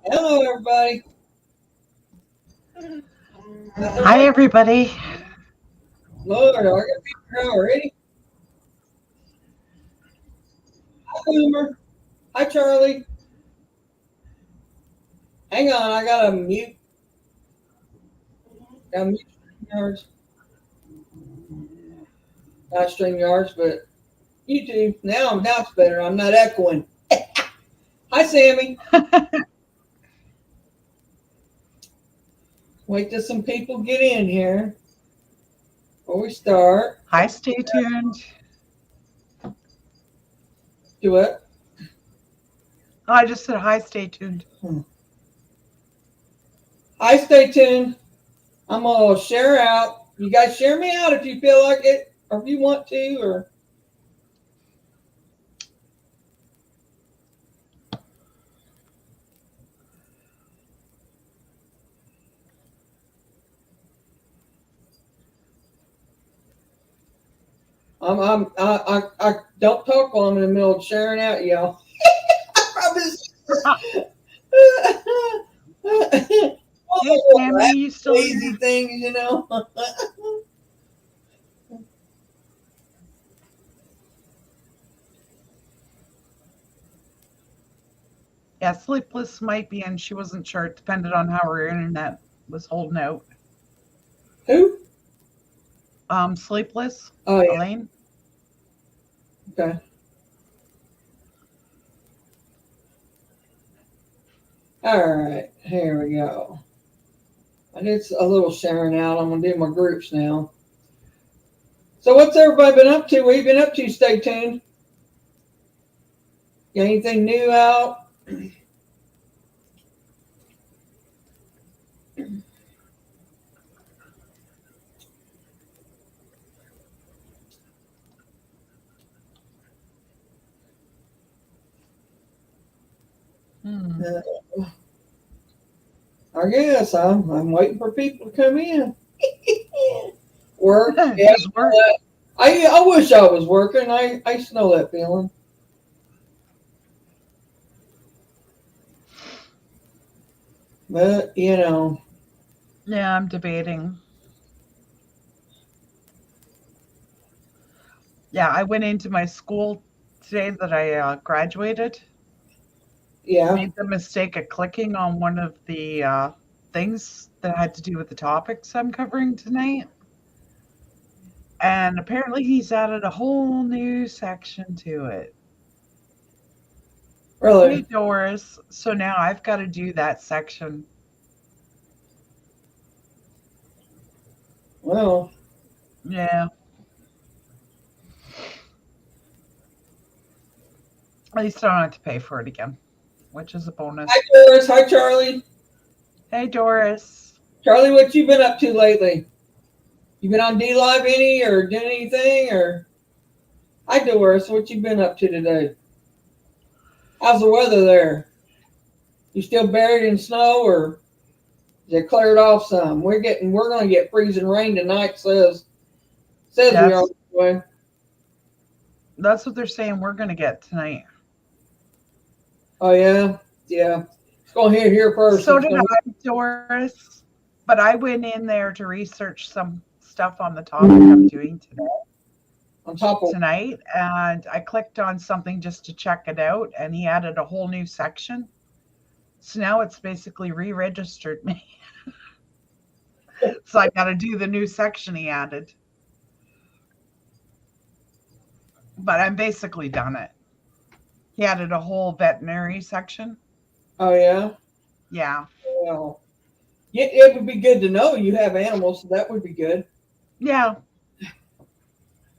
Hello, everybody. Hi, everybody. Lord, I got people here already. Hi, Boomer. Hi, Charlie. Hang on, I got to mute. Got to mute StreamYards. Not StreamYards, but YouTube. Now it's better. I'm not echoing. Hi, Sammy. Wait till some people get in here before we start. Hi, stay tuned. Do what? Oh, I just said hi, stay tuned. Hi, stay tuned. I'm gonna share out. You guys share me out if you feel like it, or if you want to, or I don't talk while I'm in the middle of sharing out, y'all. I promise. Hey, Oh, Sammy, you still lazy here? things. Yeah, Sleepless might be in. She wasn't sure. It depended on how her internet was holding out. Who? Sleepless, Oh yeah. Elaine. Okay. All right. Here we go. I did a little sharing out. I'm gonna do my groups now. So what's everybody been up to? What you been up to? Stay tuned. Got anything new out? Hmm. I guess I'm waiting for people to come in. Work. Yeah. Just work. I wish I was working. I used to know that feeling. But Yeah, I'm debating. Yeah, I went into my school today that I graduated. yeah. Made the mistake of clicking on one of the things that had to do with the topics I'm covering tonight. And apparently he's added a whole new section to it. Hey, Really. Doris. So now I've got to do that section. Well, Yeah. At least I don't have to pay for it again, which is a hi bonus. Doris. Hi Charlie. Hey, Doris. Charlie, what you been up to lately? You been on D Live any or doing anything or? Hi Doris. What you been up to today? How's the weather there? You still buried in snow or is it cleared off some? We're gonna get freezing rain tonight. Says we are That's on the way. that's what they're saying we're going to get tonight. Oh yeah, yeah. It's gonna hit here first. So It's did gonna I, Doris. But I went in there to research some stuff on the topic I'm doing today. on top of. Tonight, and I clicked on something just to check it out, and he added a whole new section. So now it's basically re-registered me. So I got to do the new section he added. But I'm basically done it. He added a whole veterinary section. Oh yeah. Yeah. Well, yeah, it would be good to know you have animals. So that would be good. Yeah. Hey,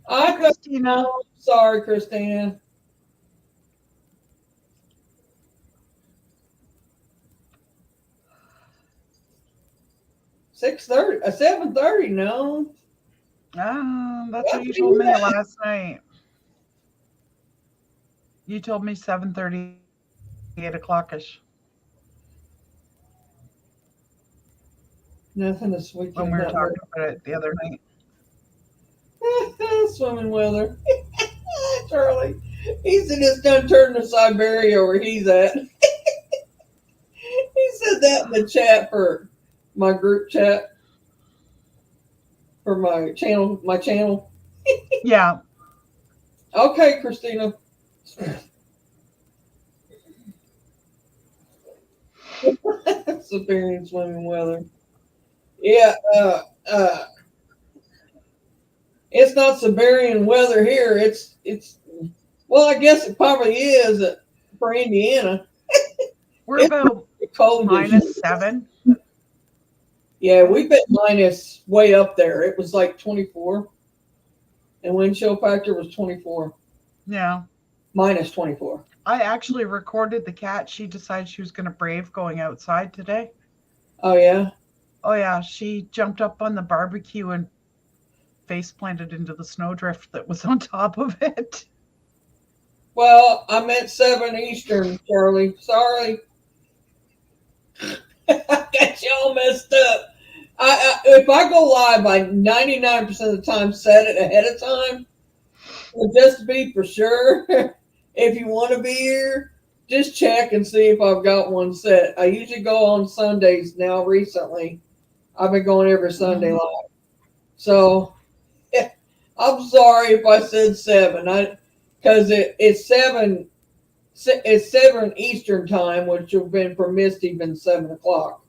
I don't Christina. know. Sorry, Christina. 6:30, 7:30. No, That's what that's you pretty told me late. last night. You told me 7:30, 8 o'clockish Nothing this when weekend. we were Not talking about it the other night. swimming weather. Charlie, he's just done turned to Siberia where he's at. He's that in the chat for my group chat for my channel. My channel. Yeah. Okay, Christina. Siberian swimming weather. Yeah, it's not Siberian weather here. It's well, I guess it probably is for Indiana. We're It's about cold this year. -7. Yeah, we've been minus way up there. It was like 24, and wind chill factor was 24, Yeah. minus 24. I actually recorded the cat. She decided she was going to brave going outside today. Oh yeah. Oh, yeah. She jumped up on the barbecue and face planted into the snowdrift that was on top of it. Well, I meant 7 Eastern, Charlie. Sorry. I got you all messed up. If I go live, I 99% of the time set it ahead of time. Well, just to be for sure, if you want to be here, just check and see if I've got one set. I usually go on Sundays now recently. I've been going every Sunday live. So I'm sorry if I said 7. Because it's 7 Eastern time, which would have been for Misty been 7 o'clock.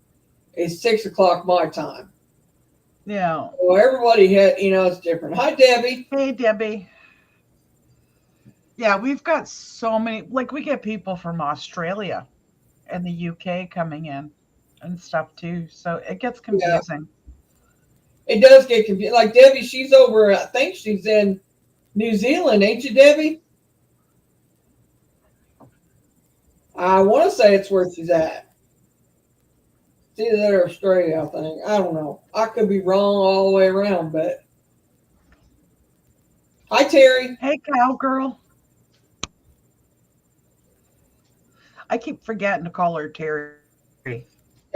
It's 6 o'clock my time. Yeah. So everybody had, it's different. Hi, Debbie. Hey, Debbie. Yeah, we've got so many, like we get people from Australia and the UK coming in and stuff too. So it gets confusing. Yeah, it does get confused. Like Debbie, she's over, I think she's in New Zealand, ain't you, Debbie? I want to say it's where she's at. It's either that or Australia, I think. I don't know. I could be wrong all the way around, but. Hi, Terry. Hey, cowgirl. I keep forgetting to call her Terry.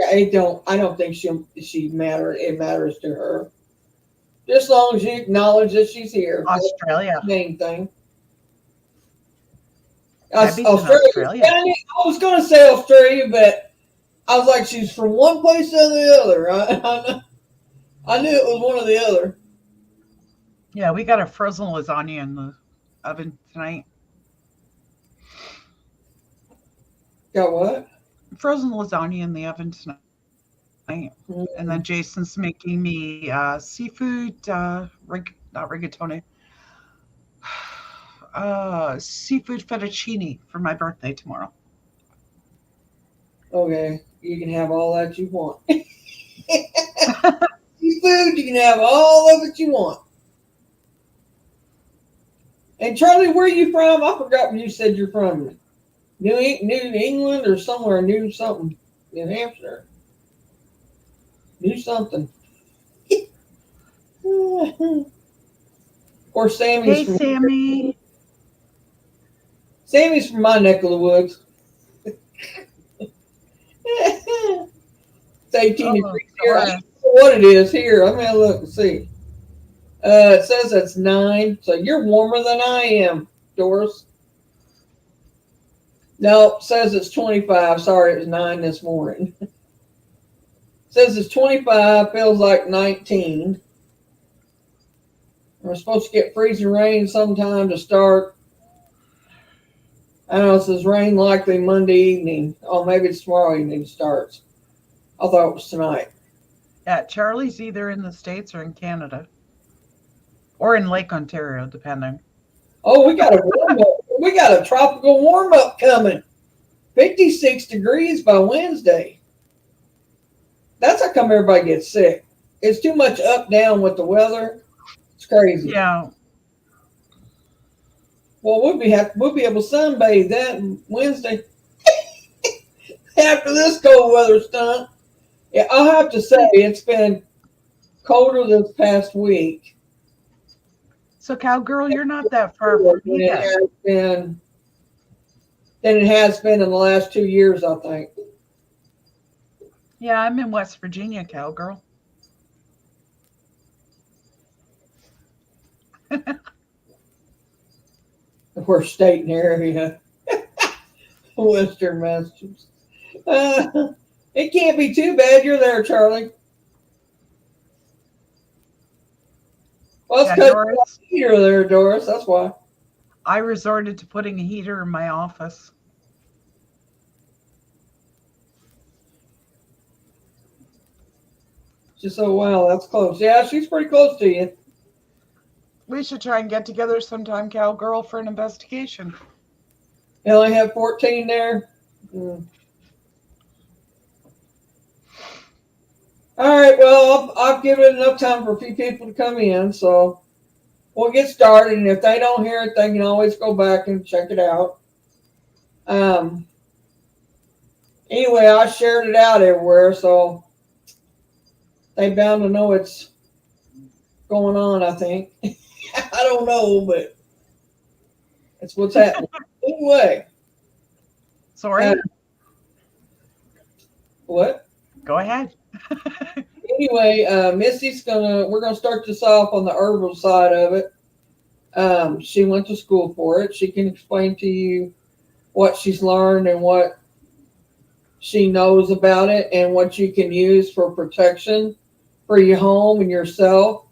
I don't think she matters. It matters to her. Just as long as you acknowledge that she's here. Australia. That's the main thing. Australia. I was going to say Australia, but I was like, she's from one place to the other. I knew it was one or the other. Yeah, we got a frozen lasagna in the oven tonight. Got what? Frozen lasagna in the oven tonight. Mm-hmm. And then Jason's making me seafood, not rigatoni, seafood fettuccine for my birthday tomorrow. Okay, you can have all that you want. Seafood, you can have all of it you want. And Charlie, where are you from? I forgot when you said you're from. New England or somewhere, New something. New Hampshire. New something. Or Sammy's hey, Sammy. Sammy's from my neck of the woods. It's 18 degrees here. I don't know what it is here. I'm going to look and see. It says it's 9, so you're warmer than I am, Doris. No, it says it's 25. Sorry, it was 9 this morning. It says it's 25, feels like 19. We're supposed to get freezing rain sometime to start. I don't know, it says rain likely Monday evening. Oh, maybe it's tomorrow evening starts. I thought it was tonight. Yeah, Charlie's either in the States or in Canada. Or in Lake Ontario, depending. Oh, we got a tropical warm-up coming. 56 degrees by Wednesday. That's how come everybody gets sick. It's too much up down with the weather. It's crazy. Yeah. Well, we'll be able to sunbathe that Wednesday after this cold weather stunt. Yeah, I'll have to say it's been colder this past week. So, cowgirl, you're not that far from me than it has been in the last 2 years, I think. Yeah, I'm in West Virginia, cowgirl. Worst state in the area. Western Massachusetts. It can't be too bad. You're there, Charlie. Well, it's Yeah, because you got Doris, a heater there, Doris. That's why. I resorted to putting a heater in my office. Just oh wow, that's close. Yeah, she's pretty close to you. We should try and get together sometime, cowgirl, for an investigation. You only have 14 there. Mm. All right. Well, I've given it enough time for a few people to come in, so we'll get started. And if they don't hear it, they can always go back and check it out. Um. Anyway, I shared it out everywhere, so they bound to know it's going on. I think. I don't know, but it's what's happening. Anyway. Sorry? What? Go ahead. Anyway, we're gonna start this off on the herbal side of it. She went to school for it. She can explain to you what she's learned and what she knows about it and what you can use for protection for your home and yourself.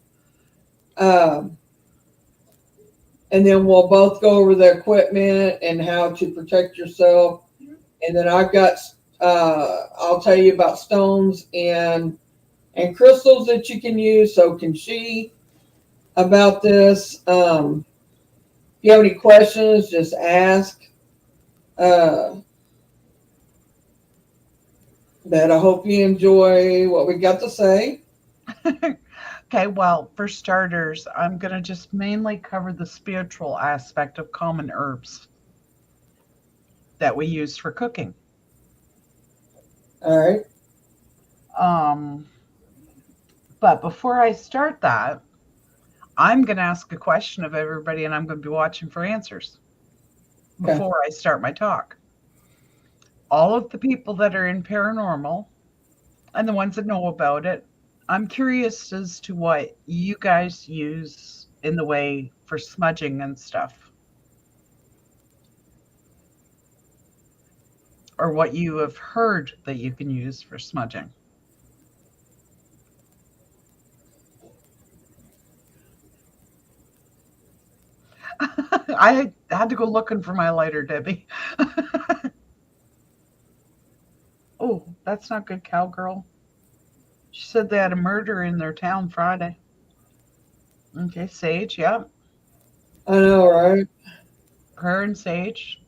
Um, and then we'll both go over the equipment and how to protect yourself. And then I'll tell you about stones and crystals that you can use. So can she about this. If you have any questions, just ask. Uh, but I hope you enjoy what we got to say. Okay, well, for starters, I'm going to just mainly cover the spiritual aspect of common herbs that we use for cooking. All right. Um, but before I start that, I'm going to ask a question of everybody and I'm going to be watching for answers Okay. before I start my talk. All of the people that are in paranormal and the ones that know about it, I'm curious as to what you guys use in the way for smudging and stuff, or what you have heard that you can use for smudging. I had to go looking for my lighter, Debbie. Oh, that's not good, cowgirl. She said they had a murder in their town Friday. Okay, Sage, yeah. I know, right? Her and Sage.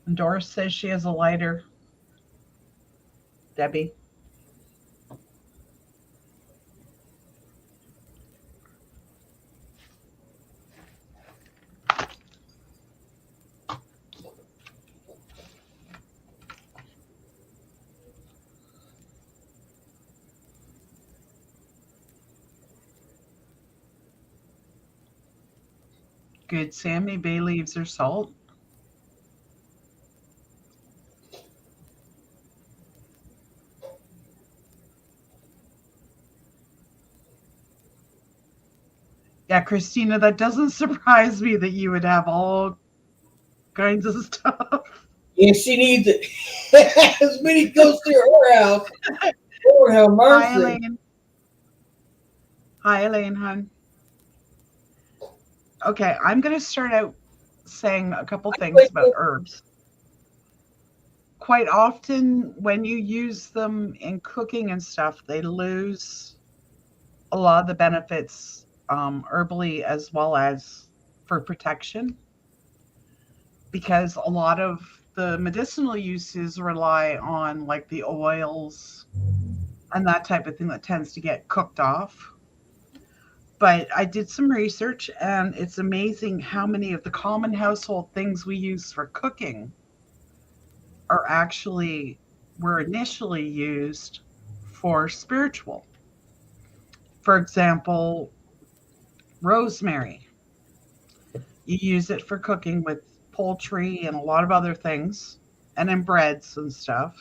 And Doris says she has a lighter. Debbie. Good, Sammy. Bay leaves or salt. Yeah, Christina, that doesn't surprise me that you would have all kinds of stuff. Yeah, she needs it. As many goes to her house. Lord have Hi, mercy. Elaine. Hi, Elaine, hon. Okay, I'm going to start out saying a couple things about herbs. Quite often, when you use them in cooking and stuff, they lose a lot of the benefits herbally as well as for protection, because a lot of the medicinal uses rely on like the oils and that type of thing that tends to get cooked off. But I did some research and it's amazing how many of the common household things we use for cooking are actually were initially used for spiritual. For example, rosemary. You use it for cooking with poultry and a lot of other things and in breads and stuff.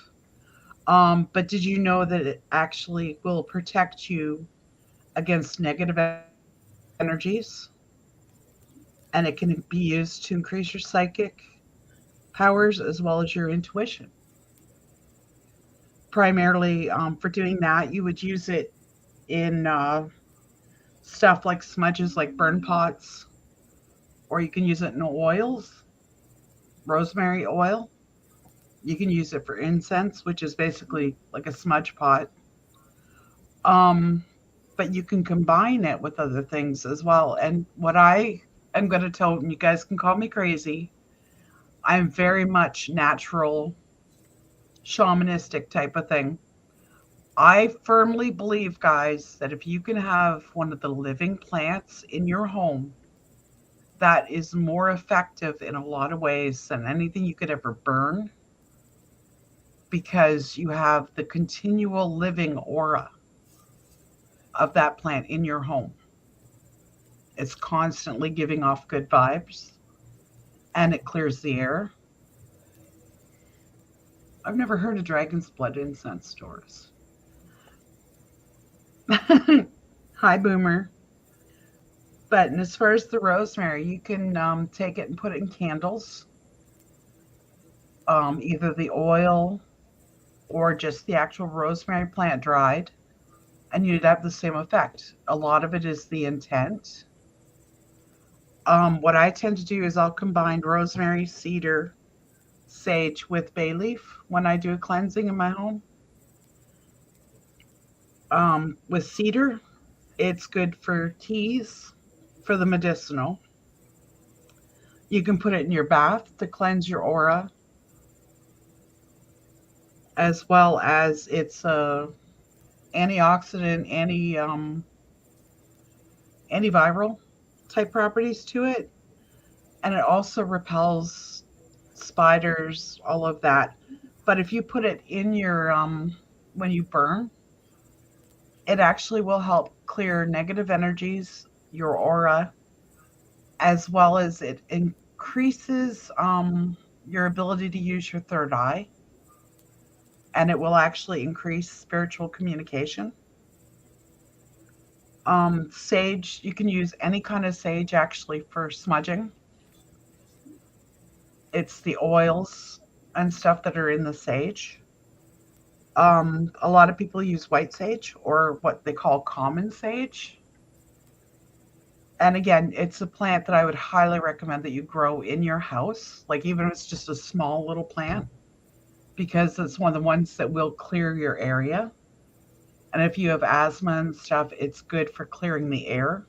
But did you know that it actually will protect you against negative energies? And it can be used to increase your psychic powers as well as your intuition. Primarily, for doing that, you would use it in stuff like smudges, like burn pots, or you can use it in oils, rosemary oil. You can use it for incense, which is basically like a smudge pot. Um, but you can combine it with other things as well. And what I am going to tell you guys can call me crazy. I'm very much natural, shamanistic type of thing. I firmly believe, guys, that if you can have one of the living plants in your home, that is more effective in a lot of ways than anything you could ever burn because you have the continual living aura of that plant in your home. It's constantly giving off good vibes and it clears the air. I've never heard of dragon's blood incense stores. Hi, Boomer. But and as far as the rosemary, you can take it and put it in candles, either the oil or just the actual rosemary plant dried, and you'd have the same effect. A lot of it is the intent. What I tend to do is I'll combine rosemary, cedar, sage with bay leaf when I do a cleansing in my home. With cedar, it's good for teas, for the medicinal. You can put it in your bath to cleanse your aura, as well as it's a antioxidant, antiviral type properties to it, and it also repels spiders, all of that. But if you put it in your when you burn, it actually will help clear negative energies, your aura, as well as it increases your ability to use your third eye, and it will actually increase spiritual communication. Sage, you can use any kind of sage actually for smudging. It's the oils and stuff that are in the sage. A lot of people use white sage or what they call common sage. And again, it's a plant that I would highly recommend that you grow in your house, like even if it's just a small little plant, because it's one of the ones that will clear your area. And if you have asthma and stuff, it's good for clearing the air.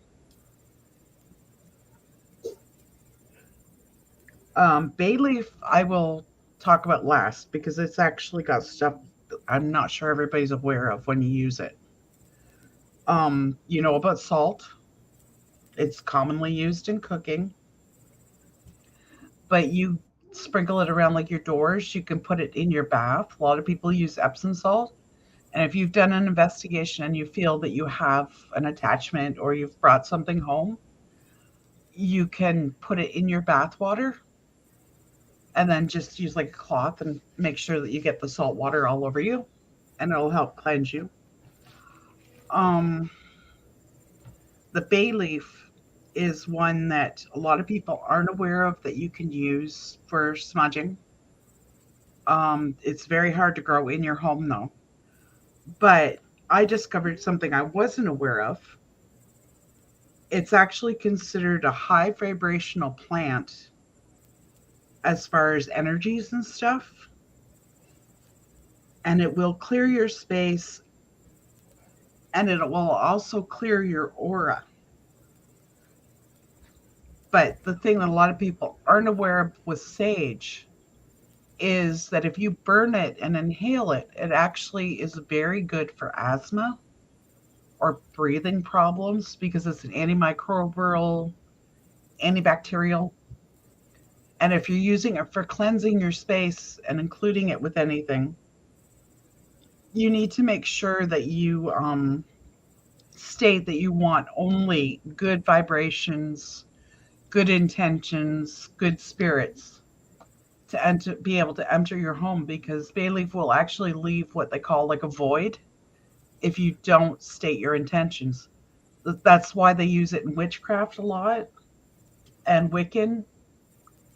Bay leaf, I will talk about last because it's actually got stuff I'm not sure everybody's aware of when you use it. You know about salt. It's commonly used in cooking, but you sprinkle it around like your doors. You can put it in your bath. A lot of people use Epsom salt. And if you've done an investigation and you feel that you have an attachment or you've brought something home, you can put it in your bath water and then just use like a cloth and make sure that you get the salt water all over you and it'll help cleanse you. Um, the bay leaf is one that a lot of people aren't aware of that you can use for smudging. It's very hard to grow in your home though. But I discovered something I wasn't aware of. It's actually considered a high vibrational plant as far as energies and stuff. And it will clear your space and it will also clear your aura. But the thing that a lot of people aren't aware of with sage is that if you burn it and inhale it, it actually is very good for asthma or breathing problems because it's an antimicrobial, antibacterial. And if you're using it for cleansing your space and including it with anything, you need to make sure that you state that you want only good vibrations, good intentions, good spirits to be able to enter your home, because bay leaf will actually leave what they call like a void if you don't state your intentions. That's why they use it in witchcraft a lot and Wiccan.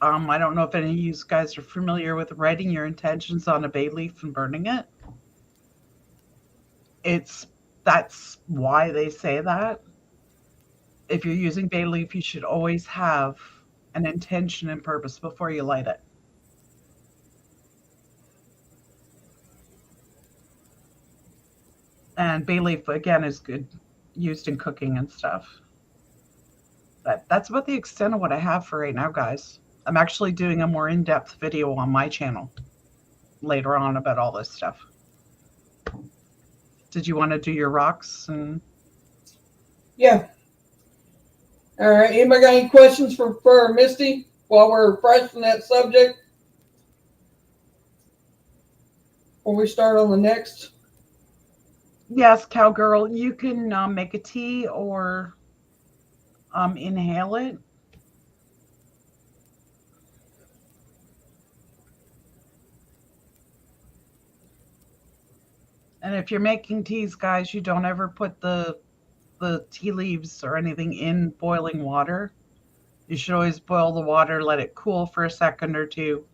I don't know if any of you guys are familiar with writing your intentions on a bay leaf and burning it. It's That's why they say that. If you're using bay leaf, you should always have an intention and purpose before you light it. And bay leaf again is good used in cooking and stuff. But that's about the extent of what I have for right now, guys. I'm actually doing a more in-depth video on my channel later on about all this stuff. Did you want to do your rocks? And Yeah. All right. Anybody got any questions for Misty while we're fresh on that subject? Before we start on the next? yes, cowgirl, you can make a tea or inhale it. And if you're making teas, guys, you don't ever put the tea leaves or anything in boiling water. You should always boil the water, let it cool for a second or two,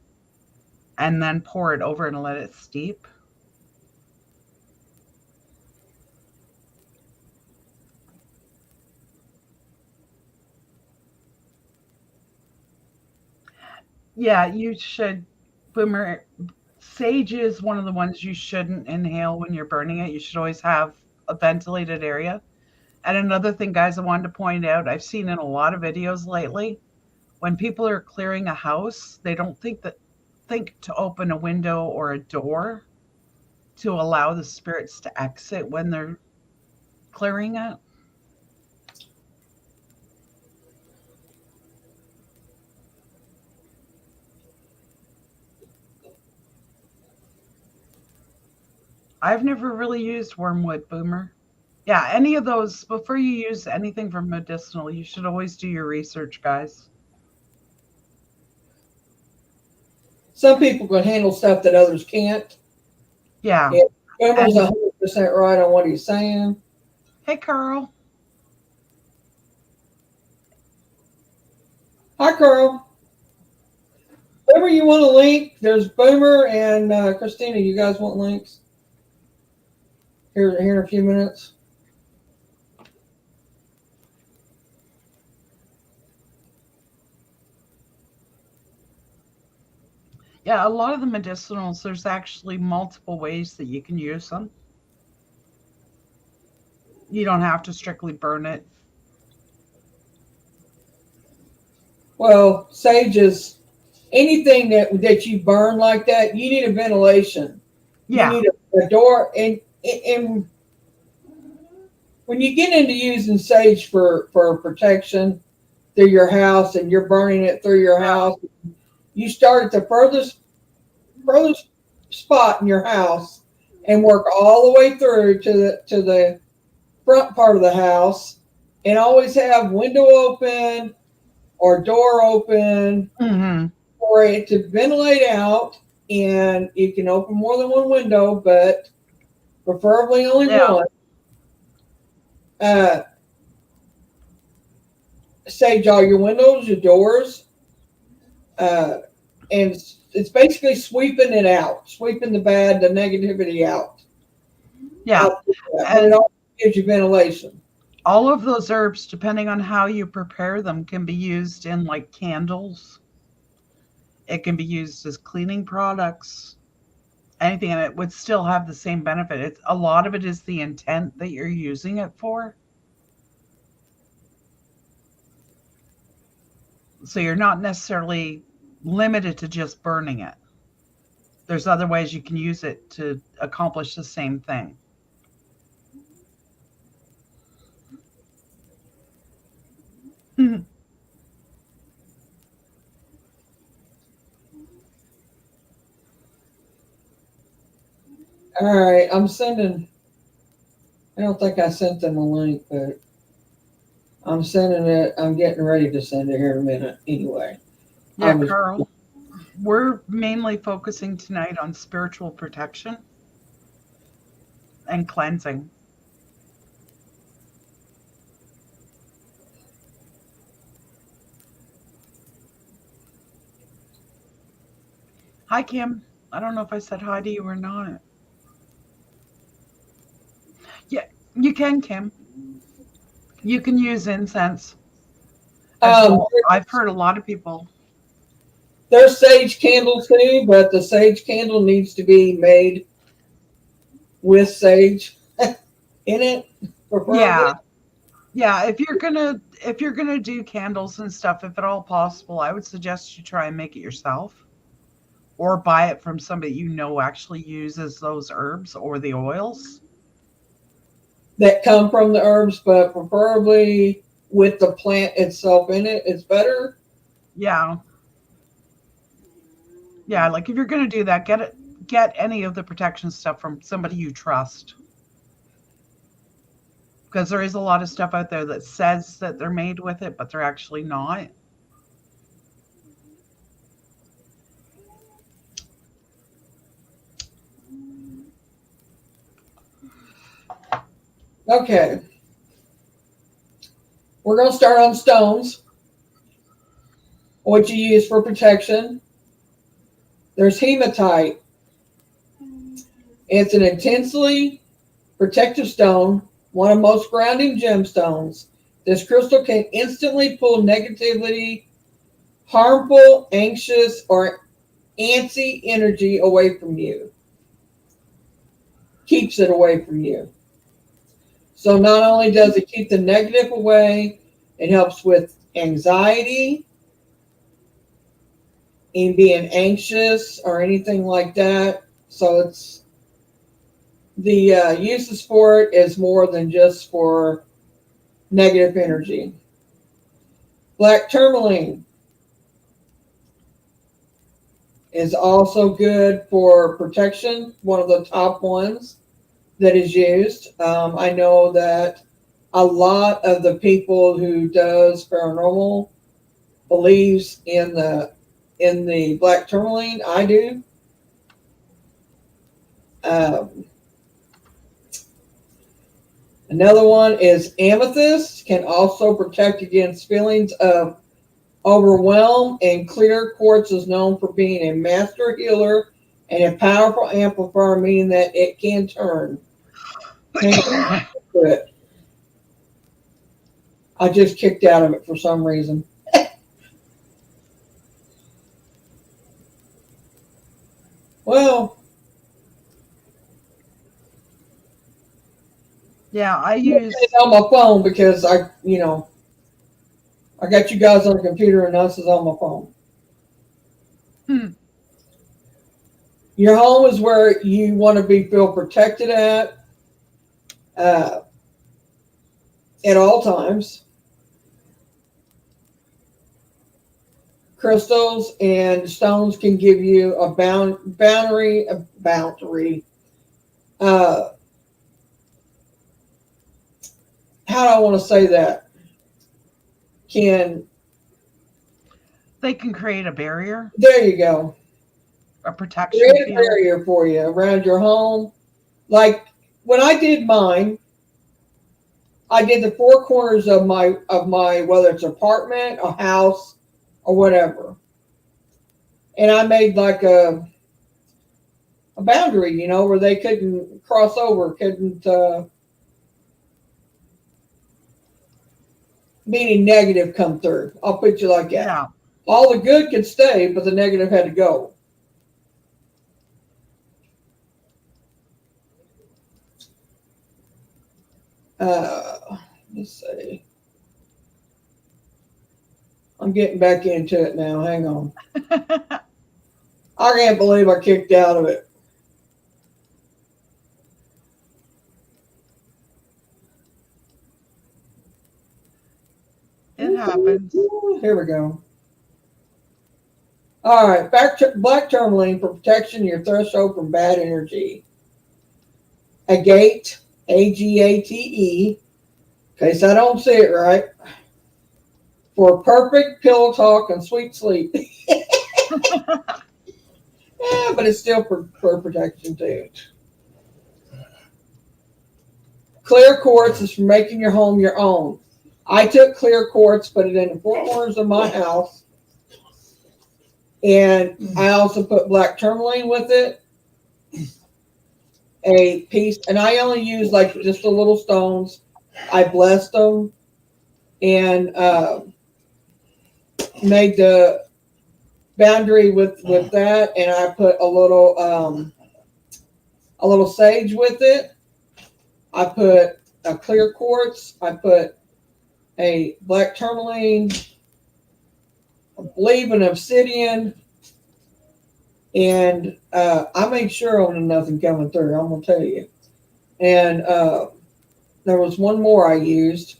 and then pour it over and let it steep. Yeah, you should. Boomer, sage is one of the ones you shouldn't inhale when you're burning it. You should always have a ventilated area. And another thing, guys, I wanted to point out, I've seen in a lot of videos lately, when people are clearing a house, they don't think to open a window or a door to allow the spirits to exit when they're clearing it. I've never really used wormwood, Boomer. Yeah, any of those, before you use anything for medicinal, you should always do your research, guys. Some people can handle stuff that others can't. Yeah. Yeah. Boomer's 100% right on what he's saying. Hey, Carl. Hi, Carl. Boomer, you want a link? There's Boomer and Christina. You guys want links? Here in a few minutes. Yeah, a lot of the medicinals, there's actually multiple ways that you can use them. You don't have to strictly burn it. Well, sage is anything that you burn like that, you need a ventilation. Yeah. You need a door. And when you get into using sage for protection through your house and you're burning it through your house, you start at the furthest spot in your house and work all the way through to the front part of the house, and always have window open or door open for it to ventilate out. And you can open more than one window, but preferably only one. Sage all your windows, your doors, and it's basically sweeping it out, sweeping the bad, the negativity out. Yeah. And it also gives you ventilation. All of those herbs, depending on how you prepare them, can be used in like candles. It can be used as cleaning products, anything, and it would still have the same benefit. A lot of it is the intent that you're using it for. So you're not necessarily limited to just burning it. There's other ways you can use it to accomplish the same thing. All right, I'm sending. I don't think I sent them a link, but I'm sending it. I'm getting ready to send it here in a minute. Anyway. Yeah, Carl. We're mainly focusing tonight on spiritual protection and cleansing. Hi, Kim. I don't know if I said hi to you or not. Yeah, you can, Kim. You can use incense as Um, well. I've heard a lot of people. there's sage candles too, but the sage candle needs to be made with sage in it, preferably. Yeah, yeah. If you're gonna do candles and stuff, if at all possible, I would suggest you try and make it yourself, or buy it from somebody you know actually uses those herbs or the oils. That come from the herbs, but preferably with the plant itself in it. It's better. Yeah, yeah. Like if you're gonna do that, get any of the protection stuff from somebody you trust. Because there is a lot of stuff out there that says that they're made with it, but they're actually not. Okay. We're going to start on stones, what you use for protection. There's hematite. It's an intensely protective stone, one of most grounding gemstones. This crystal can instantly pull negativity, harmful, anxious, or antsy energy away from you. Keeps it away from you. So not only does it keep the negative away, it helps with anxiety and being anxious or anything like that. So it's the uses for it is more than just for negative energy. Black tourmaline is also good for protection, one of the top ones that is used. I know that a lot of the people who does paranormal believes in the black tourmaline. I do. Um, Another one is amethyst, can also protect against feelings of overwhelm, and clear quartz is known for being a master healer and a powerful amplifier, meaning that it can turn. It. I just kicked out of it for some reason. Well, Yeah, I I'm looking use. on my phone because I got you guys on the computer and us is on my phone. Hmm, Your home is where you want to feel protected uh, at all times. Crystals and stones can give you a boundary. Uh, how do I want to say that? Can they can create a barrier, There you go. a protection Create a field. barrier for you around your home. Like when I did mine, I did the four corners of my whether it's apartment, a house, or whatever, and I made like a boundary, where they couldn't cross over, couldn't meaning negative come through. I'll put you like that. Yeah, All the good could stay, but the negative had to go. Let's see. I'm getting back into it now. Hang on. I can't believe I kicked out of it. it happens. Here we go. All right, black tourmaline for protection your threshold from bad energy. Agate, Agate, in case I don't say it right, for perfect pillow talk and sweet sleep. Yeah, but it's still for protection too. Clear quartz is for making your home your own. I took clear quartz, put it in the four corners of my house, and I also put black tourmaline with it, a piece, and I only used like just the little stones. I blessed them and made the boundary with that, and I put a little sage with it. I put a clear quartz. I put a black tourmaline, I believe an obsidian, and I made sure on nothing coming through. I'm gonna tell you. And there was one more I used.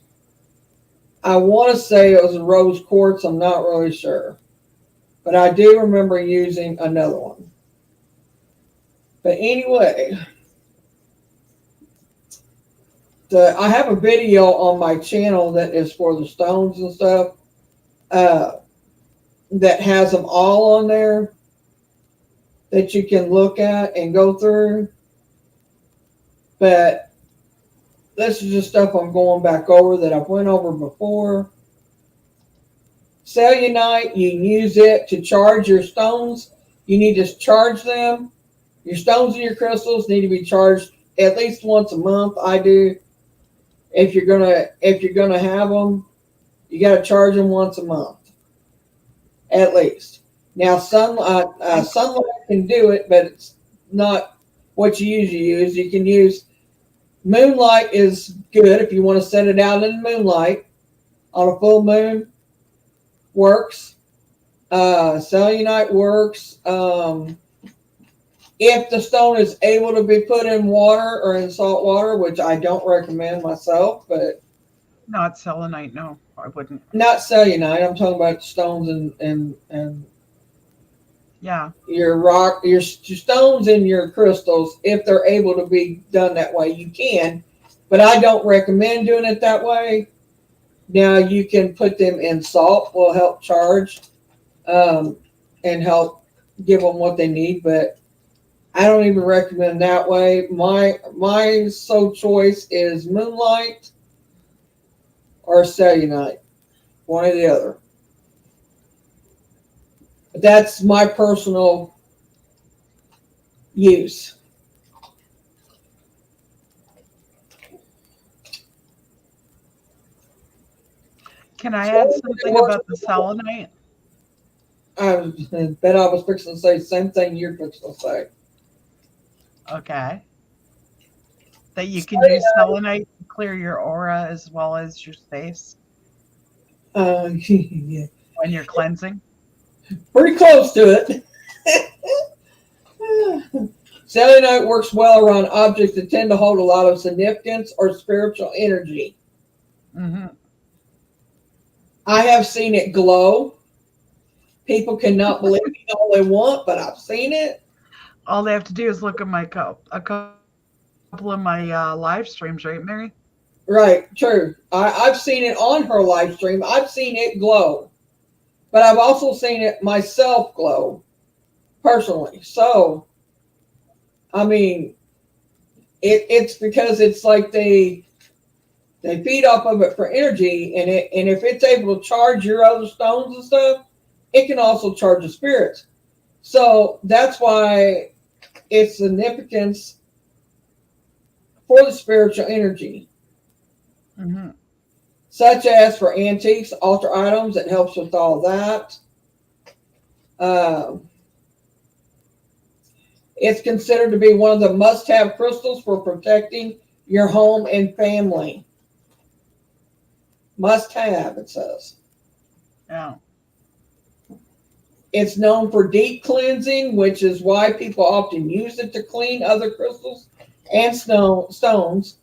I want to say it was a rose quartz. I'm not really sure, but I do remember using another one. But anyway, I have a video on my channel that is for the stones and stuff that has them all on there that you can look at and go through. But this is just stuff I'm going back over that I've went over before. Cellulite, you can use it to charge your stones. You need to charge them. Your stones and your crystals need to be charged at least once a month. I do. If you're gonna have them, you got to charge them once a month, at least. Now, sunlight can do it, but it's not what you usually use. You can use moonlight is good if you want to set it out in the moonlight on a full moon. Works. Selenite works. If the stone is able to be put in water or in salt water, which I don't recommend myself, but Not selenite, no, I wouldn't. not cellulite. I'm talking about stones and Yeah. your stones and your crystals. If they're able to be done that way, you can. But I don't recommend doing it that way. Now you can put them in salt. Will help charge and help give them what they need. But I don't even recommend that way. My sole choice is moonlight or cellulite, one or the other. But that's my personal use. Can I add something about the selenite? I bet I was fixing to say the same thing you're fixing to say. Okay. That you can use selenite to clear your aura as well as your space Yeah. when you're cleansing. Pretty close to it. Selenite works well around objects that tend to hold a lot of significance or spiritual energy. Mm-hmm. I have seen it glow. People cannot believe it all they want, but I've seen it. All they have to do is look at a couple of my live streams, right, Mary? Right, true. I've seen it on her live stream. I've seen it glow. But I've also seen it myself glow, personally. So, I mean, it's because it's like they feed off of it for energy, and if it's able to charge your other stones and stuff, it can also charge the spirits. So that's why its significance for the spiritual energy, Mm-hmm. such as for antiques, altar items. It helps with all that. It's considered to be one of the must-have crystals for protecting your home and family. Must have, it says. Yeah. It's known for deep cleansing, which is why people often use it to clean other crystals and stones.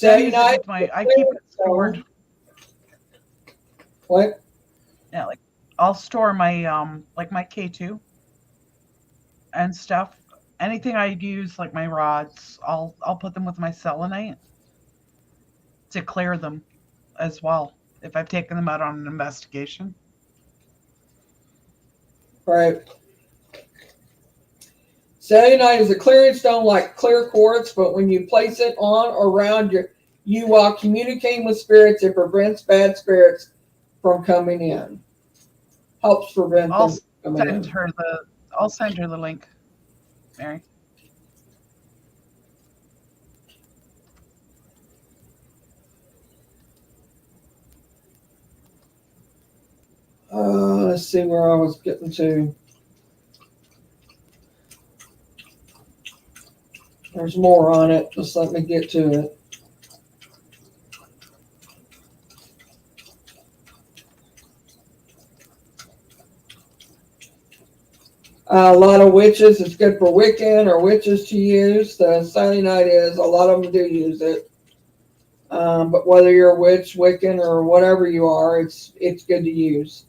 I keep it stored. What? Yeah, like I'll store my like my K2 and stuff. Anything I use, like my rods, I'll put them with my selenite to clear them as well if I've taken them out on an investigation. Right. Selenite is a clearing stone like clear quartz, but when you place it on or around you while communicating with spirits, it prevents bad spirits from coming in. Helps prevent I'll them coming send in. her the I'll send her the link, Mary. Let's see where I was getting to. There's more on it. Just let me get to it. A lot of witches, it's good for Wiccan or witches to use. The selenite is, a lot of them do use it. But whether you're a witch, Wiccan, or whatever you are, it's good to use.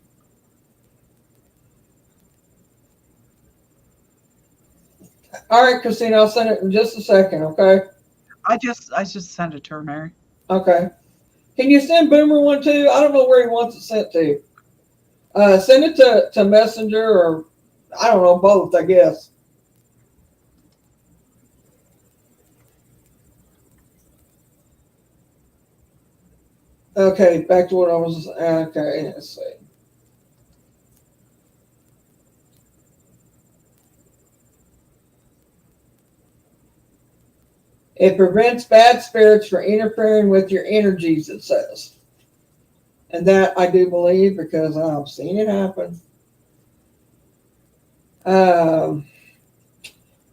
All right, Christina, I'll send it in just a second, okay? I just sent it to her, Mary. Okay. Can you send Boomer one too? I don't know where he wants it sent to. Send it to Messenger or, I don't know, both, I guess. Okay, back to what I was, okay, let's see. It prevents bad spirits from interfering with your energies, it says. And that I do believe because I've seen it happen.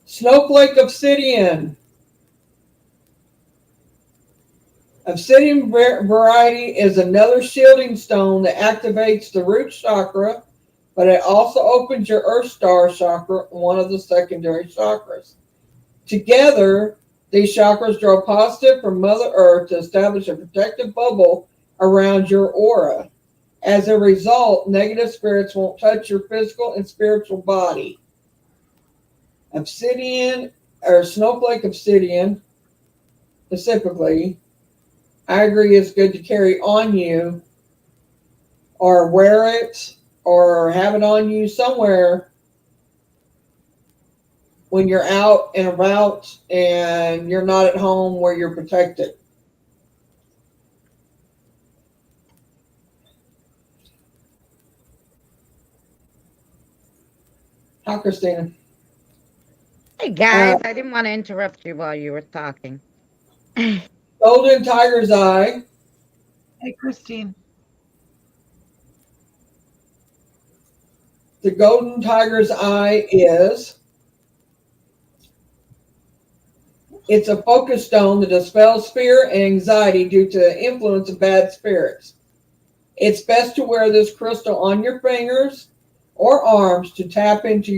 Snowflake obsidian. Obsidian variety is another shielding stone that activates the root chakra, but it also opens your earth star chakra, one of the secondary chakras. Together, these chakras draw positive from Mother Earth to establish a protective bubble around your aura. As a result, negative spirits won't touch your physical and spiritual body. Obsidian, or snowflake obsidian, specifically, I agree it's good to carry on you or wear it or have it on you somewhere when you're out and about and you're not at home where you're protected. Hi, Christina. Hey guys, I didn't want to interrupt you while you were talking. Golden tiger's eye. Hey, Christine. The golden tiger's eye is, it's a focus stone that dispels fear and anxiety due to the influence of bad spirits. It's best to wear this crystal on your fingers or arms to tap into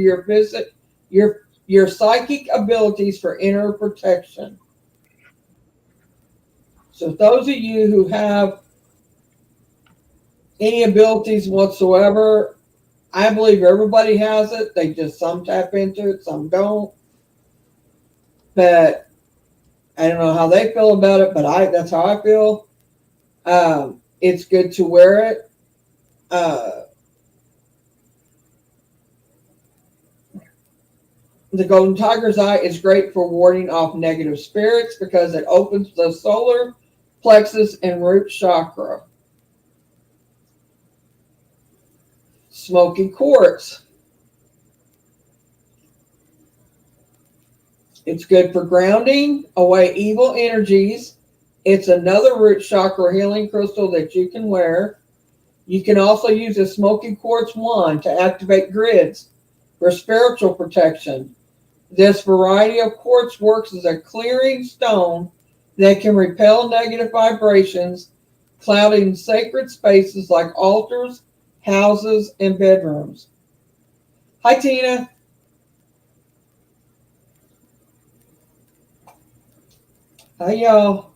your psychic abilities for inner protection. So those of you who have any abilities whatsoever, I believe everybody has it. They just, some tap into it, some don't. But I don't know how they feel about it, but that's how I feel. It's good to wear it. The golden tiger's eye is great for warding off negative spirits because it opens the solar plexus and root chakra. Smoky quartz. It's good for grounding away evil energies. It's another root chakra healing crystal that you can wear. You can also use a smoky quartz wand to activate grids for spiritual protection. This variety of quartz works as a clearing stone that can repel negative vibrations, clouding sacred spaces like altars, houses, and bedrooms. Hi, Tina. Hi, y'all.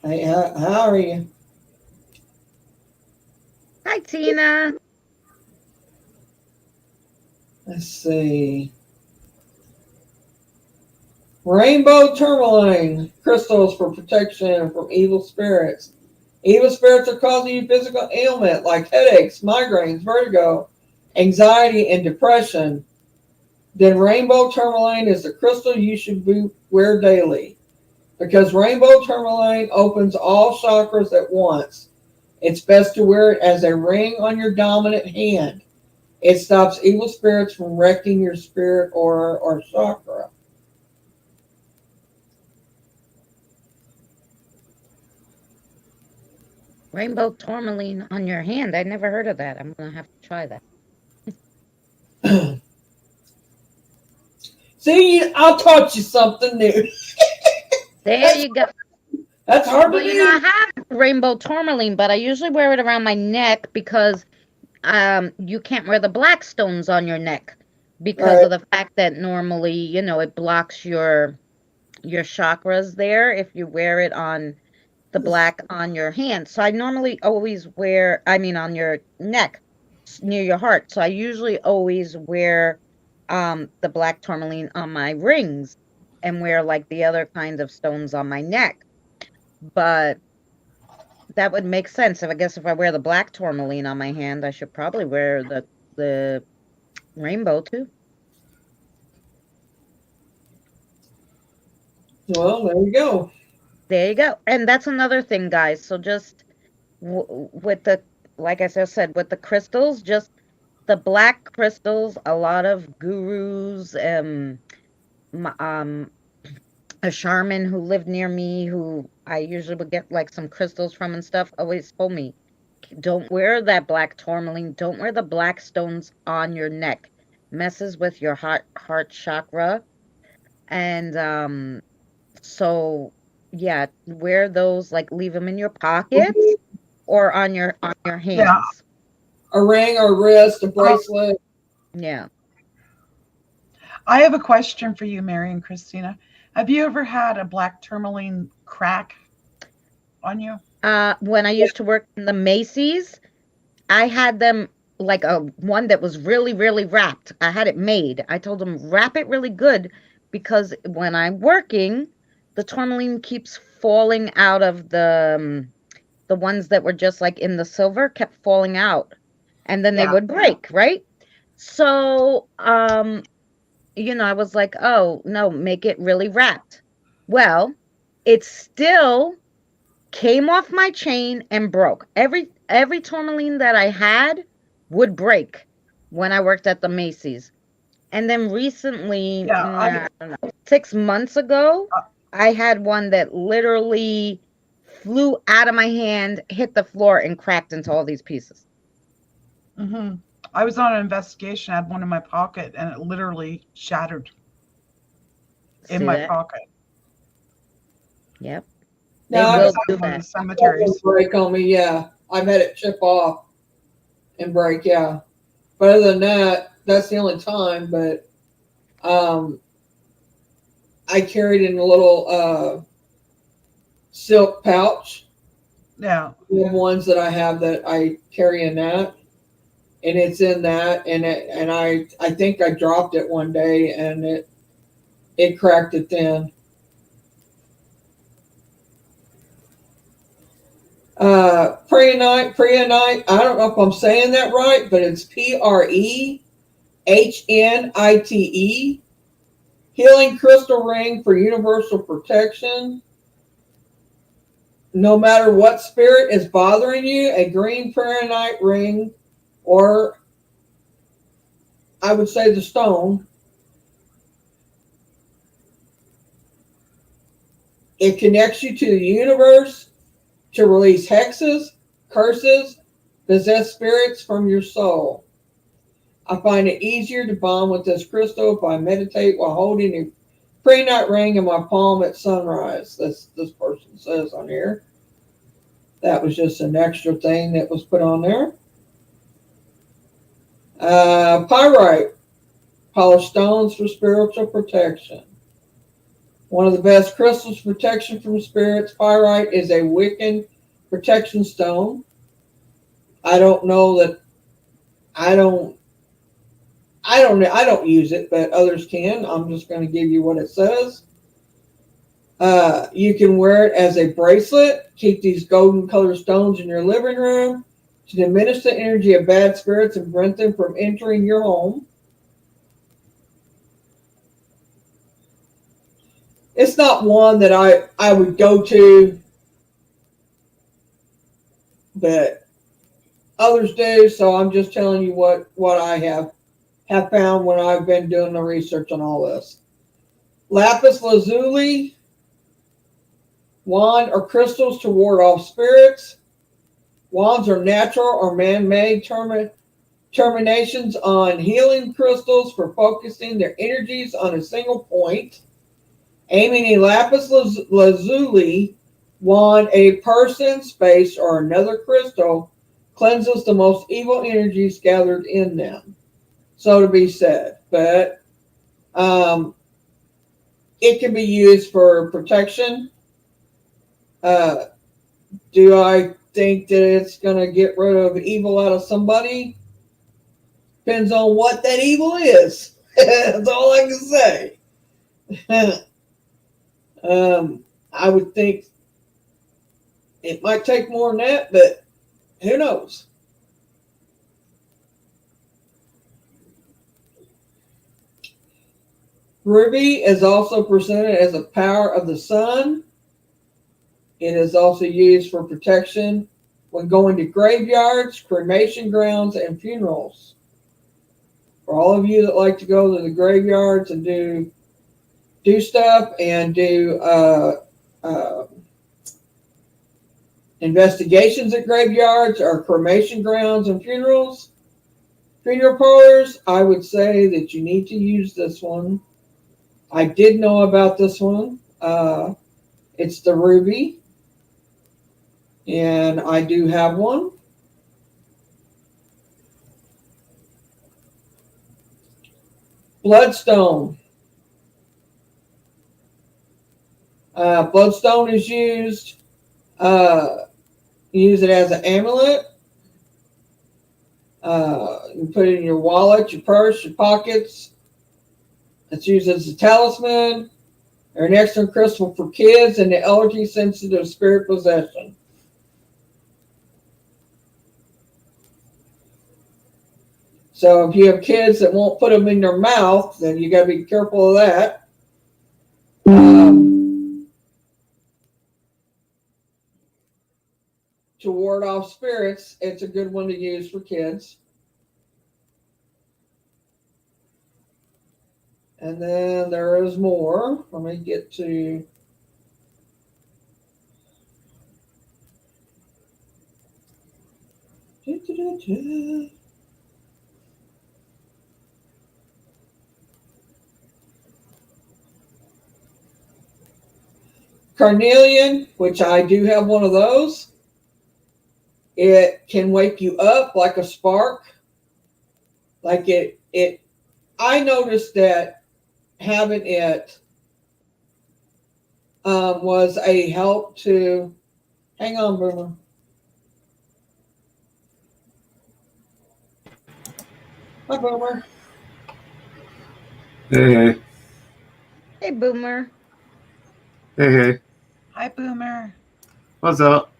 Hey, how are you? Hi, Tina. Let's see. Rainbow tourmaline crystals for protection from evil spirits. Evil spirits are causing you physical ailment like headaches, migraines, vertigo, anxiety, and depression. Then rainbow tourmaline is the crystal you should wear daily. Because rainbow tourmaline opens all chakras at once. It's best to wear it as a ring on your dominant hand. It stops evil spirits from wrecking your spirit or chakra. Rainbow tourmaline on your hand. I never heard of that. I'm gonna have to try that. See, I'll taught you something new. There you go. That's hard to Well, I do. have rainbow tourmaline, but I usually wear it around my neck because you can't wear the black stones on your neck because Right. of the fact that normally, it blocks your chakras there if you wear it on the black on your hand. So I normally always wear, I mean on your neck near your heart. So I usually always wear the black tourmaline on my rings and wear like the other kinds of stones on my neck. But that would make sense. If I guess if I wear the black tourmaline on my hand, I should probably wear the rainbow too. Well, there you go. There you go. And that's another thing, guys. So just with the, like I said, with the crystals, just the black crystals, a lot of gurus, a shaman who lived near me, who I usually would get like some crystals from and stuff, always told me, don't wear that black tourmaline. Don't wear the black stones on your neck. Messes with your heart chakra. And so yeah, wear those, like leave them in your pockets or on your Yeah. hands. A ring or wrist, a bracelet. Yeah. I have a question for you, Mary and Christina. Have you ever had a black tourmaline crack on you? When I used to work in the Macy's, I had them like a one that was really, really wrapped. I had it made. I told them wrap it really good because when I'm working, the tourmaline keeps falling out of the ones that were just like in the silver kept falling out, and then they Yeah. would break, right? So, I was like, oh no, make it really wrapped. Well, it still came off my chain and broke. Every tourmaline that I had would break when I worked at the Macy's. And then recently, Yeah. I don't know, 6 months ago, I had one that literally flew out of my hand, hit the floor, and cracked into all these pieces. hmm I was on an investigation. I had one in my pocket, and it literally shattered in See my that? pocket. Yep. They Now, I was will at do one of the that. cemeteries. break on me, yeah. I've had it chip off and break, yeah. But other than that, that's the only time. But um, I carried in a little silk pouch. Yeah. The ones that I have that I carry in that, and it's in that, and I think I dropped it one day, and it cracked it then. Preonite. I don't know if I'm saying that right, but it's PREHNITE. Healing crystal ring for universal protection. No matter what spirit is bothering you, a green preonite ring, or I would say the stone, it connects you to the universe to release hexes, curses, possessed spirits from your soul. I find it easier to bond with this crystal if I meditate while holding a pre-night ring in my palm at sunrise. This person says on here. That was just an extra thing that was put on there. Pyrite, polished stones for spiritual protection. One of the best crystals for protection from spirits. Pyrite is a Wiccan protection stone. I don't know that I don't use it, but others can. I'm just going to give you what it says. You can wear it as a bracelet. Keep these golden colored stones in your living room to diminish the energy of bad spirits and prevent them from entering your home. It's not one that I would go to, but others do. So I'm just telling you what I have found when I've been doing the research on all this. Lapis lazuli, wand or crystals to ward off spirits. Wands are natural or man-made terminations on healing crystals for focusing their energies on a single point. Aiming a lapis lazuli wand, a person, space, or another crystal cleanses the most evil energies gathered in them. So to be said, but it can be used for protection. Do I think that it's going to get rid of evil out of somebody? Depends on what that evil is. That's all I can say. I would think it might take more than that, but who knows? Ruby is also presented as a power of the sun. It is also used for protection when going to graveyards, cremation grounds, and funerals. For all of you that like to go to the graveyards and do stuff and do investigations at graveyards or cremation grounds and funeral parlors, I would say that you need to use this one. I did know about this one. It's the ruby, and I do have one. Bloodstone. Bloodstone is used. Use it as an amulet. You put it in your wallet, your purse, your pockets. It's used as a talisman or an extra crystal for kids and the allergy sensitive spirit possession. So if you have kids that won't put them in their mouth, then you got to be careful of that. To ward off spirits, it's a good one to use for kids. And then there is more. Let me get to... Carnelian, which I do have one of those. It can wake you up like a spark. Like it. I noticed that having it was a help to... Hang on, Boomer. Hi, Boomer. Hey. Hey, Boomer. Hey. Hi, Boomer. What's up?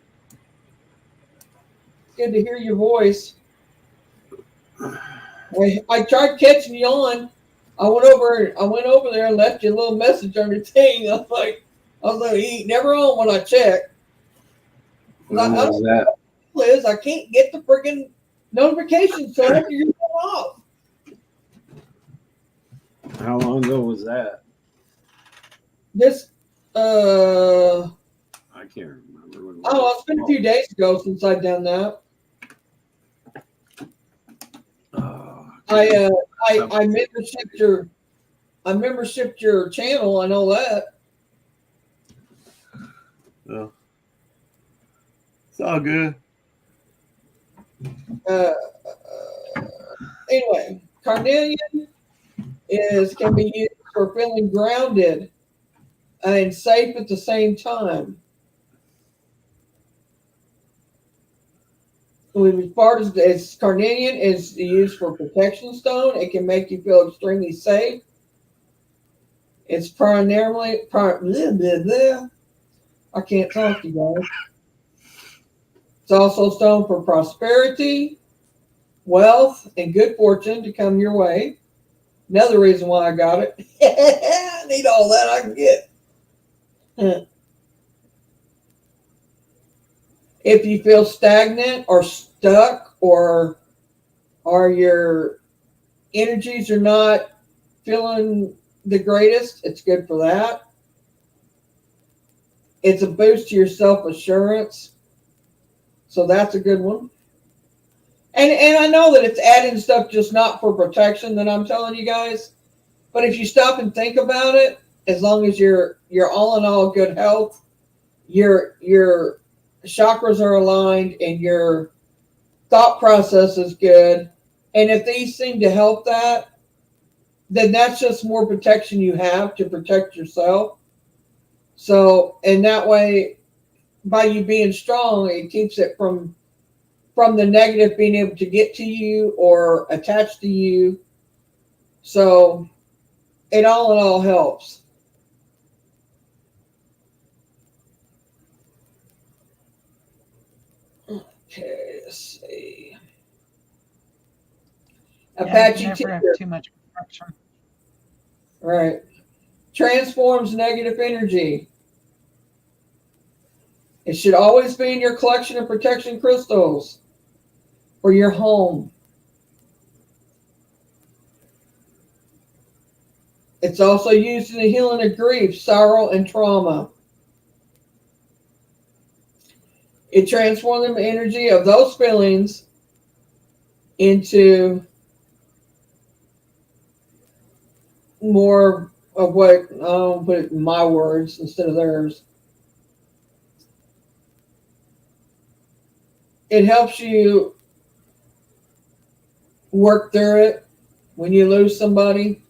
Good to hear your voice. I tried catching you on. I went over there and left you a little message on your thing. I was like, he never on when I check. When was that? Liz, I can't get the friggin' notification, so after you're off. How long ago was that? This I can't remember. it's been a few days ago since I've done that. I membershiped your channel. I know that. Oh. It's all good. Anyway, carnelian can be used for feeling grounded and safe at the same time. As far as carnelian is used for protection stone, it can make you feel extremely safe. It's primarily, blah, blah, blah. I can't talk, you guys. It's also a stone for prosperity, wealth, and good fortune to come your way. Another reason why I got it. I need all that I can get. If you feel stagnant or stuck, or your energies are not feeling the greatest, it's good for that. It's a boost to your self-assurance. So that's a good one. And I know that it's adding stuff just not for protection that I'm telling you guys. But if you stop and think about it, as long as you're all in all good health, your chakras are aligned and your thought process is good. And if these seem to help that, then that's just more protection you have to protect yourself. So, and that way, by you being strong, it keeps it from the negative being able to get to you or attach to you. So, it all in all helps. Okay, let's see. Yeah, Apache you never have Tinder. too much protection. Right. Transforms negative energy. It should always be in your collection of protection crystals for your home. It's also used in the healing of grief, sorrow, and trauma. It transforms the energy of those feelings into more of what, I'll put it in my words instead of theirs. It helps you work through it when you lose somebody.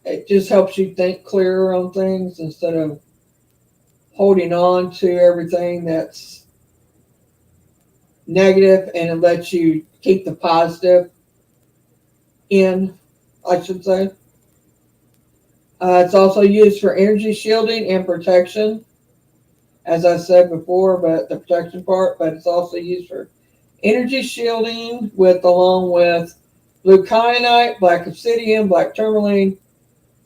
It just helps you think clearer on things instead of holding on to everything that's negative, and it lets you keep the positive in, I should say. It's also used for energy shielding and protection, as I said before, but the protection part, but it's also used for energy shielding along with blue kyanite, black obsidian, black tourmaline,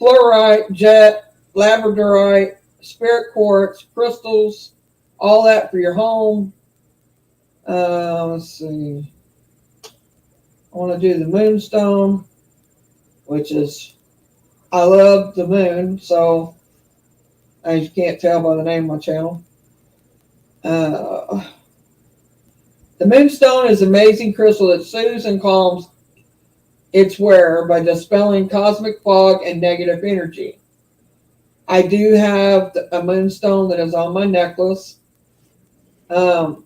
fluorite, jet, labradorite, spirit quartz, crystals, all that for your home. Let's see. I want to do the moonstone, which is, I love the moon, so as you can't tell by the name of my channel. The moonstone is an amazing crystal that soothes and calms its wearer by dispelling cosmic fog and negative energy. I do have a moonstone that is on my necklace that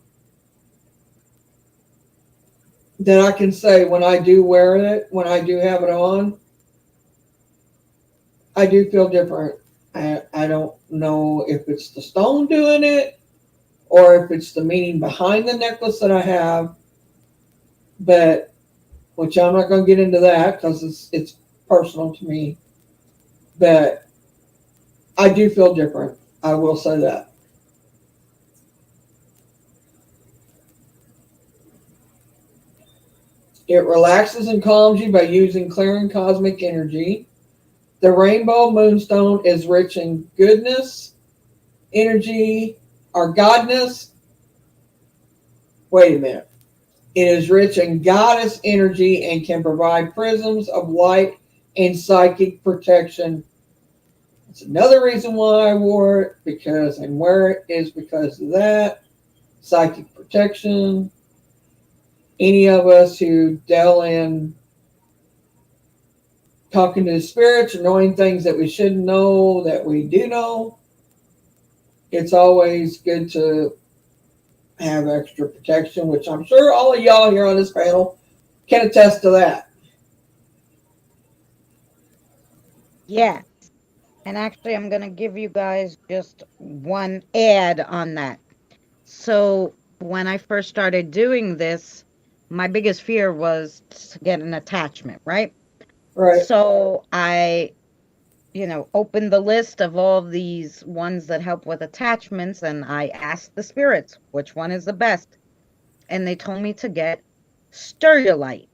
I can say when I do wear it, when I do have it on, I do feel different. I don't know if it's the stone doing it or if it's the meaning behind the necklace that I have, but which I'm not going to get into that because it's personal to me. But I do feel different. I will say that. It relaxes and calms you by using clearing cosmic energy. The rainbow moonstone is rich in goodness, energy, or godness. Wait a minute. It is rich in goddess energy and can provide prisms of light and psychic protection. It's another reason why I wore it, because and wear it is because of that. Psychic protection. Any of us who delve in talking to the spirits or knowing things that we shouldn't know that we do know, it's always good to have extra protection, which I'm sure all of y'all here on this panel can attest to that. Yeah. And actually, I'm going to give you guys just one add on that. So when I first started doing this, my biggest fear was to get an attachment, right? Right. So I opened the list of all these ones that help with attachments, and I asked the spirits which one is the best, and they told me to get Sturulite.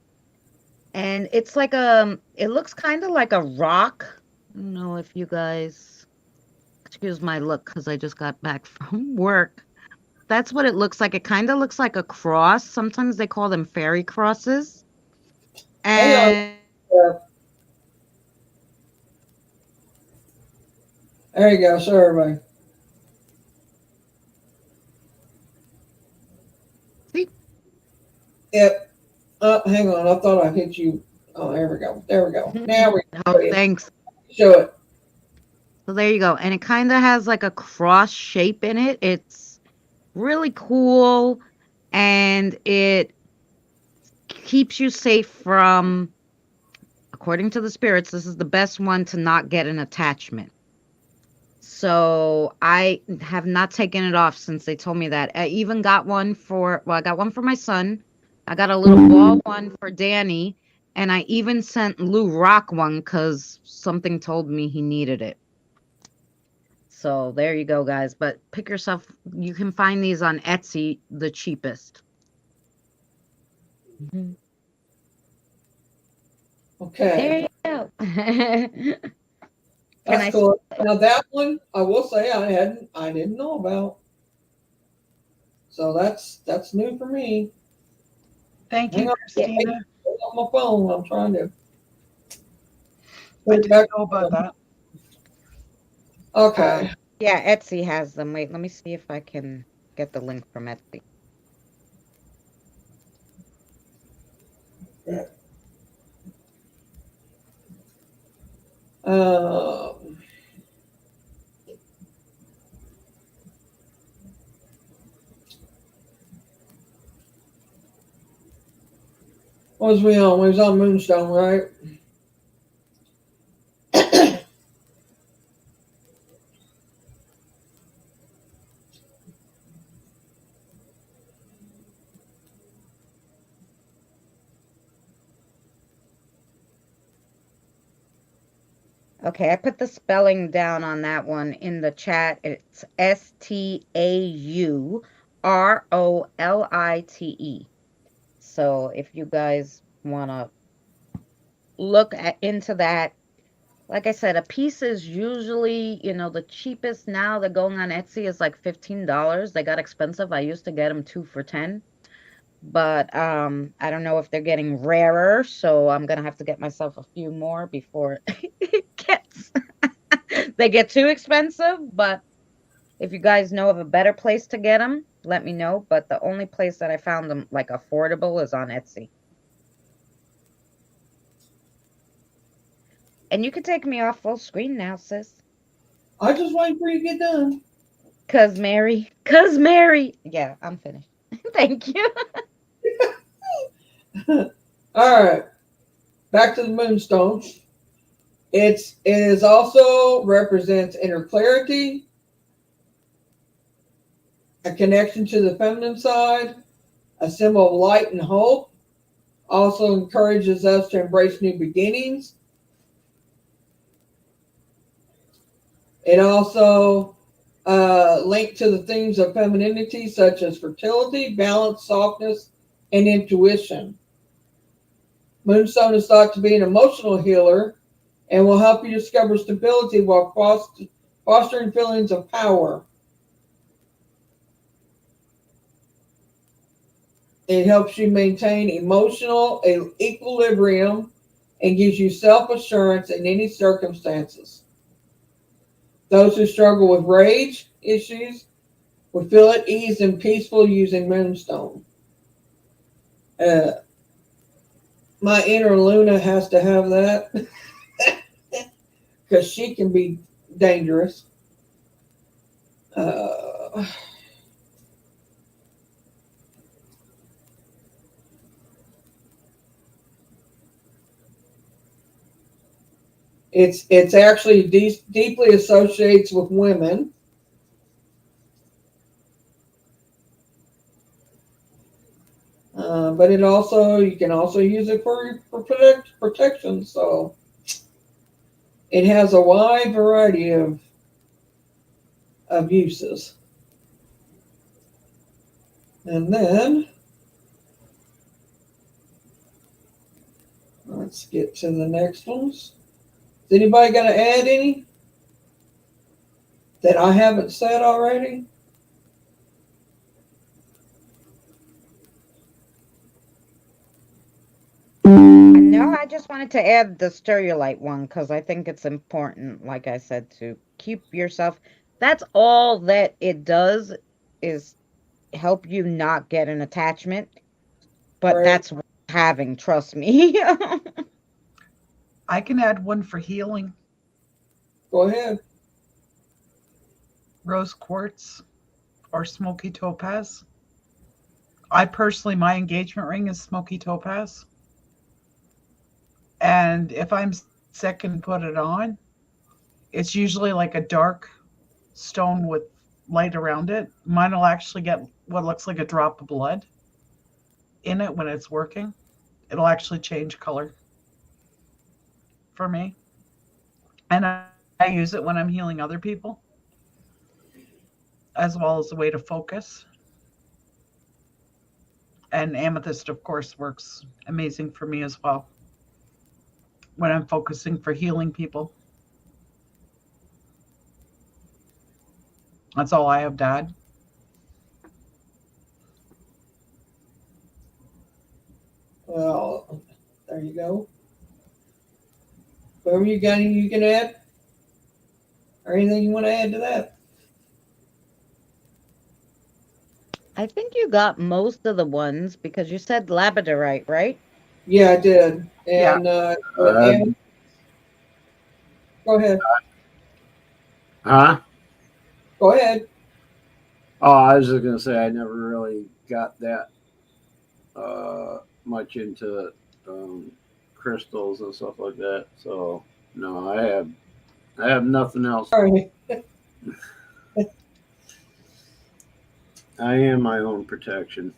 And it's like it looks kind of like a rock. I don't know if you guys excuse my look because I just got back from work. That's what it looks like. It kind of looks like a cross. Sometimes they call them fairy crosses. Hang on. And There you go. Show everybody. see, Yep. Hang on. I thought I hit you. Oh, there we go. There we go. Now we oh, thanks. show it. So there you go. And it kind of has like a cross shape in it. It's really cool, and it keeps you safe from, according to the spirits, this is the best one to not get an attachment. So I have not taken it off since they told me that. I even got one I got one for my son. I got a little ball one for Danny. And I even sent Lou Rock one because something told me he needed it. So there you go, guys. But pick yourself. You can find these on Etsy, the cheapest. Okay. There you go. That's cool. Now that one, I will say I didn't know about. So that's new for me. Thank you, Christina. On my phone, I'm trying to. I didn't know about that. Okay. Yeah, Etsy has them. Wait, let me see if I can get the link from Etsy. What was we on? We was on Moonstone, right? Okay, I put the spelling down on that one in the chat. It's Staurolite. So if you guys want to look into that, like I said, a piece is usually, the cheapest now. They're going on Etsy is like $15. They got expensive. I used to get them 2 for $10. But I don't know if they're getting rarer, so I'm gonna have to get myself a few more before it gets they get too expensive. But if you guys know of a better place to get them, let me know. But the only place that I found them like affordable is on Etsy. And you can take me off full screen now, sis. I just waiting for you to get done. Cause Mary. Yeah, I'm finished. Thank you. All right. Back to the Moonstone. It is also represents inner clarity, a connection to the feminine side, a symbol of light and hope. Also encourages us to embrace new beginnings. It also linked to the themes of femininity, such as fertility, balance, softness, and intuition. Moonstone is thought to be an emotional healer and will help you discover stability while fostering feelings of power. It helps you maintain emotional equilibrium and gives you self-assurance in any circumstances. Those who struggle with rage issues will feel at ease and peaceful using Moonstone. My inner Luna has to have that because she can be dangerous. It's actually deeply associates with women. But you can also use it for protection. So it has a wide variety of uses. And then let's get to the next ones. Is anybody going to add any that I haven't said already? No, I just wanted to add the Sterulite one because I think it's important, like I said, to keep yourself. That's all that it does is help you not get an attachment. But Right. that's worth having, trust me. I can add one for healing. Go ahead. Rose quartz or smoky topaz. I personally, my engagement ring is smoky topaz. And if I'm sick and put it on, it's usually like a dark stone with light around it. Mine will actually get what looks like a drop of blood in it when it's working. It'll actually change color for me. And I use it when I'm healing other people, as well as a way to focus. And amethyst, of course, works amazing for me as well when I'm focusing for healing people. That's all I have, Dad. Well, there you go. Whatever you got, you can add, or anything you want to add to that. I think you got most of the ones because you said labradorite, right? Yeah, I did. Yeah. And go ahead. Huh? Go ahead. Oh, I was just gonna say I never really got that much into crystals and stuff like that. So no, I have nothing else. All right. I am my own protection.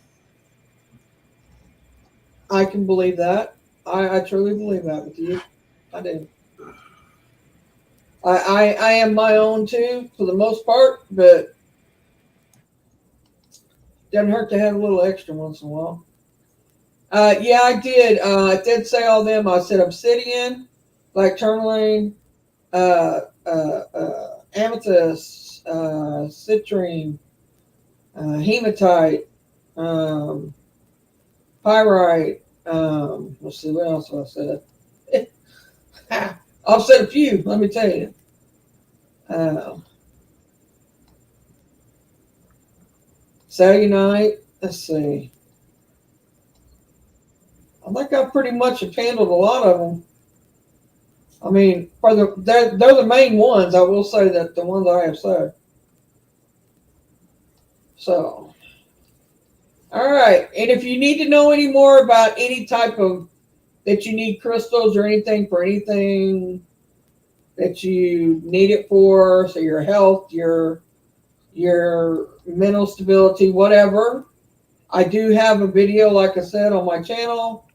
I can believe that. I truly believe that with you. I do. I am my own too, for the most part, but doesn't hurt to have a little extra once in a while. Yeah, I did. I did say all them. I said obsidian, black tourmaline, amethyst, citrine, hematite, pyrite. Let's see, what else I said? I've said a few, let me tell you. Cellulite, let's see. I think I pretty much have handled a lot of them. I mean, they're the main ones. I will say that the ones I have said. So, all right. And if you need to know any more about any type of that you need crystals or anything for anything that you need it for, so your health, your mental stability, whatever. I do have a video, like I said, on my channel.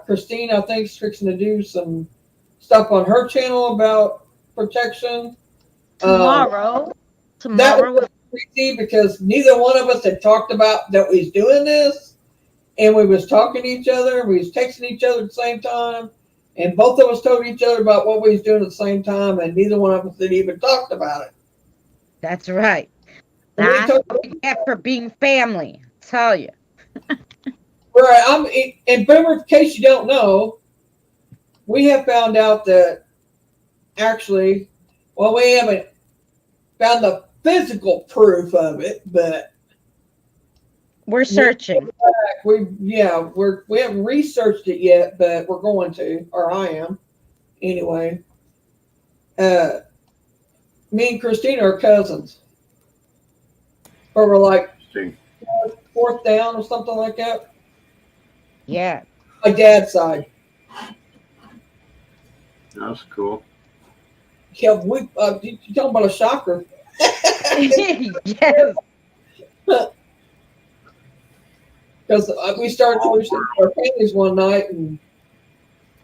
Christine, I think, is fixing to do some stuff on her channel about protection. Tomorrow That was crazy because neither one of us had talked about that we was doing this, and we was talking to each other, we was texting each other at the same time, and both of us told each other about what we was doing at the same time, and neither one of us had even talked about it. That's right. That's what we get for being family. I tell you. Right. And remember, in case you don't know, we have found out that actually, well, we haven't found the physical proof of it, but we're searching. We haven't researched it yet, but we're going to, or I am, anyway. Me and Christina are cousins, but we're like fourth down or something like that. Yeah. My dad's side. That's cool. Yeah, you talking about a shocker? Yes. Because we started our families one night, and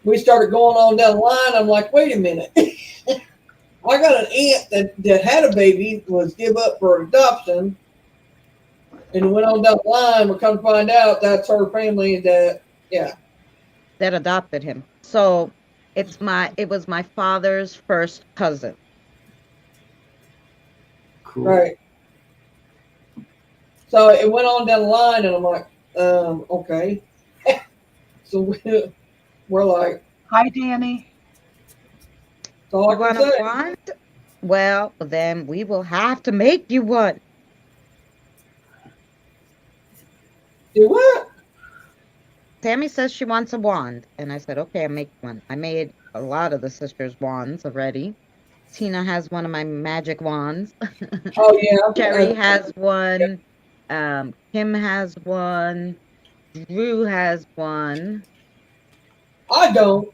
we started going on down the line. I'm like, wait a minute. I got an aunt that had a baby, was give up for adoption, and went on down the line. We come to find out that's her family that adopted him. So it was my father's first cousin. Cool. right. So it went on down the line, and I'm like, okay. So we're like, Hi, Danny. that's all You I can want a say. wand? Well, then we will have to make you one. Do what? Tammy says she wants a wand, and I said, okay, I'll make one. I made a lot of the sisters' wands already. Tina has one of my magic wands. Oh yeah. Jerry has one. Kim has one. Drew has one. I don't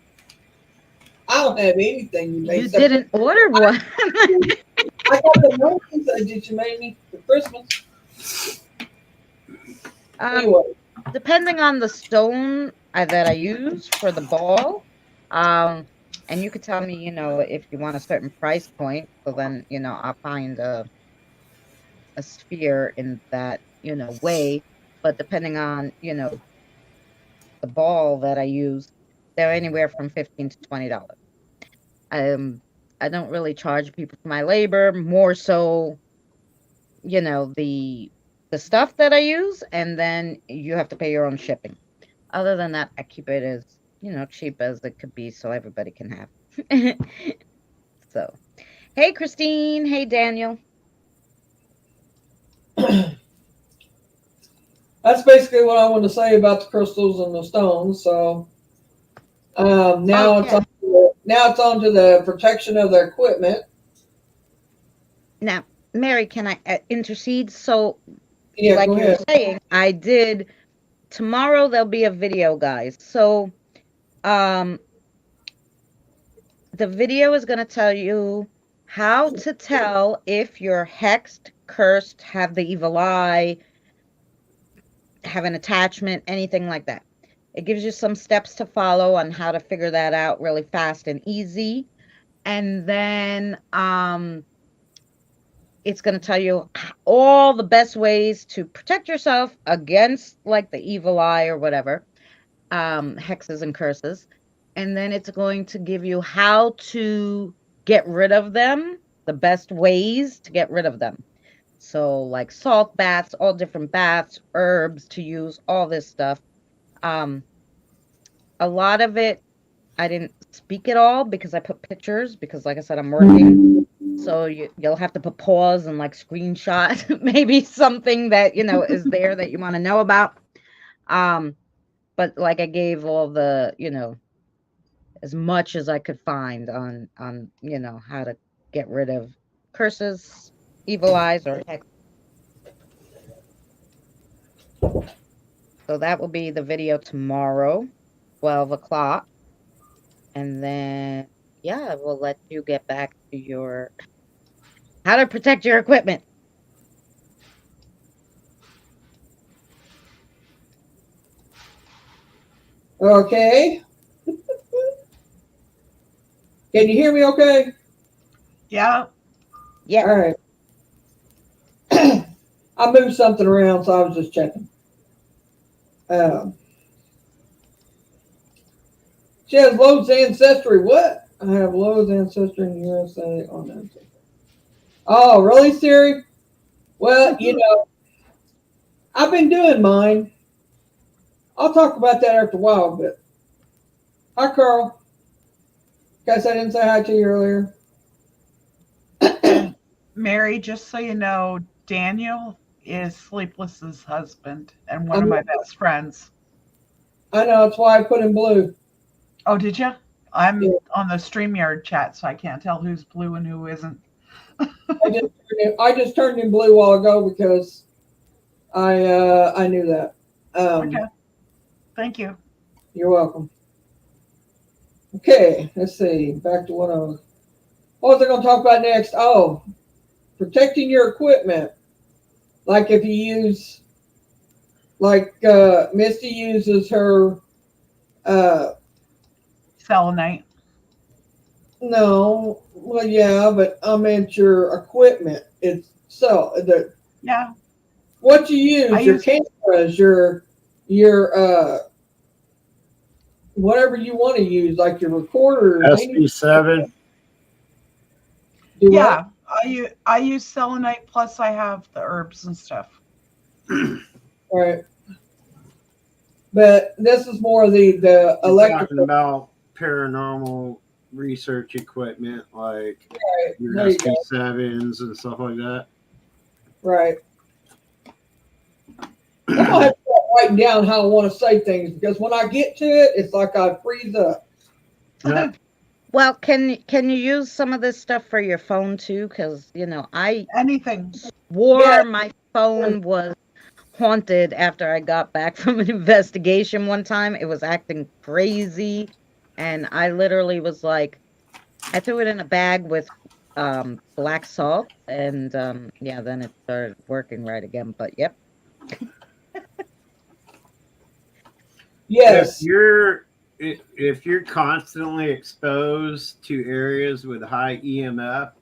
have anything you made. You except didn't order one. I got the roses that you made me for Christmas. Anyway, Depending on the stone that I use for the ball, and you could tell me, if you want a certain price point, so then, I'll find a sphere in that, way. But depending on, the ball that I use, they're anywhere from $15 to $20. I don't really charge people for my labor, more so, the stuff that I use, and then you have to pay your own shipping. Other than that, I keep it as, cheap as it could be so everybody can have. So, hey, Christine. Hey, Daniel. that's basically what I want to say about the crystals and the stones. So now it's on to the protection of the equipment. Now, Mary, can I intercede? So, Yeah, like go you're ahead. saying, I did. Tomorrow there'll be a video, guys. So, the video is going to tell you how to tell if you're hexed, cursed, have the evil eye, have an attachment, anything like that. It gives you some steps to follow on how to figure that out really fast and easy. And then it's going to tell you all the best ways to protect yourself against like the evil eye or whatever, hexes and curses. And then it's going to give you how to get rid of them, the best ways to get rid of them. So like salt baths, all different baths, herbs to use, all this stuff. A lot of it, I didn't speak it all because I put pictures because like I said, I'm working. So you'll have to put pause and like screenshot maybe something that, is there that you want to know about. But like I gave all the, as much as I could find on, how to get rid of curses, evil eyes, or hex. So that will be the video tomorrow, 12 o'clock. And then, yeah, we'll let you get back to your how to protect your equipment. Okay. Can you hear me okay? Yeah. Yeah. All right. I moved something around, so I was just checking. She has Lowe's ancestry. What? I have Lowe's ancestry in the USA on ancestry. Oh, really, Siri? Well, I've been doing mine. I'll talk about that after a while, but hi, Carl. Guess I didn't say hi to you earlier. Mary, just so you know, Daniel is Sleepless's husband and one of my best friends. I know, that's why I put in blue. Oh, did you? I'm Yeah. on the StreamYard chat, so I can't tell who's blue and who isn't. I just turned in blue a while ago because I knew that. Okay. Thank you. You're welcome. Okay, let's see. Back to what was I going to talk about next? Oh, protecting your equipment. Like if you use, like Misty uses her Selenite. No, well, yeah, but I meant your equipment. It's so the Yeah, what you use, I your use cameras, your whatever you want to use, like your recorders. SB7. Do what? yeah, I use selenite plus I have the herbs and stuff. Right. But this is more the You're talking electrical. about paranormal research equipment like Right. your There you go. SB7s and stuff like that. Right. I'm gonna have to start writing down how I want to say things because when I get to it, it's like I freeze up. Yeah. Well, can you use some of this stuff for your phone too? Because I Anything. swore Yeah. my phone was haunted after I got back from an investigation one time. It was acting crazy, and I literally was like, I threw it in a bag with black salt, and yeah, then it started working right again. But yep. If Yes. you're constantly exposed to areas with high EMF,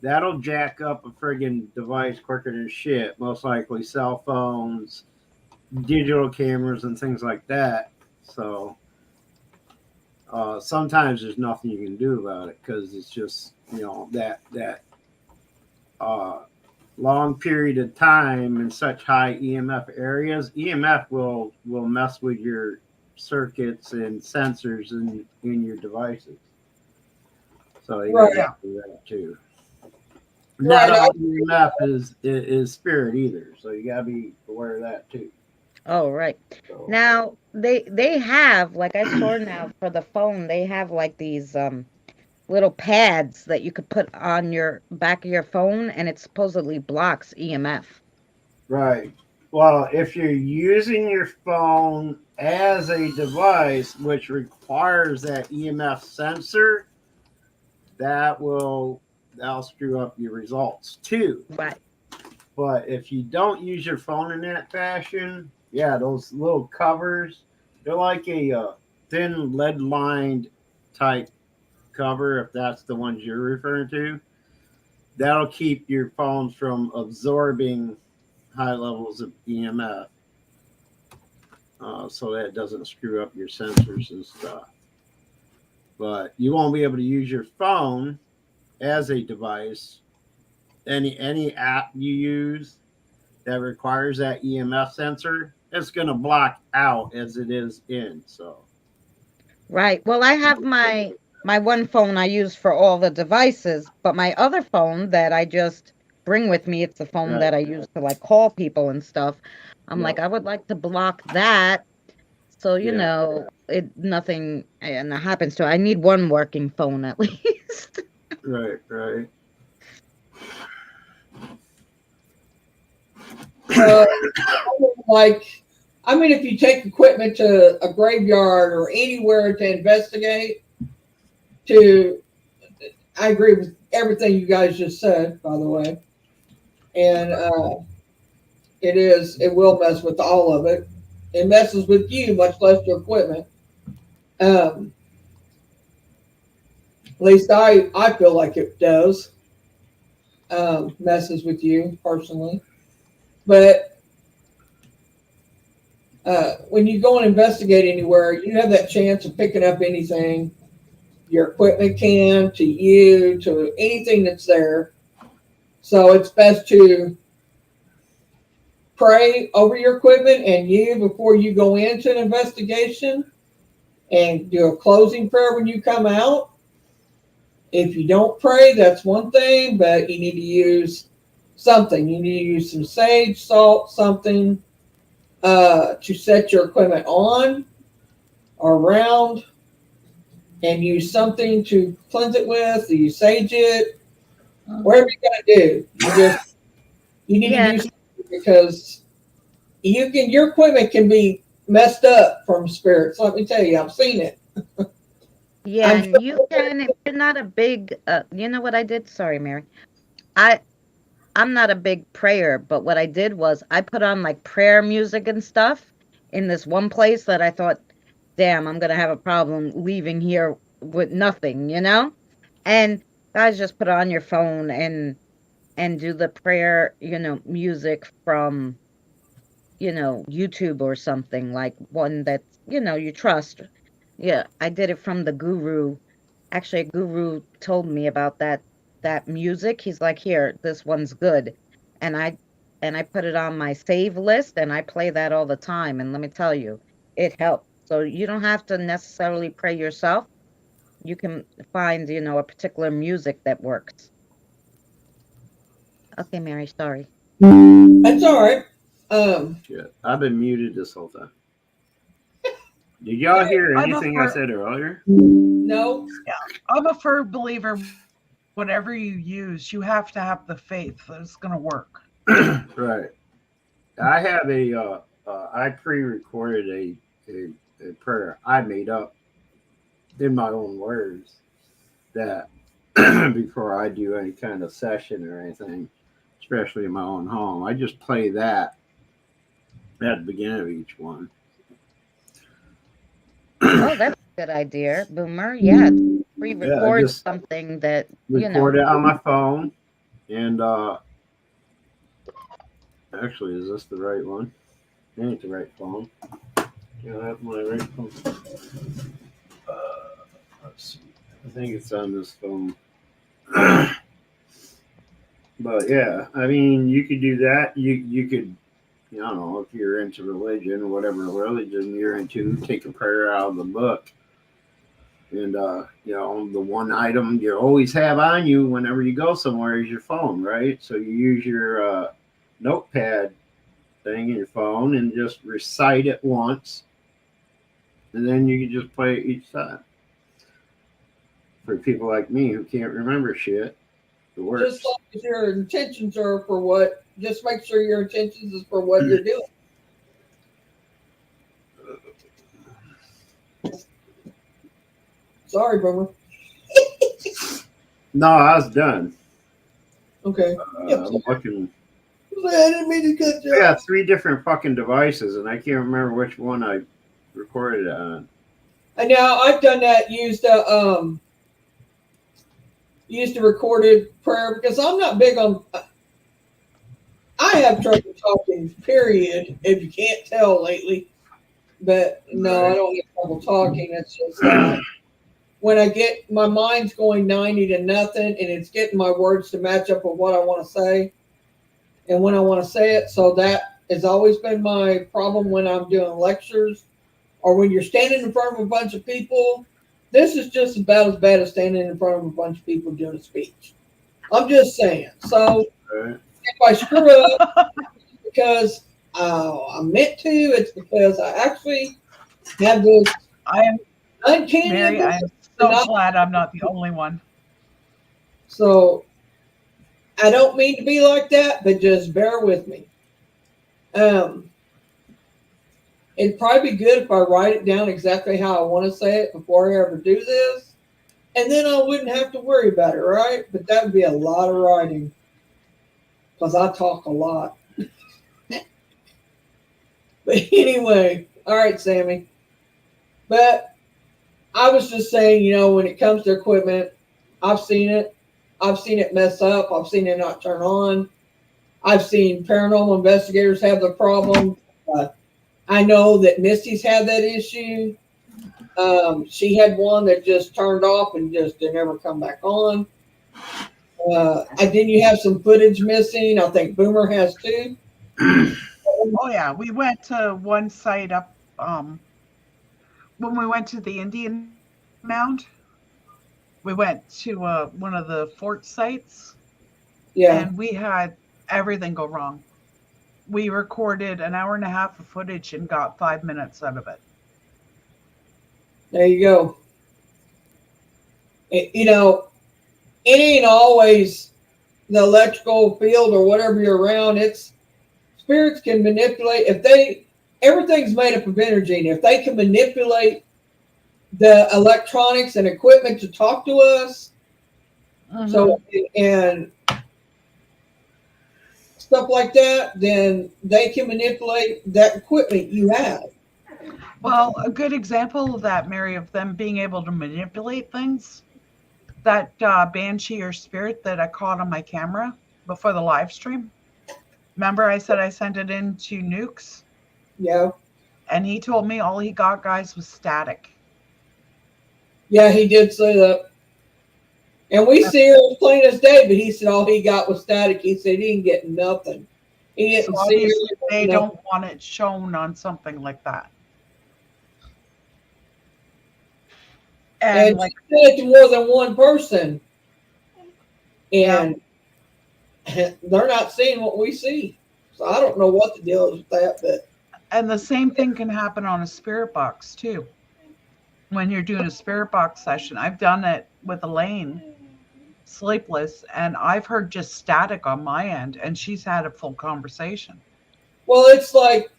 that'll jack up a friggin' device quicker than shit. Most likely cell phones, digital cameras, and things like that. So sometimes there's nothing you can do about it because it's just that uh, long period of time in such high EMF areas. EMF will mess with your circuits and sensors in your devices. So you Right. got to do that too. Not Right. all EMF is spirit either, so you gotta be aware of that too. Oh, right. So, Now they have, like, I saw now for the phone, they have like these little pads that you could put on your back of your phone, and it supposedly blocks EMF. right. Well, if you're using your phone as a device which requires that EMF sensor, that'll screw up your results too. Right. But if you don't use your phone in that fashion, yeah, those little covers, they're like a thin lead lined type cover, if that's the ones you're referring to. That'll keep your phone from absorbing high levels of EMF, so that it doesn't screw up your sensors and stuff. But you won't be able to use your phone as a device. Any app you use that requires that EMF sensor, it's going to block out as it is in. So, Right. Well, I have my one phone I use for all the devices, but my other phone that I just bring with me, it's the phone right, that I use to like call people and stuff. I'm like, yep, I would like to block that. So, yeah, it nothing and that happens to it. I need one working phone at least. right, right. Uh, like, I mean, if you take equipment to a graveyard or anywhere to investigate, I agree with everything you guys just said, by the way. And it will mess with all of it. It messes with you, much less your equipment. Um, at least I feel like it does. Messes with you personally. But when you go and investigate anywhere, you have that chance of picking up anything your equipment can, to you, to anything that's there. So it's best to pray over your equipment and you before you go into an investigation and do a closing prayer when you come out. If you don't pray, that's one thing, but you need to use something. You need to use some sage, salt, something to set your equipment on or around, and use something to cleanse it with. You sage it, whatever you're gonna do. You need to Yeah, do something because your equipment can be messed up from spirits. Let me tell you, I've seen it. yeah, I'm and you can if you're not a big you know what I did? Sorry, Mary. I I'm not a big prayer, but what I did was I put on like prayer music and stuff in this one place that I thought damn, I'm gonna have a problem leaving here with nothing, you know? And guys, just put on your phone and do the prayer, music from, YouTube or something, like one that, you trust. Yeah, I did it from the guru. Actually, a guru told me about that music. He's like, "Here, this one's good." And I put it on my save list and I play that all the time. And let me tell you, it helps. So you don't have to necessarily pray yourself. You can find, a particular music that works. Okay, Mary, sorry. That's all right. Shit, I've been muted this whole time. Did y'all hear anything I said earlier? No. Yeah, I'm a firm believer. Whatever you use, you have to have the faith that it's going to work. Right. I have I pre-recorded a prayer I made up in my own words that before I do any kind of session or anything, especially in my own home, I just play that at the beginning of each one. Oh, that's a good idea, Boomer. Yeah, pre-record something that, record it on my phone. And actually, is this the right one? It ain't the right phone. You know, I have my right phone. Let's see. I think it's on this phone. But yeah, I mean, you could do that. You could, I don't know, if you're into religion, whatever religion you're into, take a prayer out of the book. And, the one item you always have on you whenever you go somewhere is your phone, right? So you use your notepad thing in your phone and just recite it once. And then you can just play it each time. For people like me who can't remember shit, it works. Just like if your intentions are for what, just make sure your intentions is for what you're doing. Sorry, Boomer. No, I was done. Okay. I'm looking. I didn't mean to cut you I off. got 3 different fucking devices, and I can't remember which one I recorded it on. And now I've done that. Used a recorded prayer because I'm not big on. I have trouble talking. Period. If you can't tell lately, but no, I don't have trouble talking. It's just when I get my mind's going 90 to nothing, and it's getting my words to match up with what I want to say, and when I want to say it. So that has always been my problem when I'm doing lectures, or when you're standing in front of a bunch of people. This is just about as bad as standing in front of a bunch of people doing a speech. I'm just saying. So if I screw up, it's because I meant to. It's because I actually have this. Mary, I'm so glad I'm not the only one. So I don't mean to be like that, but just bear with me. It'd probably be good if I write it down exactly how I want to say it before I ever do this. And then I wouldn't have to worry about it, right? But that would be a lot of writing. Because I talk a lot. But anyway, all right, Sammy. But I was just saying, when it comes to equipment, I've seen it. I've seen it mess up. I've seen it not turn on. I've seen paranormal investigators have the problem. I know that Misty's had that issue. She had one that just turned off and just didn't ever come back on. And then you have some footage missing. I think Boomer has too. Oh yeah, we went to one site up when we went to the Indian Mound. We went to one of the fort sites. Yeah. And we had everything go wrong. We recorded an hour and a half of footage and got 5 minutes out of it. There you go. It ain't always the electrical field or whatever you're around. It's spirits can manipulate. Everything's made up of energy, and if they can manipulate the electronics and equipment to talk to us, so and stuff like that, then they can manipulate that equipment you have. Well, a good example of that, Mary, of them being able to manipulate things, that banshee or spirit that I caught on my camera before the live stream. Remember, I said I sent it into Nukes, Yeah. and he told me all he got, guys, was static. Yeah, he did say that. And we see her as plain as day, but he said all he got was static. He said he didn't get nothing. He So didn't see obviously, her. they nothing. don't want it shown on something like that. And And like, she said it to more than one person. And they're not seeing what we see. So I don't know what the deal is with that, but and the same thing can happen on a spirit box too. When you're doing a spirit box session, I've done it with Elaine, sleepless, and I've heard just static on my end, and she's had a full conversation. well, it's like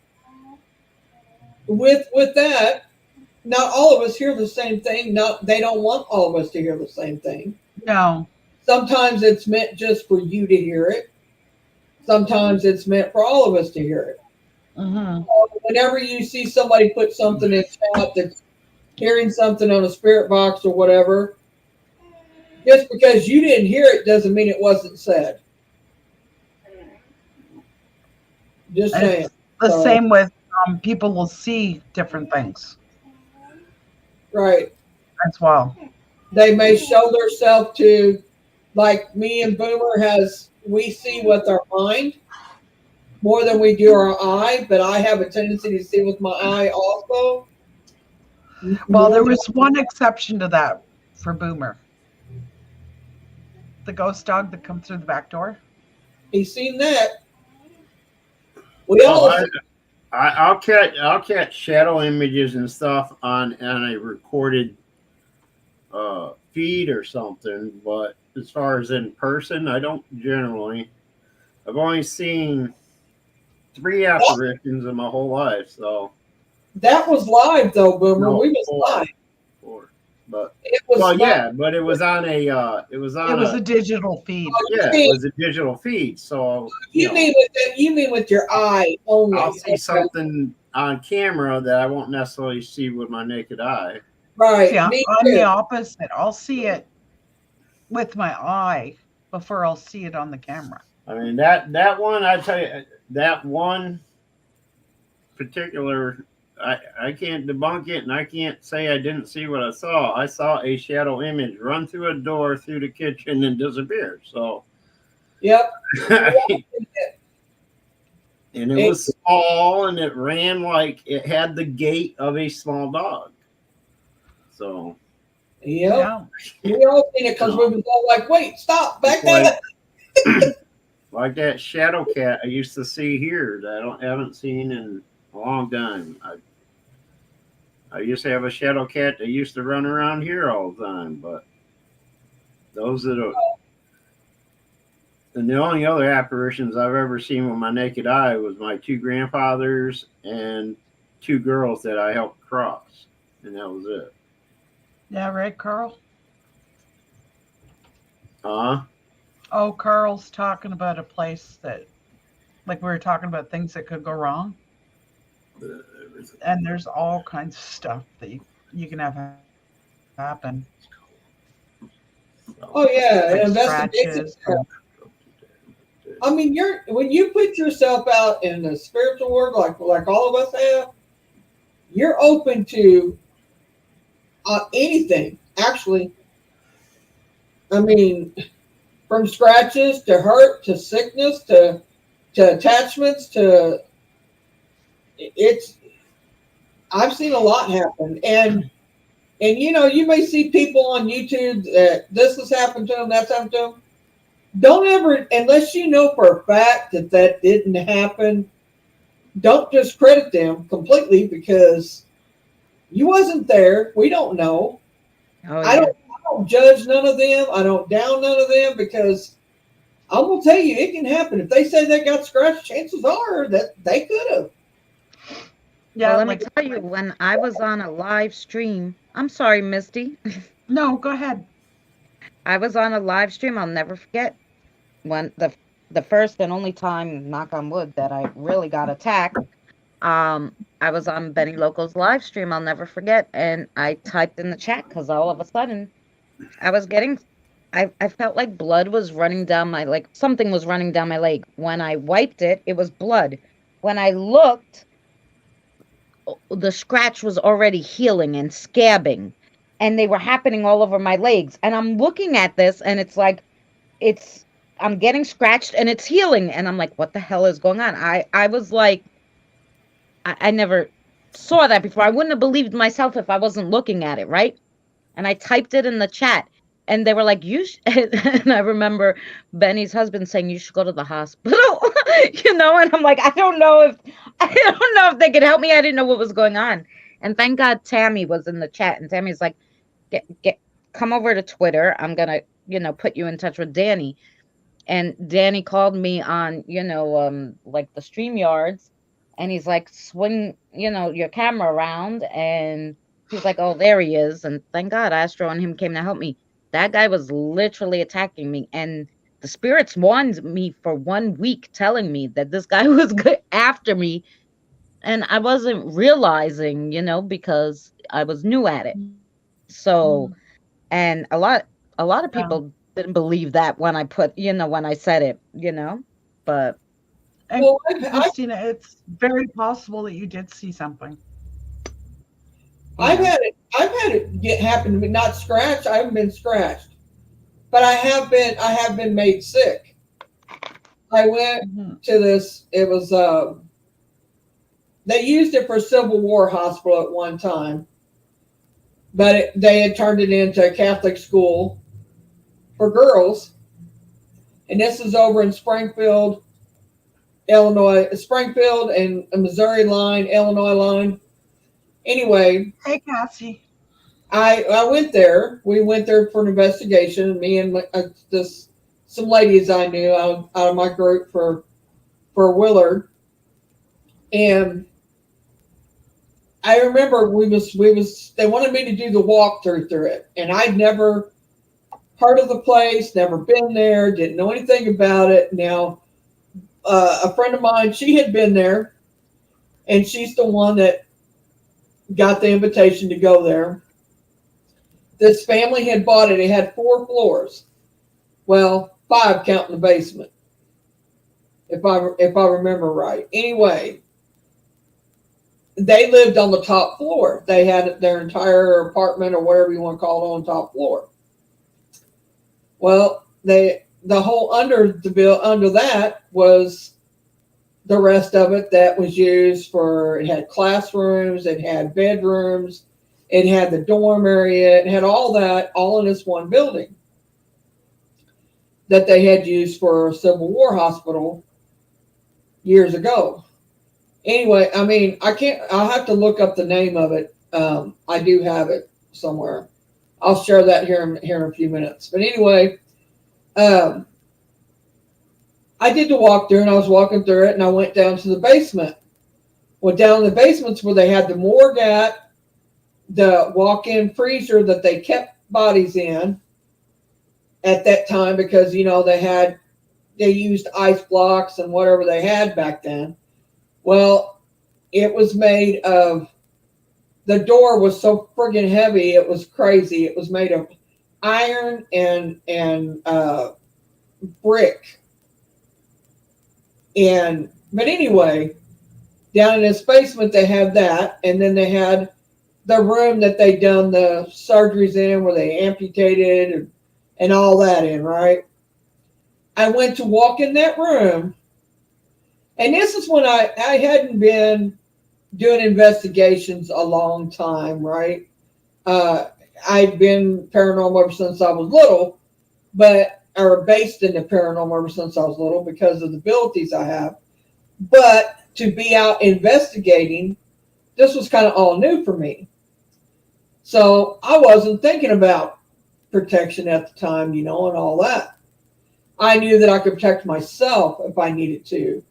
with that, not all of us hear the same thing. Not they don't want all of us to hear the same thing. No. Sometimes it's meant just for you to hear it. Sometimes it's meant for all of us to hear it. Mm-hmm. Whenever you see somebody put something in chat that's hearing something on a spirit box or whatever, just because you didn't hear it doesn't mean it wasn't said. Just And saying. it's the So, same with people will see different things right. as well. They may show themselves to, like me and Boomer we see with our mind more than we do our eye, but I have a tendency to see with my eye also. Well, there was one exception to that for Boomer. The ghost dog that comes through the back door. He's seen that. We all Oh, I'll catch shadow images and stuff on a recorded feed or something, but as far as in person, I don't generally. I've only seen 3 apparitions in my whole life, so that was live though, Boomer. no, We was 4, live. 4. But It was well, live. yeah, but it was on a It was a digital feed. it was a digital feed, so You mean with that? You mean with your eye only? I'll see something on camera that I won't necessarily see with my naked eye. Right. See, I'm Me the too. opposite. I'll see it with my eye before I'll see it on the camera. I mean that one, I tell you, that one particular, I can't debunk it, and I can't say I didn't see what I saw. I saw a shadow image run through a door through the kitchen and disappear. So, Yep. and it was small, and it ran like it had the gait of a small dog. So, Yep. Yeah. We all seen it because we was all like, "Wait, stop, back that up." like that shadow cat I used to see here that haven't seen in a long time. I used to have a shadow cat that used to run around here all the time, but those that are, and the only other apparitions I've ever seen with my naked eye was my 2 grandfathers and 2 girls that I helped cross, and that was it. Yeah, right, Carl? Uh-huh. Carl's talking about a place that, like, we were talking about things that could go wrong. And there's all kinds of stuff that you can have happen. Oh yeah, Like investigations. scratches. I mean, when you put yourself out in the spiritual world, like all of us have, you're open to anything. Actually, I mean, from scratches to hurt to sickness to attachments to it's. I've seen a lot happen, and you may see people on YouTube that this has happened to them, that's happened to them. Don't ever, unless you know for a fact that didn't happen, don't discredit them completely because you wasn't there. We don't know. Oh, I don't judge none of them. I don't down none of them because I'm gonna tell you it can happen. If they say they got scratched, chances are that they could have. Yeah, well, let me tell you, when I was on a live stream, I'm sorry, Misty. No, go ahead. I was on a live stream. I'll never forget when the first and only time, knock on wood, that I really got attacked. I was on Benny Loco's live stream, I'll never forget, and I typed in the chat because all of a sudden I was getting, I felt like blood was running down my, like something was running down my leg. When I wiped it, it was blood. When I looked, the scratch was already healing and scabbing, and they were happening all over my legs. And I'm looking at this, and it's like, it's, I'm getting scratched and it's healing. And I'm like, what the hell is going on? I was like, I never saw that before. I wouldn't have believed myself if I wasn't looking at it, right? And I typed it in the chat, and they were like, and I remember Benny's husband saying, you should go to the hospital, and I'm like, I don't know if they could help me. I didn't know what was going on. And thank God Tammy was in the chat, and Tammy's like, come over to Twitter. I'm going to, put you in touch with Danny. And Danny called me on, like the StreamYards, and he's like, swing, your camera around, and he's like, oh, there he is. And thank God Astro and him came to help me. That guy was literally attacking me, and the spirits warned me for 1 week, telling me that this guy was after me, and I wasn't realizing, because I was new at it. So, and a lot of people didn't believe that when I when I said it, but. And Well, Christina, it's very possible that you did see something. I've had it happen to me, not scratched. I haven't been scratched, but I have been made sick. I went to this. It was they used it for Civil War hospital at one time, but they had turned it into a Catholic school for girls, and this is over in Springfield, Illinois, Springfield and Missouri line, Illinois line. Anyway, hey Cassie, I went there. We went there for an investigation. Me and some ladies I knew out of my group for Willard, and I remember they wanted me to do the walkthrough through it, and I'd never heard of the place, never been there, didn't know anything about it. Now, a friend of mine, she had been there, and she's the one that got the invitation to go there. This family had bought it. It had 4 floors. Well, 5 counting the basement, if I remember right. Anyway, they lived on the top floor. They had their entire apartment or whatever you want to call it on top floor. Well, the whole under that was the rest of it that was used for. It had classrooms, it had bedrooms, it had the dorm area, it had all that all in this one building that they had used for a Civil War hospital years ago. Anyway, I mean, I'll have to look up the name of it. I do have it somewhere. I'll share that here in a few minutes. But anyway, I did the walkthrough, and I was walking through it, and I went down to the basement. Well, down in the basement's where they had the morgue at, the walk-in freezer that they kept bodies in at that time because, they used ice blocks and whatever they had back then. Well, it was made of, the door was so friggin' heavy, it was crazy. It was made of iron and brick. But anyway, down in this basement they had that, and then they had the room that they done the surgeries in, where they amputated and all that in, right? I went to walk in that room, and this is when I hadn't been doing investigations a long time, right? I'd been paranormal ever since I was little, or based in the paranormal ever since I was little because of the abilities I have. But to be out investigating, this was kind of all new for me. So I wasn't thinking about protection at the time, and all that. I knew that I could protect myself if I needed to.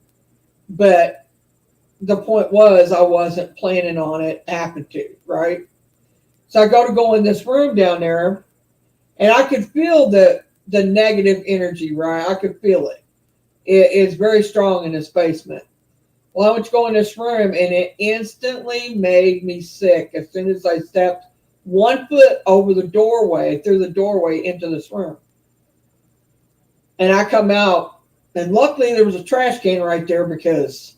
But the point was, I wasn't planning on it happening to, right? So I go in this room down there, and I could feel the negative energy, right? I could feel it. It's very strong in this basement. Well, I went to go in this room, and it instantly made me sick as soon as I stepped 1 foot over the doorway, through the doorway into this room. And I come out, and luckily there was a trash can right there because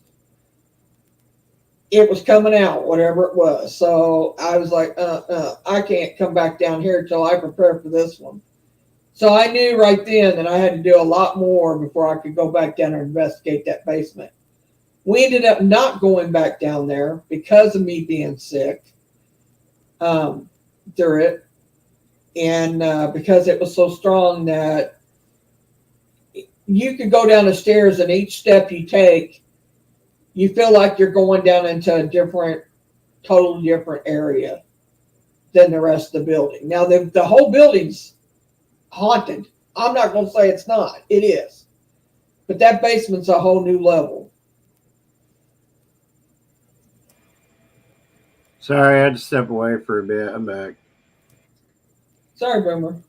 it was coming out, whatever it was. So I was like, I can't come back down here until I prepare for this one. So I knew right then that I had to do a lot more before I could go back down and investigate that basement. We ended up not going back down there because of me being sick through it. And because it was so strong that you could go down the stairs, and each step you take, you feel like you're going down into a totally different area than the rest of the building. Now, the whole building's haunted. I'm not going to say it's not. It is. But that basement's a whole new level. Sorry, I had to step away for a bit. I'm back. Sorry, Boomer.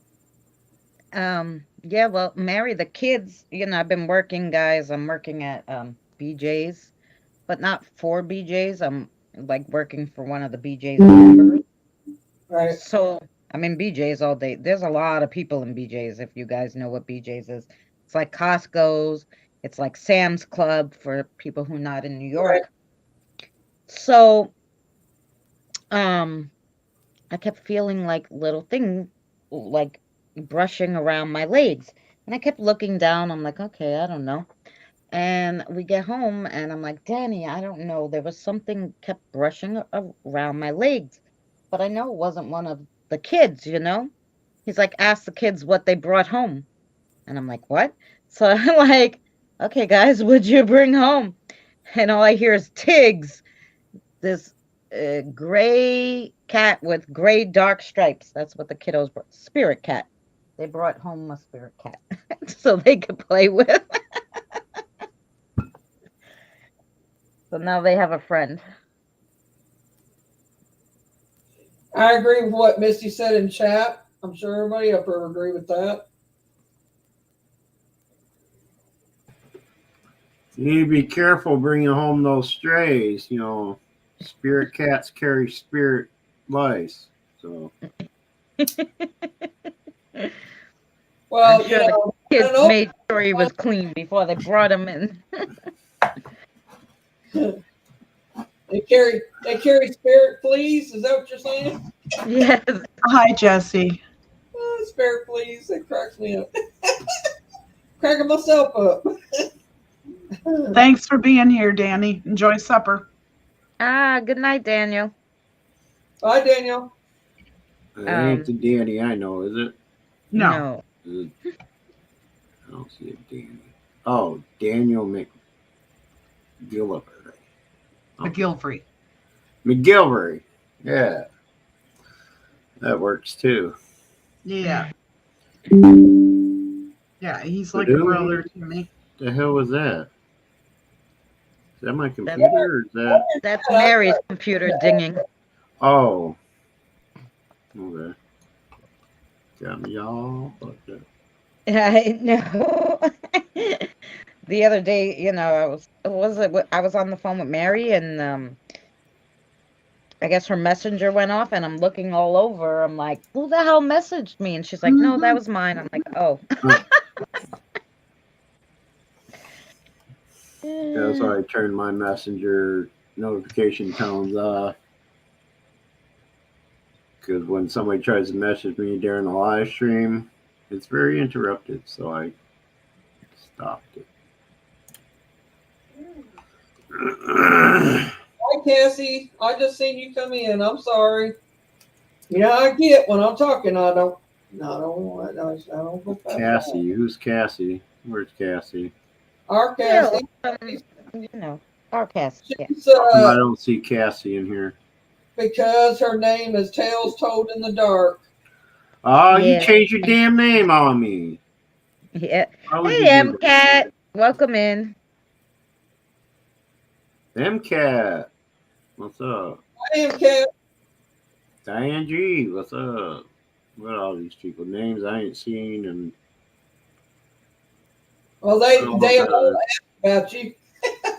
Yeah, well, Mary, the kids, I've been working, guys. I'm working at BJ's, but not for BJ's. I'm like working for one of the BJ's members. Right. So I'm in BJ's all day. There's a lot of people in BJ's, if you guys know what BJ's is. It's like Costco's. It's like Sam's Club for people who are not in New York. Right. So I kept feeling like little thing, like brushing around my legs. And I kept looking down. I'm like, okay, I don't know. And we get home, and I'm like, Danny, I don't know. There was something kept brushing around my legs. But I know it wasn't one of the kids, He's like, ask the kids what they brought home. And I'm like, what? So I'm like, okay, guys, what'd you bring home? And all I hear is Tiggs, this gray cat with gray dark stripes. That's what the kiddos brought. Spirit cat. They brought home a spirit cat so they could play with. So now they have a friend. I agree with what Misty said in chat. I'm sure everybody up there agree with that. You need to be careful bringing home those strays. Spirit cats carry spirit lice. So. Well, I'm sure the kids made sure he was clean before they brought him in. They carry spirit fleas. Is that what you're saying? Yes. Hi, Jesse. Oh, spirit fleas. That cracks me up. Cracking myself up. Thanks for being here, Danny. Enjoy supper. Good night, Daniel. Bye, Daniel. It ain't the Danny I know, is it? No. I don't see a Danny. Oh, Daniel McGillivray. McGillivray. McGillivray. Yeah. That works too. Yeah. Yeah, he's like a brother to me. The hell was that? Is that my computer or is that? That's Mary's computer dinging. Oh. Okay. Got me all fucked up. I know. The other day, I was on the phone with Mary, and I guess her messenger went off, and I'm looking all over. I'm like, who the hell messaged me? And she's like, no, that was mine. I'm like, oh. That's why I turned my messenger notification tones off. Because when somebody tries to message me during a live stream, it's very interrupted. So I stopped it. Hi, Cassie. I just seen you come in. I'm sorry. I get when I'm talking. I don't go past Cassie. Who's Cassie? Where's Cassie? Our Cassie. Our Cassie. Yeah. I don't see Cassie in here. Because her name is Tales Told in the Dark. Oh, yeah. You changed your damn name on me. Yeah. Hey, MCat. Welcome in. MCat. What's up? Hi, MCat. Diane G. What's up? What are all these people? Names I ain't seen and. Well, they all asked about you.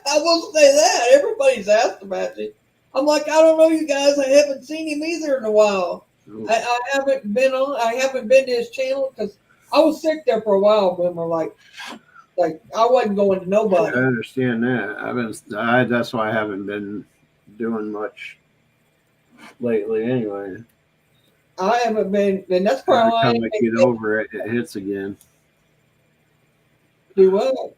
I will say that. Everybody's asked about you. I'm like, I don't know you guys. I haven't seen him either in a while. I haven't been to his channel because I was sick there for a while when we're like I wasn't going to I nobody. understand that. That's why I haven't been doing much lately anyway. I haven't been, and that's Every probably why I time I ain't get over it, it hits again. do well.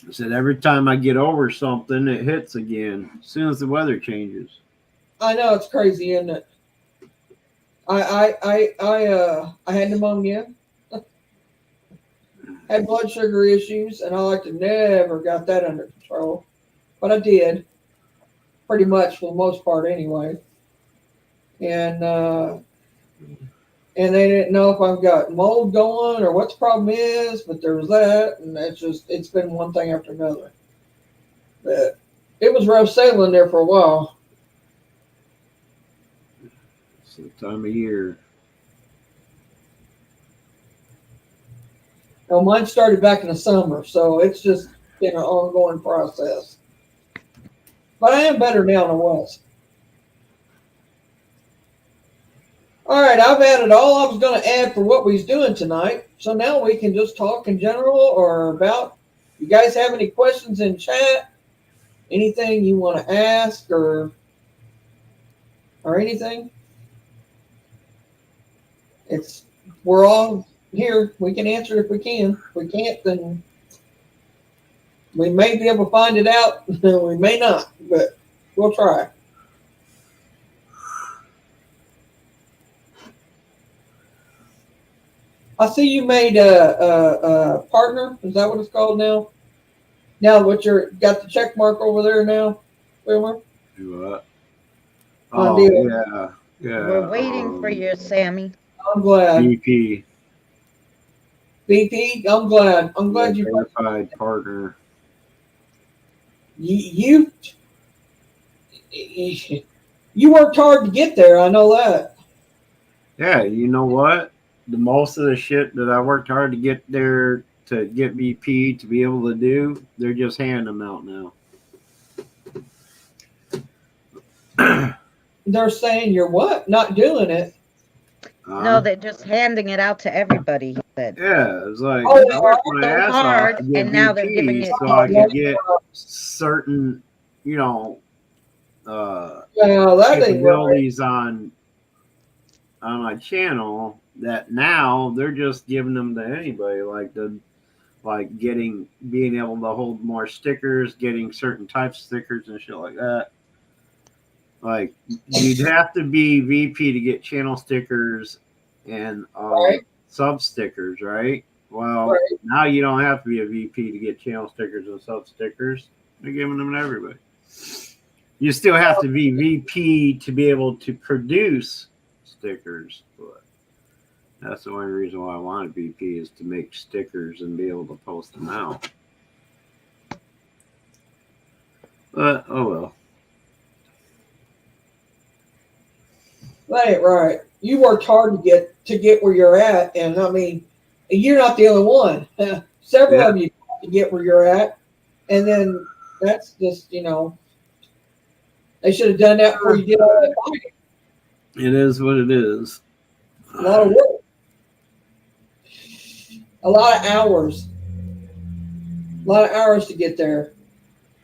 I said every time I get over something, it hits again as soon as the weather changes. I know it's crazy, isn't it? I had pneumonia, had blood sugar issues, and I like to never got that under control, but I did, pretty much for the most part anyway. And they didn't know if I've got mold going or what the problem is, but there was that, and it's been one thing after another. But it was rough sailing there for a while. It's the time of year. Well, mine started back in the summer, so it's just been an ongoing process. But I am better now than I was. All right, I've added all I was going to add for what we was doing tonight. So now we can just talk in general or about. You guys have any questions in chat? Anything you want to ask or anything? We're all here. We can answer if we can. If we can't, then we may be able to find it out. We may not, but we'll try. I see you made a partner. Is that what it's called now? Now, got the check mark over there now, Boomer? Do what? Oh, yeah. We're waiting for you, Sammy. I'm glad. BP. BP, I'm glad. I'm glad you verified partner. You worked hard to get there. I know that. Yeah, you know what? The most of the shit that I worked hard to get there to get BP to be able to do, they're just handing them out now. They're saying you're what? Not doing it. No, they're just handing it out to everybody, he said. Yeah, it's like Oh, I worked my so ass hard, off to get and now BP they're giving it so to I you. could get certain, Yeah, that ain't right. capabilities on my channel that now they're just giving them to anybody, being able to hold more stickers, getting certain types of stickers and shit like that. Like you'd have to be VP to get channel stickers and Right. sub stickers, right? Well, Right. now you don't have to be a VP to get channel stickers and sub stickers. They're giving them to everybody. You still have to be VP to be able to produce stickers, but that's the only reason why I wanted VP is to make stickers and be able to post them out. But oh well. That ain't right. You worked hard to get where you're at, and I mean, you're not the only one. Several of you to get where you're at, and then that's just they should have done that before you did all that fighting. It is what it is. A lot of work, a lot of hours to get there.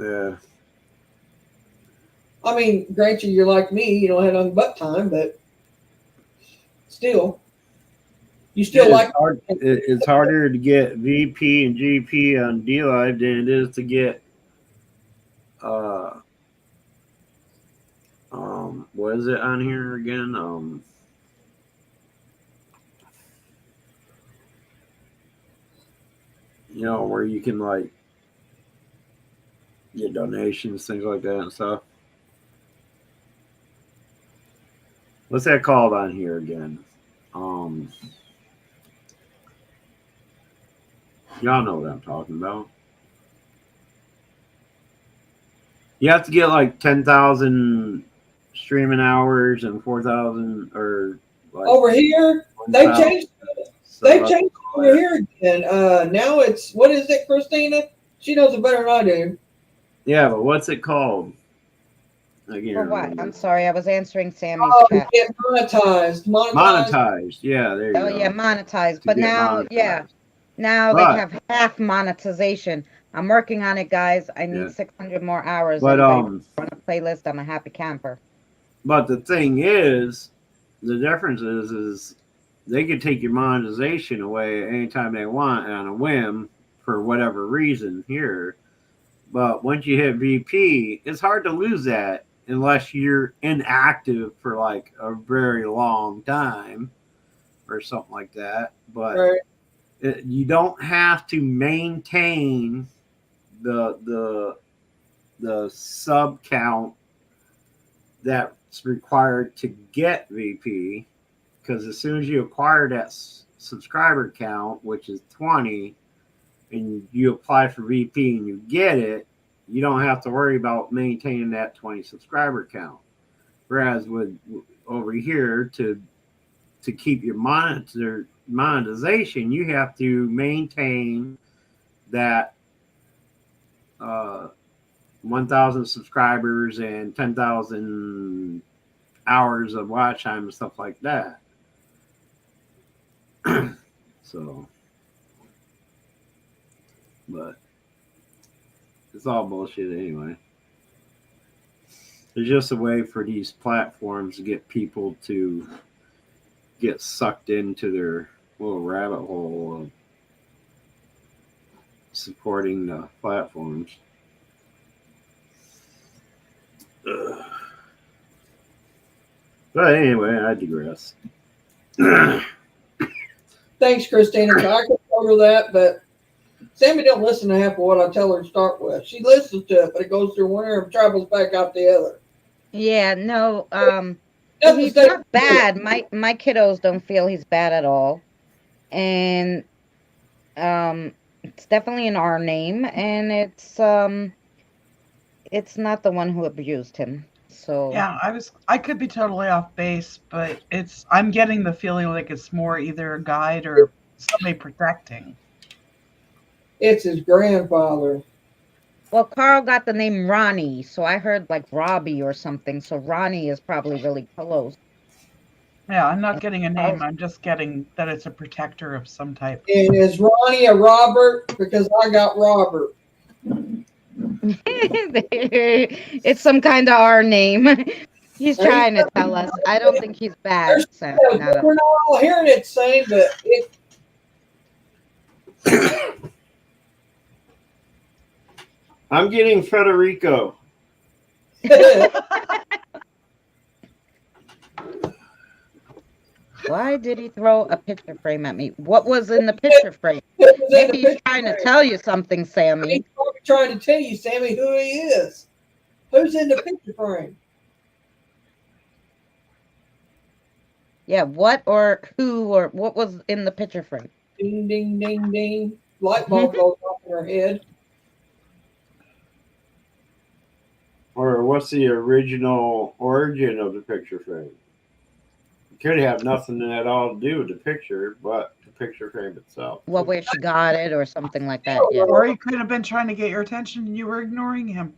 Yeah. I mean, granted, you're like me, you don't have nothing but time, but still, you still it's harder to get VP and GP on DLive than it is to get what is it on here again? Where you can like get donations, things like that and stuff. What's that called on here again? Y'all know what I'm talking about. You have to get like 10,000 streaming hours and 4,000 or like over here. They changed. They changed over here again. Now it's what is it, Christina? She knows it better than I do. Yeah, but what's it called? I can't For what? remember. I'm sorry, I was answering Sammy's Oh, chat. get monetized. Monetized. Monetized. Yeah, there you Oh go. yeah, monetized. To But get now, yeah, monetized. now they But have half monetization. I'm working on it, guys. I need yeah, 600 more hours. but Anybody run a playlist? I'm a happy camper. but the thing is, the difference is they could take your monetization away anytime they want on a whim for whatever reason here. But once you hit VP, it's hard to lose that unless you're inactive for like a very long time or something like that. But Right. you don't have to maintain the sub count that's required to get VP, because as soon as you acquire that subscriber count, which is 20, and you apply for VP and you get it, you don't have to worry about maintaining that 20 subscriber count. Whereas with over here, to keep your monetization, you have to maintain that 1,000 subscribers and 10,000 hours of watch time and stuff like that. So, but it's all bullshit anyway. It's just a way for these platforms to get people to get sucked into their little rabbit hole of supporting the platforms. Ugh. But anyway, I digress. Thanks, Christina. I can cover that, but Sammy don't listen to half of what I tell her to start with. She listens to it, but it goes through one ear and travels back out the other. Yeah, no, Doesn't he's stay- not bad. My kiddos don't feel he's bad at all. And it's definitely an R name, and it's not the one who abused him. So Yeah, I could be totally off base, but I'm getting the feeling like it's more either a guide or somebody protecting. It's his grandfather. well, Carl got the name Ronnie, so I heard like Robbie or something. So Ronnie is probably really close. Yeah, I'm not getting a name. I'm just getting that it's a protector of some type. And is Ronnie a Robert? Because I got Robert. It's some kind of R name. He's trying to tell us. I don't think he's bad. So We're not all hearing it same, but I'm getting Federico. Why did he throw a picture frame at me? What was in the picture frame? Maybe he's trying to tell you something, Sammy. He's probably trying to tell you, Sammy, who he is. Who's in the picture frame? Yeah, what or who or what was in the picture frame? Ding, ding, ding, ding. Light bulb goes off in her head. Or what's the original origin of the picture frame? It could have nothing at all to do with the picture, but the picture frame itself. Well, where she got it or something like that. Yeah. Or he could have been trying to get your attention and you were ignoring him.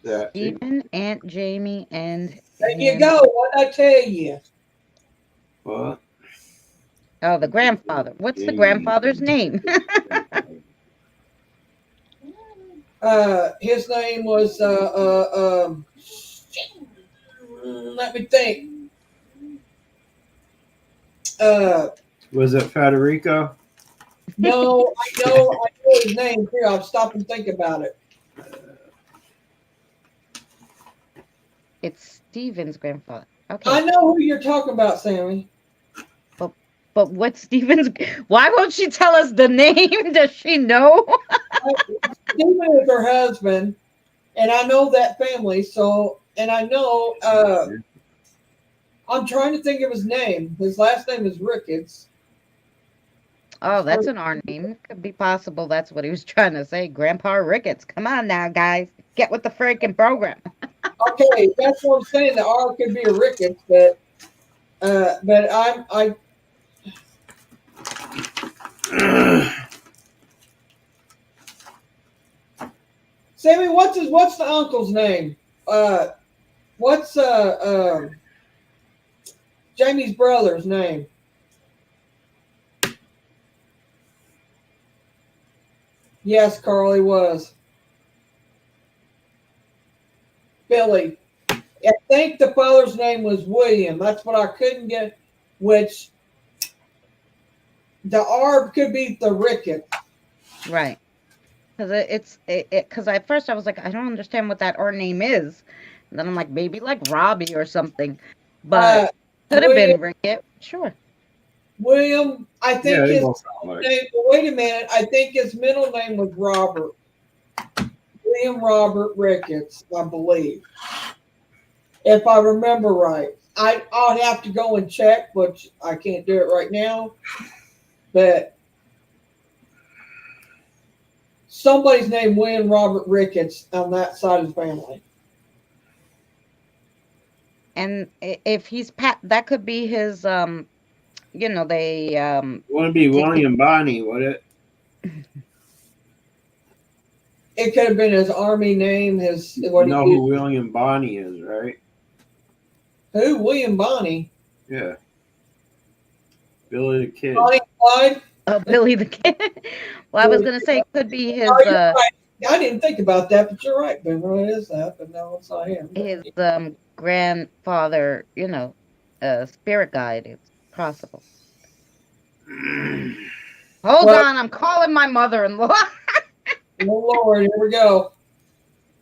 That too. Stephen, Aunt Jamie, and There you go. What'd I tell you? What? oh, the grandfather. What's the grandfather's name? His name was let me think. Was it Federico? No, I know his name too. I'll stop and think about it. It's Stephen's grandfather. Okay. I know who you're talking about, Sammy. But what's Stephen's? Why won't she tell us the name? Does she know? Stephen is her husband, and I know that family. So, and I know. I'm trying to think of his name. His last name is Ricketts. Oh, that's an R name. It could be possible that's what he was trying to say. Grandpa Ricketts. Come on now, guys. Get with the freaking program. Okay, that's what I'm saying. The R could be a Ricketts, but I Sammy, what's the uncle's name? What's Jamie's brother's name? Yes, Carly was. Billy. I think the father's name was William. That's what I couldn't get, which the R could be the Ricketts. Right. Because because at first I was like, I don't understand what that R name is. And then I'm like, maybe like Robbie or something. But could have been Rickett. Sure. William, I think his both sound like. name, wait a minute, I think his middle name was Robert. William Robert Ricketts, I believe. If I remember right. I'll have to go and check, which I can't do it right now. But somebody's named William Robert Ricketts on that side of the family. And if he's Pat, that could be his, you know, they. Wouldn't be William Bonney, would it? It could have been his army name, his what You know he who William Bonney is, right? Who? William Bonney? Yeah. Billy the Kid. Bonnie Clyde? Oh, Billy the Kid. Well, I was gonna say it could be his. Oh, you're right. I didn't think about that, but you're right, Ben. Well, it is that, but no, it's not him. His grandfather, you know, spirit guide. It's possible. Hold on, I'm calling my mother-in-law. Oh Lord, here we go.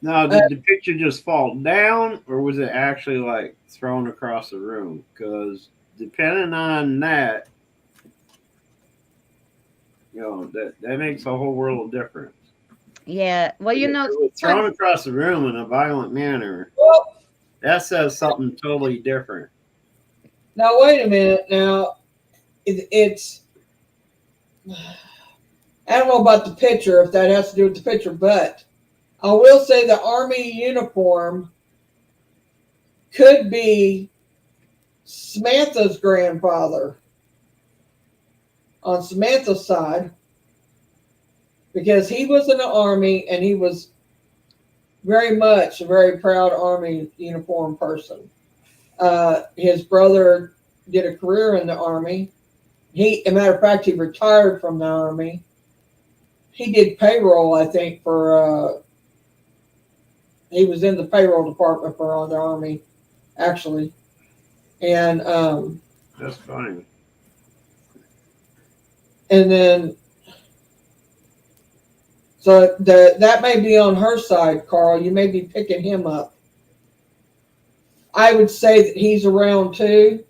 Now, did the picture just fall down, or was it actually like thrown across the room? Because depending on that, you know, that makes a whole world of difference. Yeah, well, you know, if it was thrown across the room in a violent manner, Well, that says something totally different. now wait a minute. Now, it's. I don't know about the picture, if that has to do with the picture, but I will say the Army uniform could be Samantha's grandfather on Samantha's side, because he was in the Army and he was very much a very proud Army uniform person. His brother did a career in the Army. As a matter of fact, he retired from the Army. He did payroll, I think, for, he was in the payroll department for the Army, actually. And, That's funny. And then, so that may be on her side, Carl. You may be picking him up. I would say that he's around too,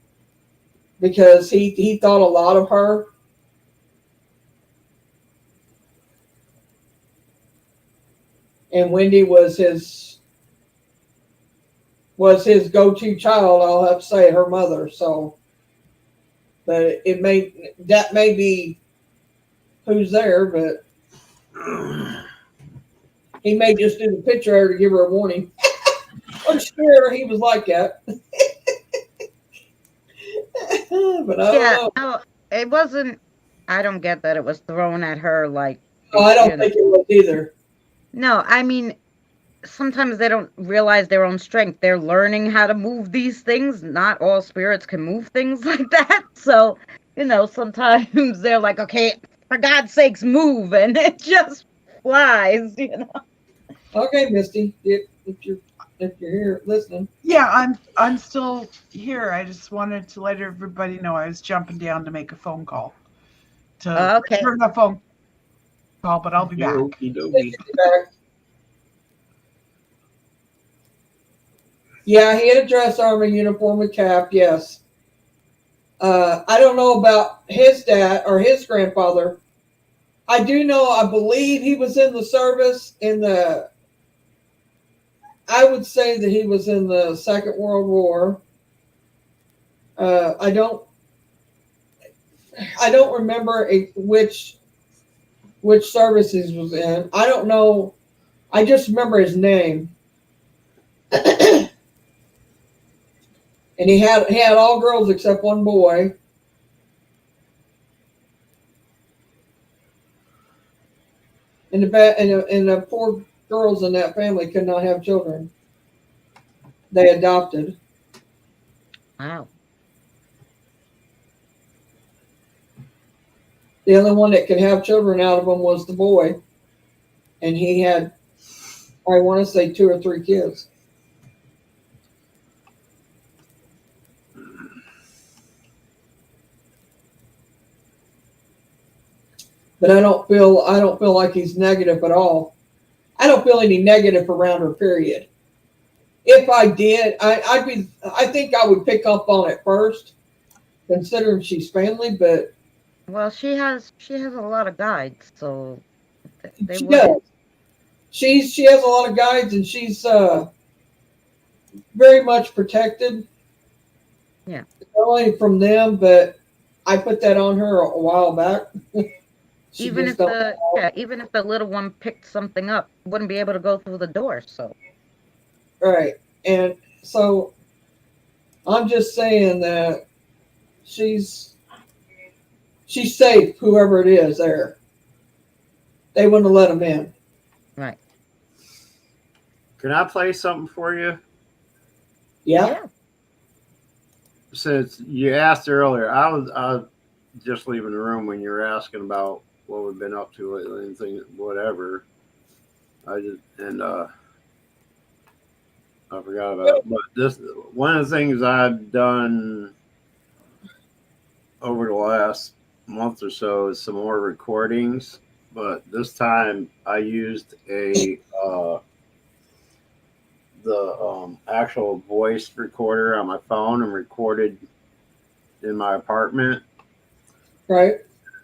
because he thought a lot of her. And Wendy was his go-to child. I'll have to say, her mother. So, but that may be who's there, but he may just do the picture to give her a warning. I'm sure he was like that. But I don't know. no, it wasn't. I don't get that it was thrown at her like. No, I don't think it was either. No, I mean, sometimes they don't realize their own strength. They're learning how to move these things. Not all spirits can move things like that. So, you know, sometimes they're like, okay, for God's sakes, move. And it just flies, you know. Okay, Misty, if you're here listening. Yeah, I'm still here. I just wanted to let everybody know I was jumping down to make a phone call. Okay. Turn the phone call, but I'll be back. Yeah, he had a dress armor uniform with cap, yes. I don't know about his dad or his grandfather. I do know, I believe he was in the service I would say that he was in the Second World War. I don't remember which service he was in. I don't know. I just remember his name. And he had all girls except one boy. And the poor girls in that family could not have children. They adopted. Wow. The only one that could have children out of them was the boy, and he had, I want to say, 2 or 3 kids. But I don't feel like he's negative at all. I don't feel any negative around her. Period. If I did, I think I would pick up on it first, considering she's family. But Well, she has a lot of guides, so they she would. does. She has a lot of guides, and she's very much protected. Yeah. Not only from them, but I put that on her a while back. She Even just if don't. even if the little one picked something up, wouldn't be able to go through the door. So Right. And so I'm just saying that she's safe, whoever it is there. They wouldn't let them in. right. Can I play something for you? Yeah. Since you asked earlier, I was just leaving the room when you were asking about what we've been up to lately and things, whatever. I forgot about it. But this one of the things I've done over the last month or so is some more recordings. But this time I used the actual voice recorder on my phone and recorded in my apartment. Right.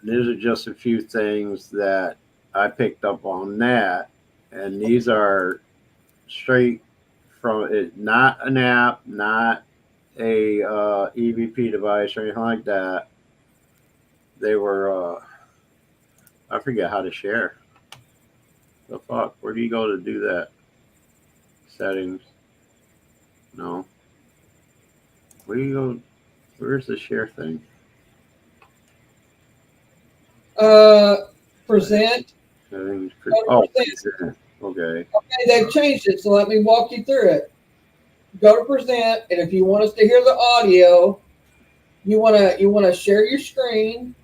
These are just a few things that I picked up on that, and these are straight from it, not an app, not a EVP device or anything like that. They were I forget how to share. The fuck? Where do you go to do that? Settings. No. Where do you go? Where's the share thing? Present. Settings. Oh, present. Okay. Okay, they've changed it, so let me walk you through it. Go to present, and if you want us to hear the audio, you wanna share your screen,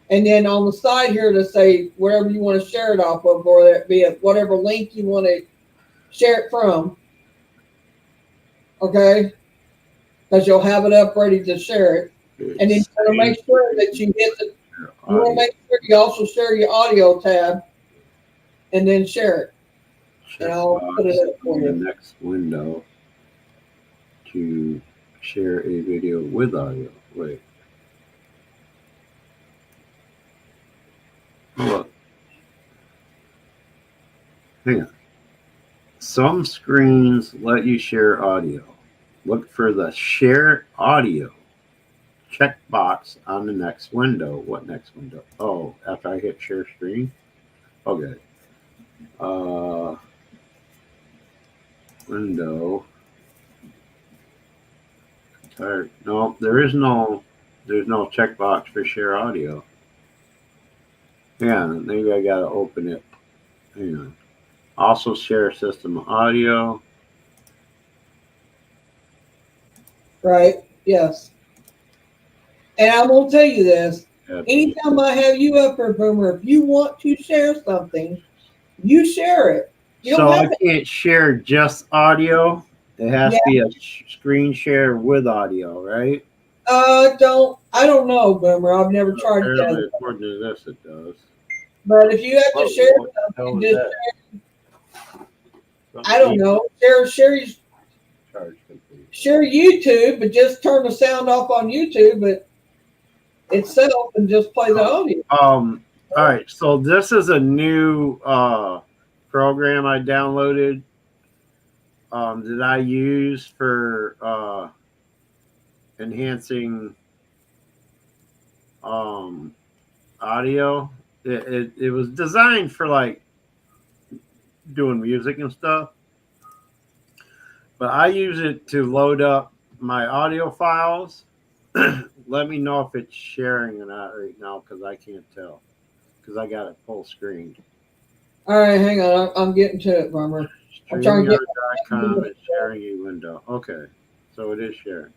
and then on the side here to say wherever you want to share it off of, or that be it whatever link you want to share it from. Okay, because you'll have it up ready to share it, and then you want to make sure that you hit the. You want to make sure you also share your audio tab, and then share it. And I'll put it up for in the you. next window to share a video with audio. Wait. Look. Hang on. Some screens let you share audio. Look for the share audio checkbox on the next window. What next window? Oh, after I hit share screen? Okay. Window. No, there's no checkbox for share audio. Yeah, maybe I gotta open it. Hang on. Also share system audio. Right? Yes. And I will tell you this. Anytime I have you up here, Boomer, if you want to share something, you share it. You So don't I have to. can't share just audio. It has to be a screen share with audio, right? I don't know, Boomer. I've never tried it Apparently, yet. according to this, it does. But if you have to share What the hell something, is just that? I don't know. Share YouTube, but just turn the sound off on YouTube, but itself, and just play the audio. All right. So this is a new program I downloaded. That I use for enhancing audio. It was designed for like doing music and stuff, but I use it to load up my audio files. Let me know if it's sharing or not right now, because I can't tell, because I got it full screen. All right, hang on. I'm getting to it, Bummer. I'm trying to get. StreamYard.com is sharing a window. Okay, so it is sharing.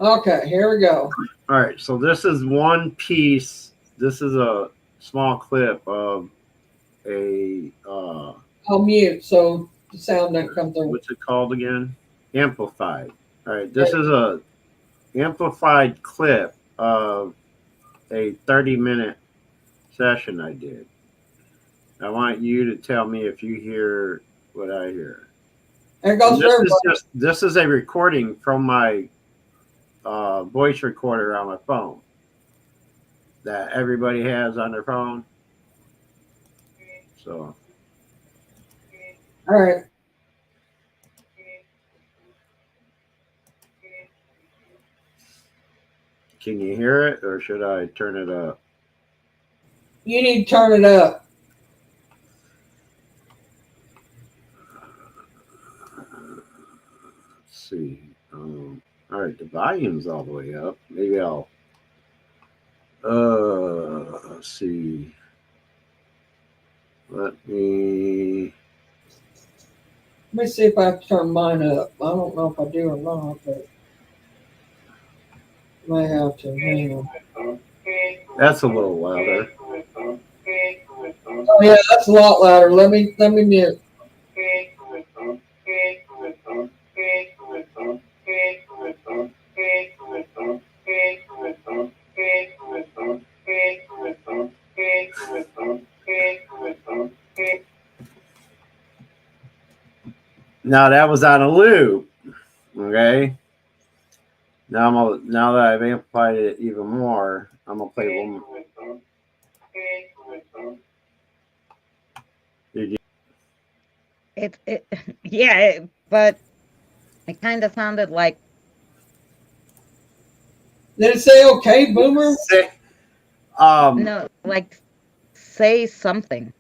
Okay, here we go. All right, so this is one piece. This is a small clip of a I'll mute so the sound doesn't come through. what's it called again? Amplified. All right, this is a amplified clip of a 30-minute session I did. I want you to tell me if you hear what I hear. There goes This is a recording from my voice recorder on my phone that everybody has on their phone. So, all right. can you hear it, or should I turn it up? You need to turn it up. Let's see. All right, the volume's all the way up. Maybe I'll. Let's see. Let me. Let me see if I have to turn mine up. I don't know if I do or not, but I may have to. Hang on. That's a little louder. Oh yeah, that's a lot louder. Let me mute. Now that was on a loop. Okay. Now that I've amplified it even more, I'm gonna play one more. But it kind of sounded like. Did it say okay, Boomer? No, like say something.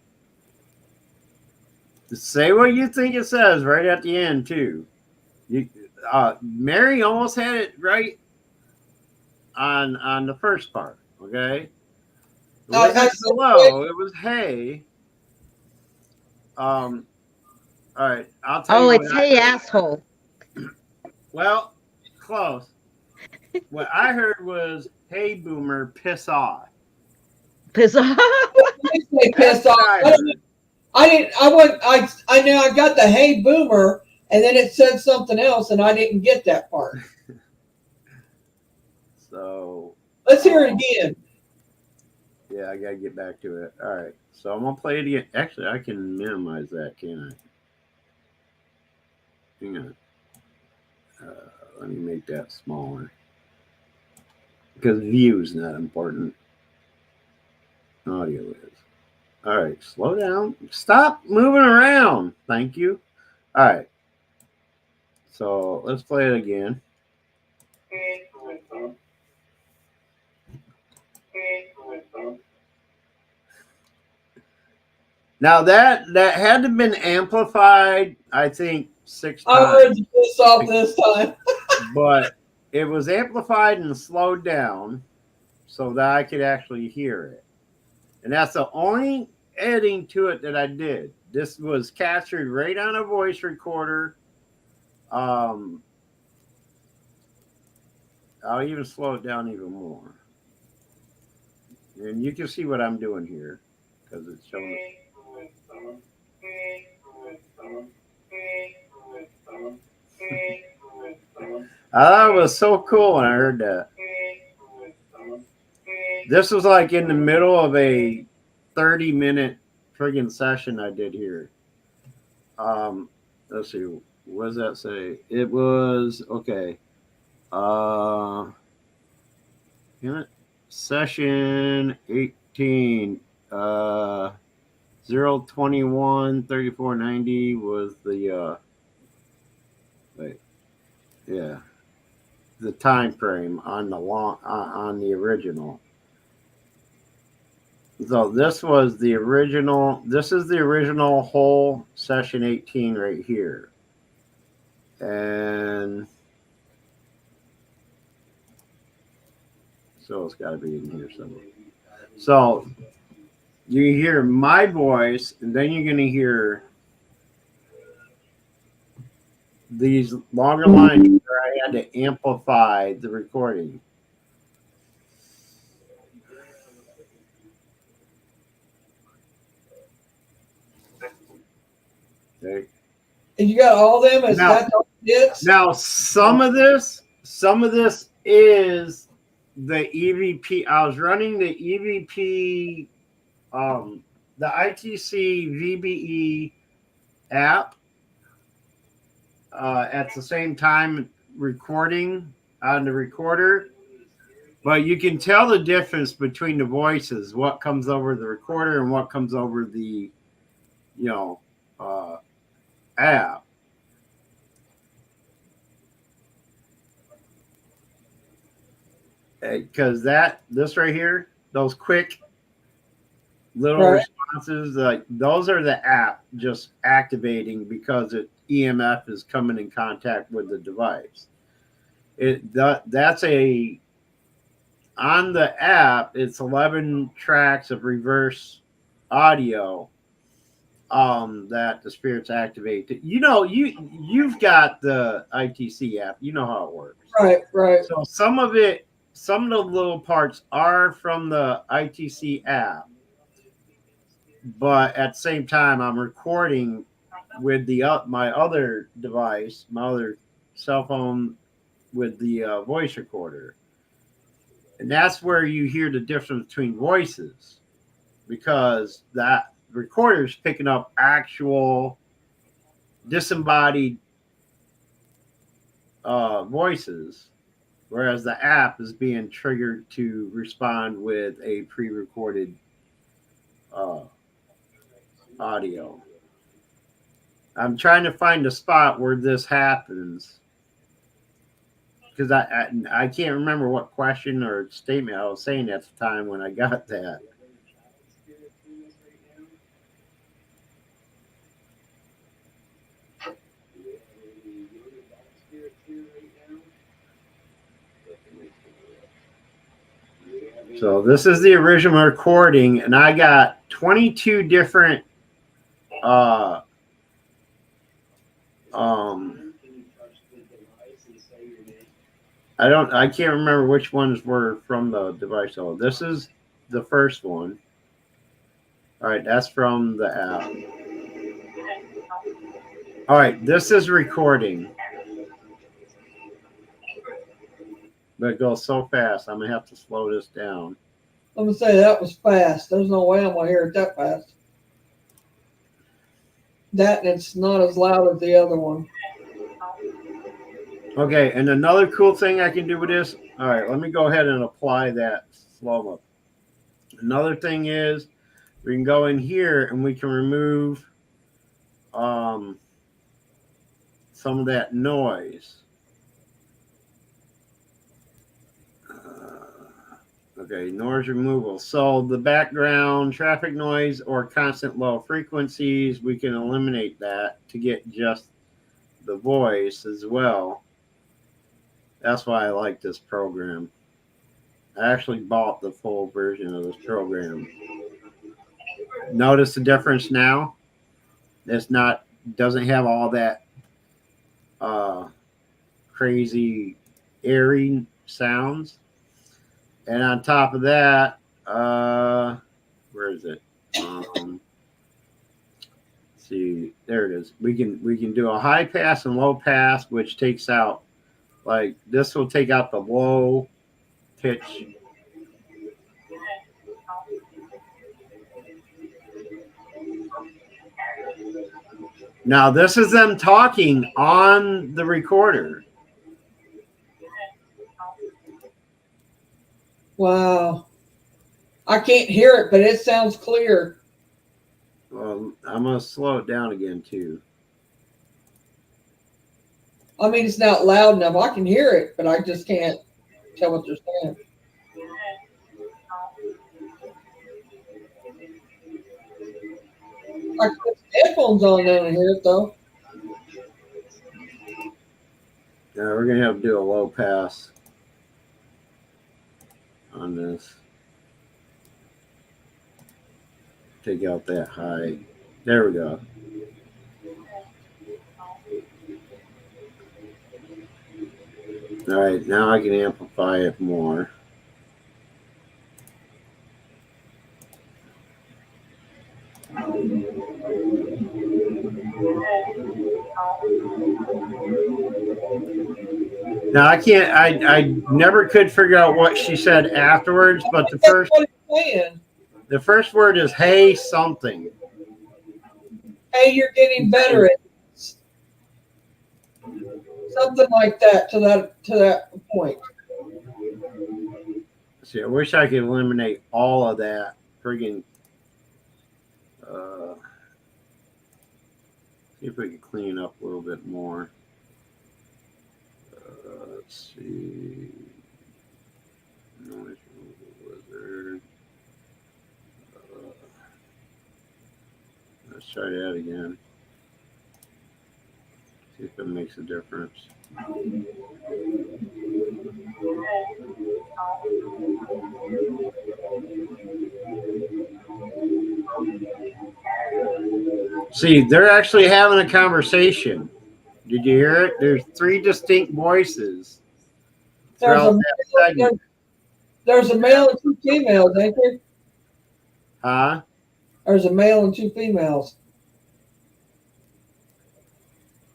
Say what you think it says right at the end too. Mary almost had it right on the first part. Okay, it wasn't hello. It was hey. All right, I'll tell you. Oh, it's hey asshole. Well, close. What I heard was hey Boomer, piss off. Piss off. Pissed off. I know I got the hey Boomer, and then it said something else, and I didn't get that part. So let's hear it again. Yeah, I gotta get back to it. All right, so I'm gonna play it again. Actually, I can minimize that, can't I? Hang on. Let me make that smaller because view is not important. Audio is. All right, slow down. Stop moving around. Thank you. All right. So let's play it again. Now that had to have been amplified, I think 6 times. I heard you piss off this time. But it was amplified and slowed down so that I could actually hear it. And that's the only editing to it that I did. This was captured right on a voice recorder. I'll even slow it down even more. And you can see what I'm doing here because it's showing. I thought it was so cool when I heard that. This was like in the middle of a 30-minute friggin' session I did here. Let's see. What does that say? It was okay. Session 18. 021 3490 was the the time frame on the original. So this was the original. This is the original whole session 18 right here, and so it's got to be in here somewhere. So You hear my voice, and then you're going to hear these longer lines where I had to amplify the recording. Okay. And you got all them as that's all hits? Now some of this is the EVP. I was running the EVP, the ITC VBE app at the same time recording on the recorder. But you can tell the difference between the voices, what comes over the recorder and what comes over the, app. Because this right here, those quick little responses, like those are the app just activating because EMF is coming in contact with the device. That's on the app. It's 11 tracks of reverse audio that the spirits activate. You've got the ITC app. You know how it works. Right. So some of the little parts are from the ITC app, but at the same time, I'm recording with my other device, my other cell phone, with the voice recorder, and that's where you hear the difference between voices, because that recorder is picking up actual disembodied voices, whereas the app is being triggered to respond with a pre-recorded audio. I'm trying to find a spot where this happens, because I can't remember what question or statement I was saying at the time when I got that. So this is the original recording, and I got 22 different I can't remember which ones were from the device. So this is the first one. All right, that's from the app. All right, this is recording. But it goes so fast, I'm going to have to slow this down. I'm going to say that was fast. There's no way I'm going to hear it that fast. That, and it's not as loud as the other one. Okay, and another cool thing I can do with this. All right, let me go ahead and apply that slow-mo. Another thing is we can go in here and we can remove some of that noise. Okay, noise removal. So the background traffic noise or constant low frequencies, we can eliminate that to get just the voice as well. That's why I like this program. I actually bought the full version of this program. Notice the difference now? Doesn't have all that crazy airy sounds. And on top of that, where is it? See, there it is. We can do a high pass and low pass, which takes out, like, this will take out the low pitch. Now this is them talking on the recorder. Wow. I can't hear it, but it sounds clear. Well, I'm going to slow it down again, too. I mean, it's not loud enough. I can hear it, but I just can't tell what they're saying. I can put headphones on now and hear it, though. Yeah, we're going to have to do a low pass on this. take out that high. There we go. All right, now I can amplify it more. Now I can't. I never could figure out what she said afterwards, but the That's what it's saying. word is "hey something." Hey, you're getting better at this. Something like that to that point. See, I wish I could eliminate all of that friggin'. See if we can clean up a little bit more. Let's see. Noise removal wizard. Let's try that again. See if it makes a difference. See, they're actually having a conversation. Did you hear it? There's 3 distinct voices. There's throughout a, that segment. there's a male and 2 females, ain't there? Huh? There's a male and 2 females.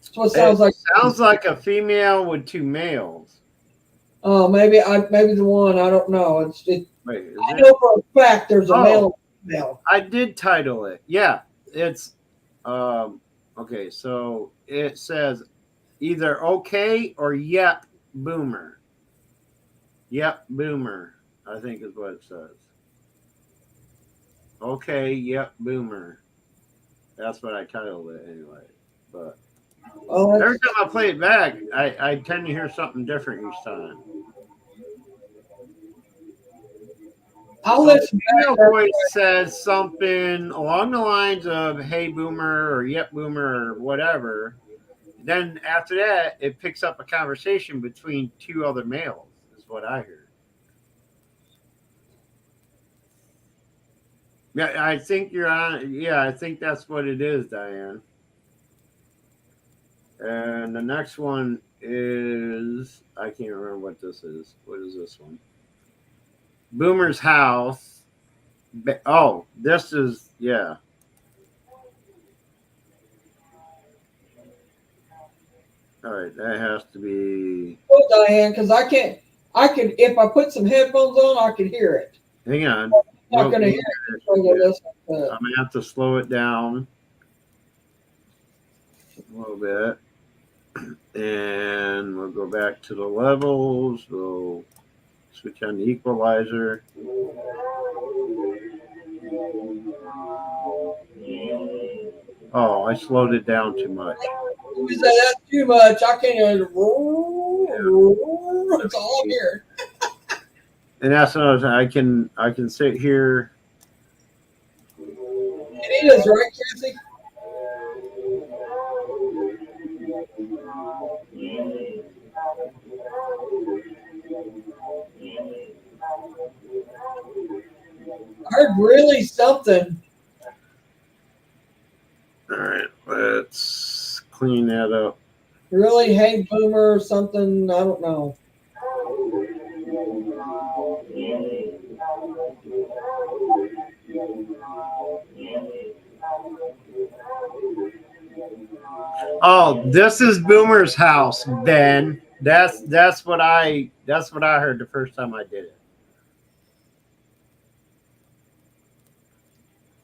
That's what it sounds like. Sounds like a female with 2 males. Oh, maybe the one. I don't know. Wait, I know for a fact there's a male and female. I did title it. Yeah, it's okay. So it says either okay or yep, boomer. Yep, boomer. I think is what it says. Okay, yep, boomer. That's what I titled it anyway. But every time I play it back, I tend to hear something different each time. I'll listen. Female voice says something along the lines of "Hey boomer" or "Yep boomer" or whatever. Then after that, it picks up a conversation between 2 other males. Is what I heard. Yeah, I think you're on. Yeah, I think that's what it is, Diane. And the next one is I can't remember what this is. What is this one? Boomer's house. Oh, this is yeah. All right, that has to be. Oh, Diane, because I can if I put some headphones on, I could hear it. Hang on. I'm not going to hear it. I'm gonna have to slow it down a little bit, and we'll go back to the levels. We'll switch on the equalizer. Oh, I slowed it down too much. You say that's too much. I can't even. It's all here. And that's what I can sit here. It is, right, Cassie? I heard really something. All right, let's clean that up. Really, hey boomer or something. I don't know. Oh, this is Boomer's house, Ben. That's what I heard the first time I did it.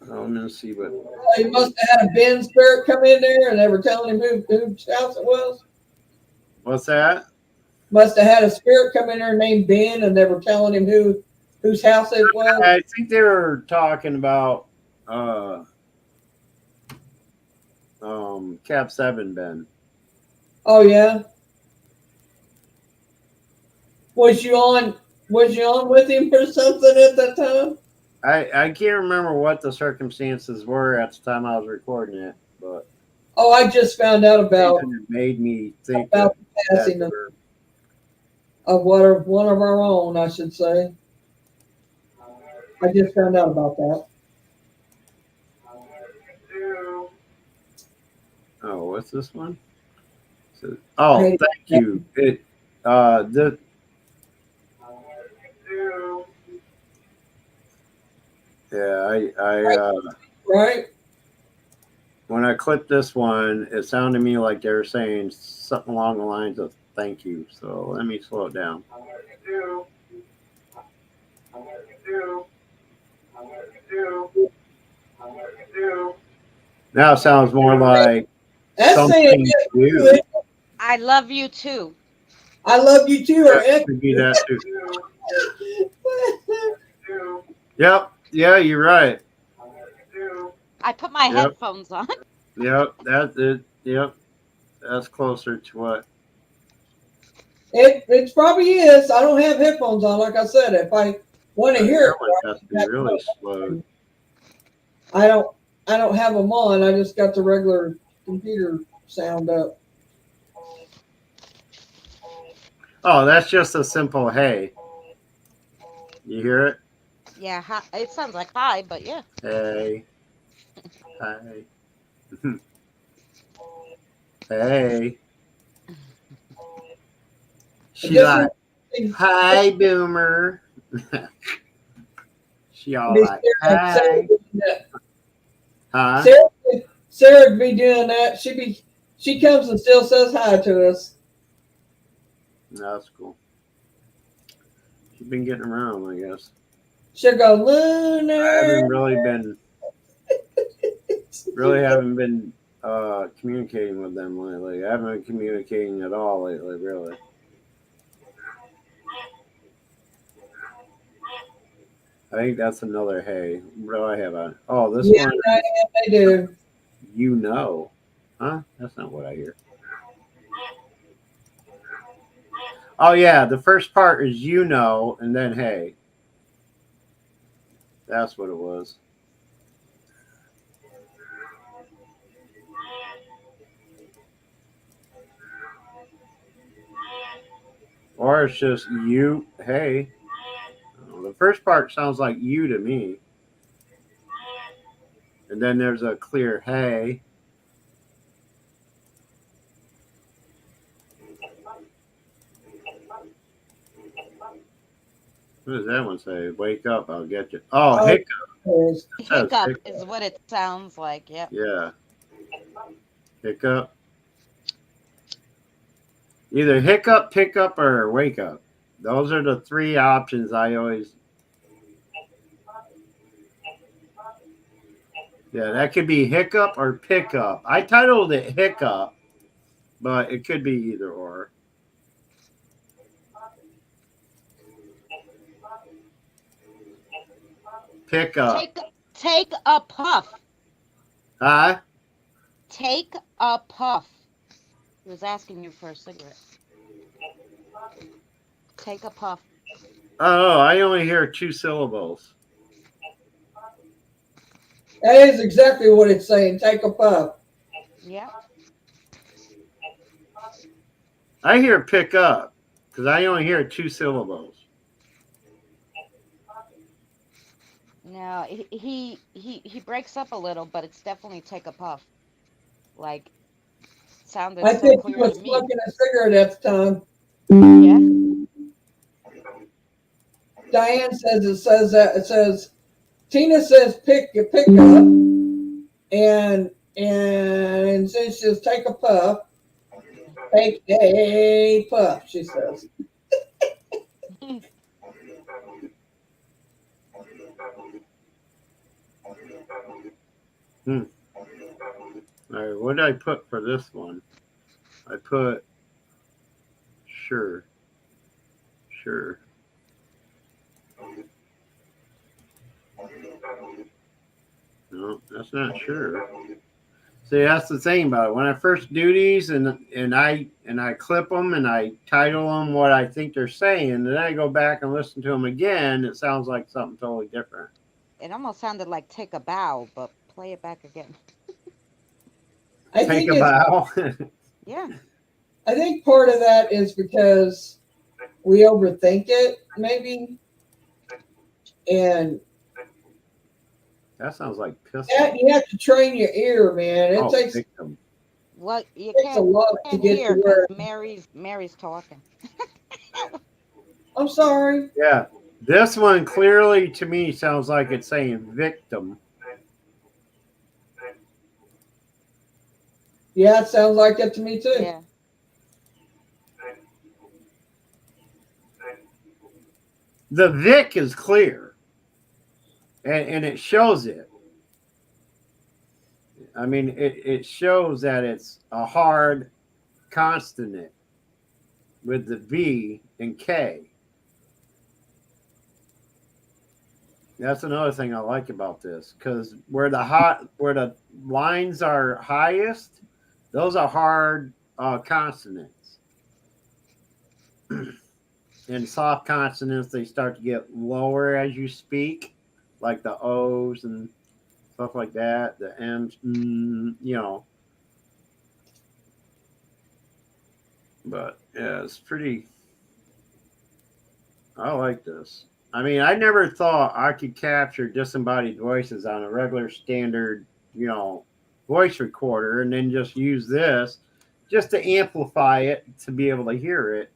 I'm gonna see what. He must have had a Ben spirit come in there, and they were telling him whose house it was. What's that? Must have had a spirit come in there named Ben, and they were telling him whose house it was. I think they were talking about Cap 7, Ben. Oh yeah. Was you on with him or something at that time? I can't remember what the circumstances were at the time I was recording it, but I just found out about it made me think about the passing of one of our own, I should say. I just found out about that. what's this one? So, oh, Hey. thank you. It the yeah, I Right? when I clipped this one, it sounded to me like they were saying something along the lines of thank you. So let me slow it down. Now it sounds more like That's saying something new. I love you too. I love you too, or That could be that too. Yep. Yeah, you're right. I put my Yep. headphones on. Yep. That's it. Yep. That's closer to what. It probably is. I don't have headphones on, like I said. If I want to hear That it, one has to be really slow. I don't have them on. I just got the regular computer sound up. Oh, that's just a simple hey. You hear it? Yeah, hi. It sounds like hi, but yeah. Hey. Hi. Hey. She like, hi, boomer. She all like, hi. Huh? Sarah'd be doing that. She comes and still says hi to us. That's cool. She's been getting around, I guess. She'll go, I Lunar. haven't haven't been communicating with them lately. I haven't been communicating at all lately, really. I think that's another hey. What do I have on? Oh, this one. I do. You know. Huh? That's not what I hear. Oh, yeah. The first part is you know, and then hey. That's what it was. Or it's just you, hey. The first part sounds like you to me. And then there's a clear hey. What does that one say? Wake up, I'll get you. Oh, hiccup. Hiccup is what it sounds like. Yep. Yeah. Hiccup. Either hiccup, pick up, or wake up. Those are the three options I always. Yeah, that could be hiccup or pickup. I titled it hiccup, but it could be either or. Pickup. Take a puff. Huh? Take a puff. He was asking you for a cigarette. Take a puff. Oh, I only hear 2 syllables. That is exactly what it's saying. Take a puff. Yep. I hear pick up because I only hear 2 syllables. No, he breaks up a little, but it's definitely take a puff. Like, sounded I so think he clear was to me. smoking a cigarette at the time. Yeah. Diane says it says Tina says pick up, and since says take a puff, take a puff. She says. All right, what did I put for this one? I put sure. No, that's not sure. See, that's the thing about it. When I first do these and I clip them and I title them what I think they're saying, and then I go back and listen to them again, it sounds like something totally different. It almost sounded like take a bow, but play it back again. Take a bow. Yeah. I think part of that is because we overthink it, maybe, and that sounds like pistol. you have to train your ear, man. It takes victim. Well, you Takes a lot to can't get hear to because where. Mary's talking. I'm sorry. Yeah. This one clearly to me sounds like it's saying victim. Yeah, it sounds like that to me too. Yeah. The Vic is clear. And it shows it. I mean, it shows that it's a hard consonant with the V and K. That's another thing I like about this, because where the lines are highest, those are hard consonants. And soft consonants, they start to get lower as you speak, like the O's and stuff like that. The M's, you know. But yeah, it's pretty. I like this. I mean, I never thought I could capture disembodied voices on a regular standard, voice recorder and then just use this just to amplify it to be able to hear it.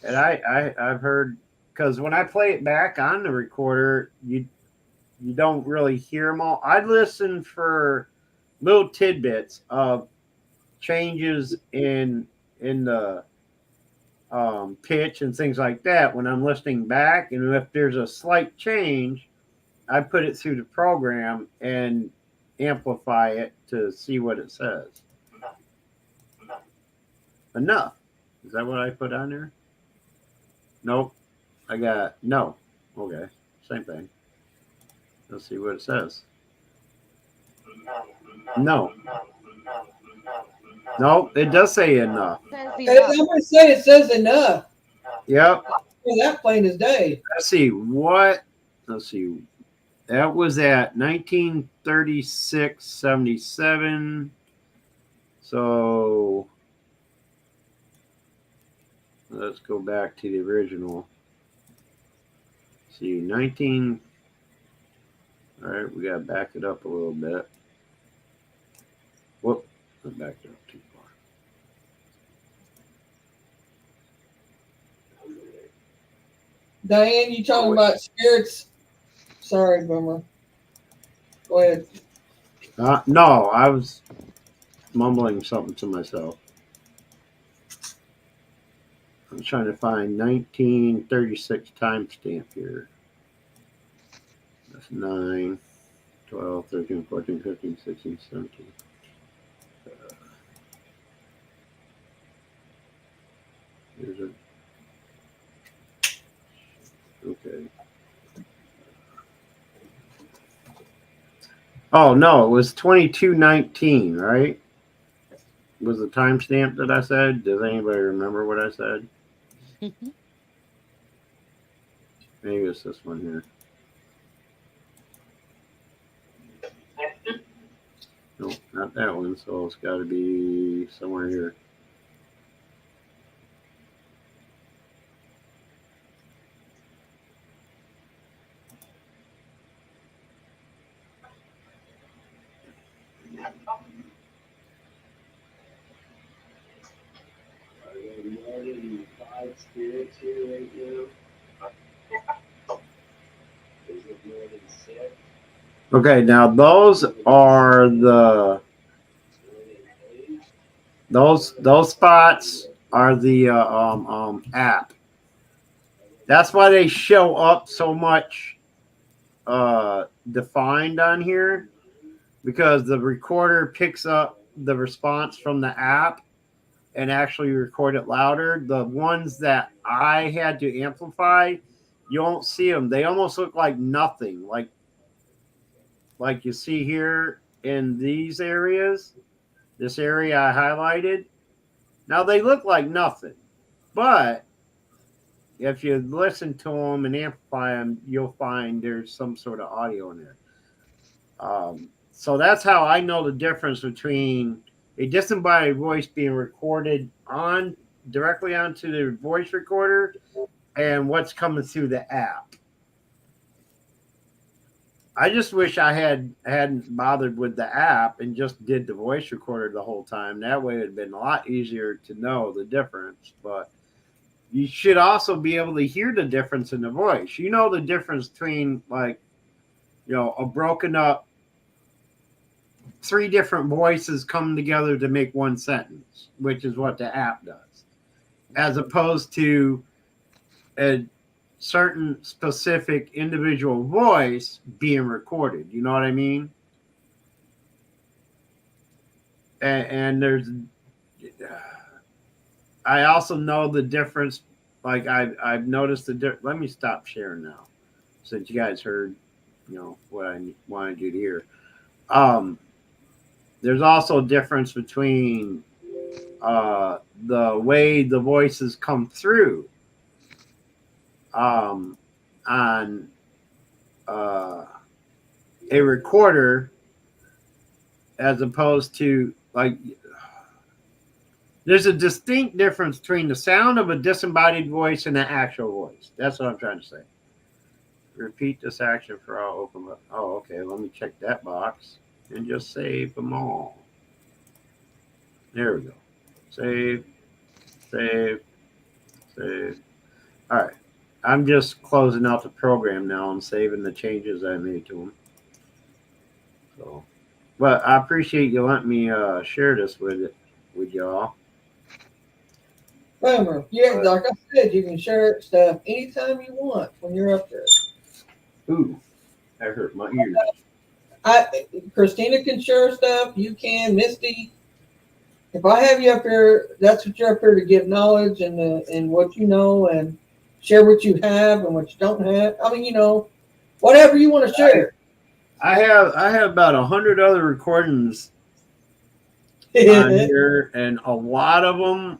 And I've heard, because when I play it back on the recorder, you don't really hear them all. I listen for little tidbits of changes in the pitch and things like that when I'm listening back. And if there's a slight change, I put it through the program and amplify it to see what it says. Enough. Is that what I put on there? Nope. I got no. Okay. Same thing. Let's see what it says. No. No, it does say enough. Says I'm enough. going to say it says enough. Yep. Well, that plain as day. Let's see what. Let's see. That was at 1936-77. So let's go back to the original. See, 19. All right, we got to back it up a little bit. Whoop, I backed it up too far. Diane, you talking about spirits? Sorry, Boomer. Go ahead. No, I was mumbling something to myself. I'm trying to find 1936 timestamp here. That's 9, 12, 13, 14, 15, 16, 17. Here's it. Okay. Oh, no, it was 2219, right? Was the timestamp that I said? Does anybody remember what I said? Maybe it's this one here. No, not that one. So it's got to be somewhere here. Are there more than 5 spirits here right now? Is it more than 6? Okay, now those are those spots are the app. That's why they show up so much defined on here, because the recorder picks up the response from the app and actually record it louder. The ones that I had to amplify, you won't see them. They almost look like nothing, like you see here in these areas. This area I highlighted. Now they look like nothing, but if you listen to them and amplify them, you'll find there's some sort of audio in there. So that's how I know the difference between a disembodied voice being recorded directly onto the voice recorder and what's coming through the app. I just wish I hadn't bothered with the app and just did the voice recorder the whole time. That way, it'd been a lot easier to know the difference. But you should also be able to hear the difference in the voice. You know the difference between like, a broken up 3 different voices come together to make one sentence, which is what the app does, as opposed to a certain specific individual voice being recorded. You know what I mean? And there's, I also know the difference. Like I've noticed let me stop sharing now, since you guys heard, what I wanted you to hear. There's also a difference between the way the voices come through on a recorder, as opposed to like, there's a distinct difference between the sound of a disembodied voice and an actual voice. That's what I'm trying to say. Repeat this action for all open. Oh, okay. Let me check that box and just save them all. There we go. Save. All right. I'm just closing out the program now and saving the changes I made to them. So, but I appreciate you letting me share this with y'all. Boomer. Yeah, like I said, you can share stuff anytime you want when you're up there. Ooh, that hurt my ears. Christina can share stuff. You can, Misty. If I have you up here, that's what you're up here to give knowledge and what you know and share what you have and what you don't have. I mean, whatever you want to share. I have about 100 other recordings on here, and a lot of them.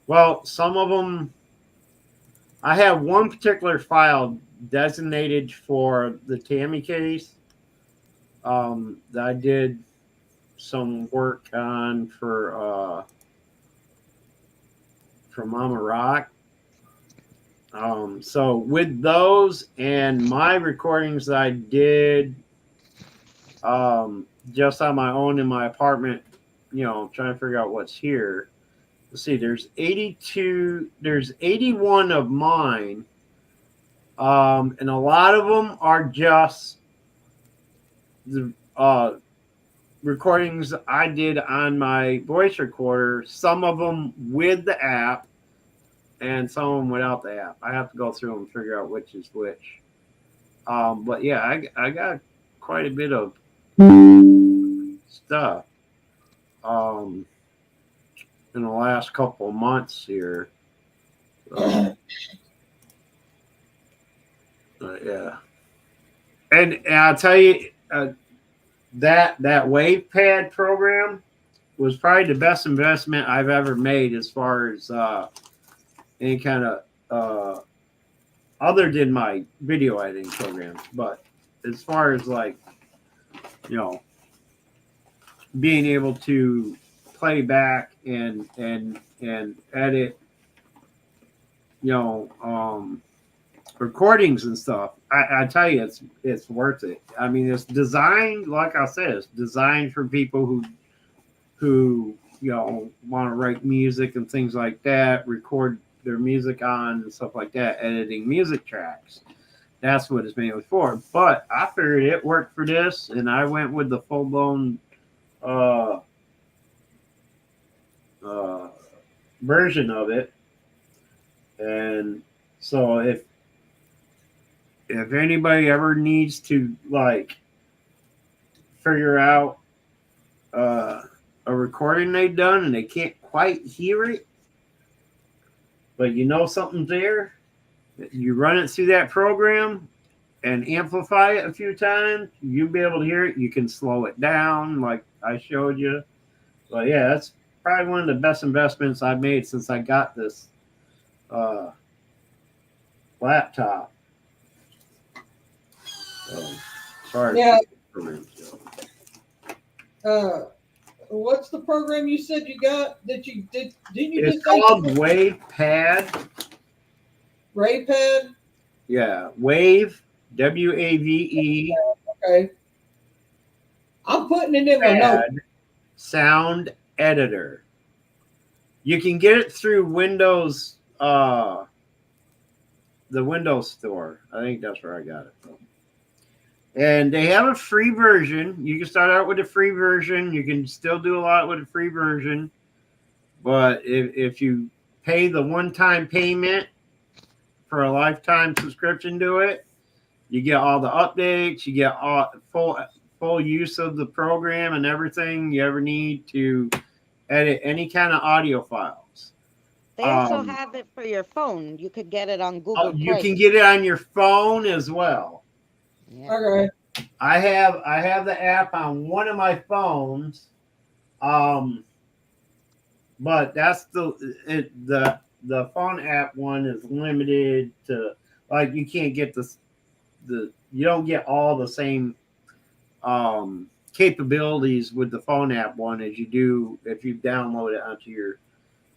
Well, some of them. I have one particular file designated for the Tammy case that I did some work on for Mama Rock. So with those and my recordings that I did just on my own in my apartment, trying to figure out what's here. Let's see, there's 81 of mine. And a lot of them are just the recordings I did on my voice recorder. Some of them with the app, and some of them without the app. I have to go through and figure out which is which. But yeah, I got quite a bit of stuff in the last couple of months here. Yeah, and I'll tell you, that WavePad program was probably the best investment I've ever made as far as any kind of other than my video editing program. But as far as like, being able to play back and edit, recordings and stuff, I tell you, it's worth it. I mean, it's designed, like I said, it's designed for people who want to write music and things like that, record their music on and stuff like that, editing music tracks. That's what it's mainly for. But I figured it worked for this, and I went with the full-blown version of it. And so if anybody ever needs to like figure out a recording they've done and they can't quite hear it, but something's there, you run it through that program and amplify it a few times, you'll be able to hear it. You can slow it down like I showed you. So yeah, that's probably one of the best investments I've made since I got this laptop. Sorry. Yeah. What's the program you said you got that you did? Didn't you It's just say called WavePad. WavePad? Yeah, WavePad. WAVE. Okay. I'm putting it in my notes. Pad sound editor. You can get it through Windows, the Windows Store. I think that's where I got it from. And they have a free version. You can start out with a free version. You can still do a lot with a free version. But if you pay the one-time payment for a lifetime subscription to it, you get all the updates. You get all full use of the program and everything you ever need to edit any kind of audio files. They also have it for your phone. You could get it on Google You Play. can get it on your phone as well. Yeah. Okay. I have the app on one of my phones, but that's the phone app one is limited to, like, you can't get you don't get all the same capabilities with the phone app one as you do if you download it onto your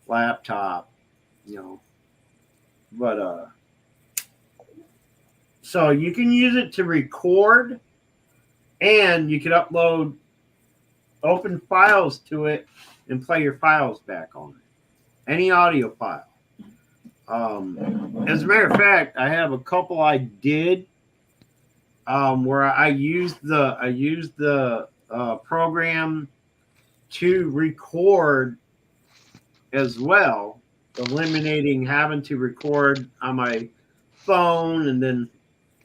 laptop, but so you can use it to record, and you can upload open files to it and play your files back on it, any audio file. As a matter of fact, I have a couple I did where I used the program to record as well, eliminating having to record on my phone and then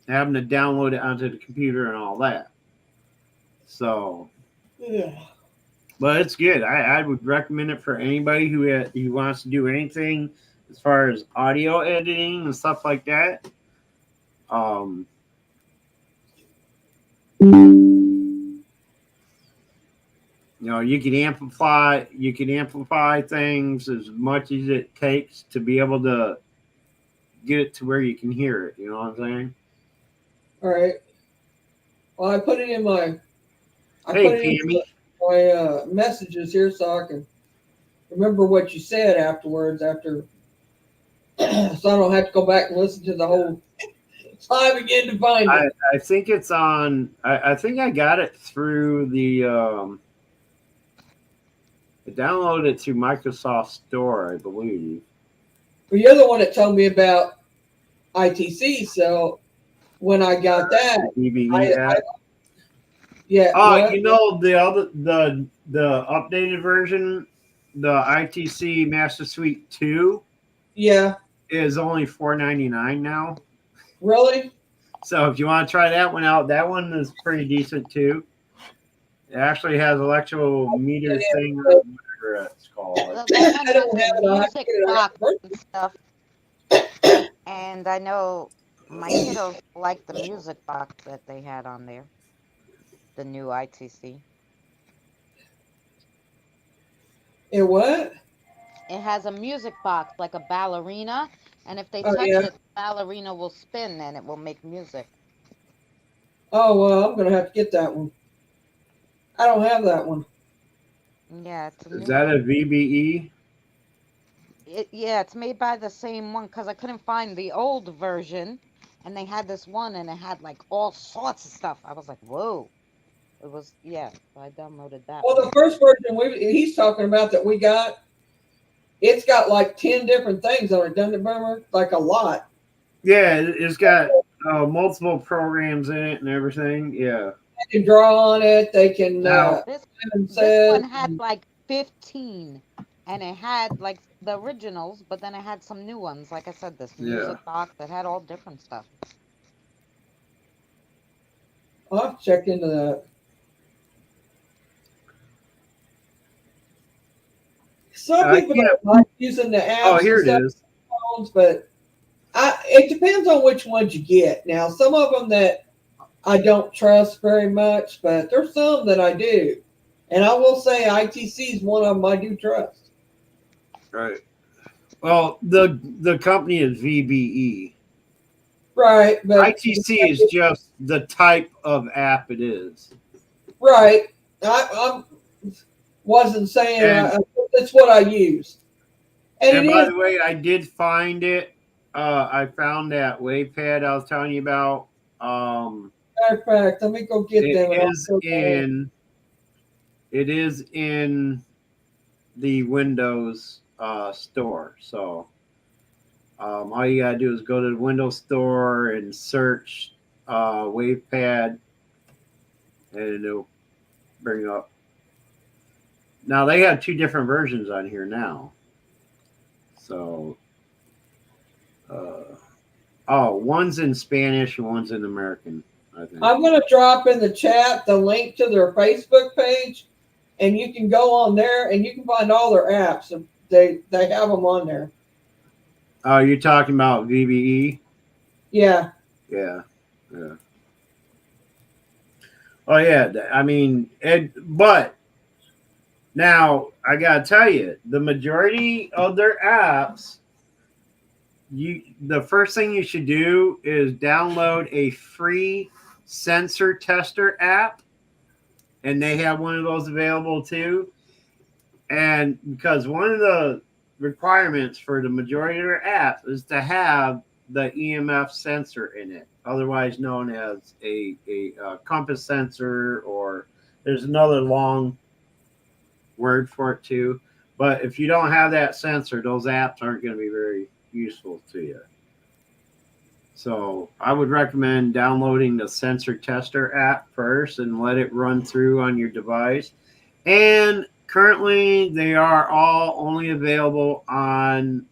having to download it onto the computer and all that. So, Yeah. but it's good. I would recommend it for anybody who wants to do anything as far as audio editing and stuff like that. You can amplify things as much as it takes to be able to get it to where you can hear it. You know what I'm saying? All right. Well, I put it in my. Hey, Pammy. My messages here so I can remember what you said afterwards. So I don't have to go back and listen to the whole time again to find it. I think it's on. I think I got it through the. I downloaded it through Microsoft Store, I believe. Well, you're the one that told me about ITC, so when I got that, yeah. The updated version, the ITC Master Suite 2, yeah, is only $4.99 now. Really? So if you want to try that one out, that one is pretty decent too. It actually has electrical meter thing, or whatever it's called. They have music box and stuff. And I know my kiddos like the music box that they had on there. The new ITC. It what? It has a music box like a ballerina, and if they touch it, the ballerina will spin and it will make music. Oh, well, I'm going to have to get that one. I don't have that one. Yeah, is that a VBE? Yeah, it's made by the same one because I couldn't find the old version, and they had this one, and it had like all sorts of stuff. I was like, whoa. It was, so I downloaded that. Well, the first version he's talking about that we got, it's got like 10 different things on it, doesn't it, Boomer? Like a lot. Yeah, it's got multiple programs in it and everything. Yeah. They can draw on it. They can. This one had like 15, and it had like the originals, but then it had some new ones. Like I said, this music box that had all different stuff. I'll have to check into that. Some people don't like using the apps. Oh, here it is. Phones, but it depends on which ones you get. Now, some of them that I don't trust very much, but there's some that I do. And I will say ITC is one of them I do trust. Right. Well, the company is VBE. Right. But ITC is just the type of app it is. Right. I wasn't saying it's what I use. And by the way, I did find it. I found that WavePad I was telling you about Matter of fact, let me go get them. It is in the Windows store. So all you gotta do is go to the Windows store and search WavePad, and it'll bring up. Now they have 2 different versions on here now. So, one's in Spanish and one's in American, I think. I'm going to drop in the chat the link to their Facebook page, and you can go on there and you can find all their apps. They have them on there. Oh, you're talking about VBE? Yeah. Yeah. Oh yeah, I mean, but now I gotta tell you, the majority of their apps, the first thing you should do is download a free sensor tester app, and they have one of those available too. And because one of the requirements for the majority of their apps is to have the EMF sensor in it, otherwise known as a compass sensor, or there's another long word for it too. But if you don't have that sensor, those apps aren't going to be very useful to you. So I would recommend downloading the sensor tester app first and let it run through on your device. And currently they are all only available on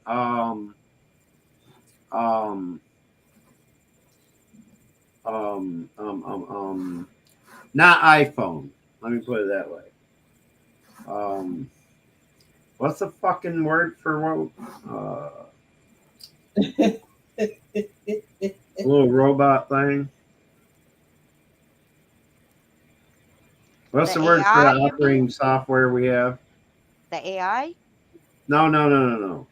not iPhone. Let me put it that way. What's the fucking word for what? A little robot thing. What's the word for the operating software we have? The AI? No.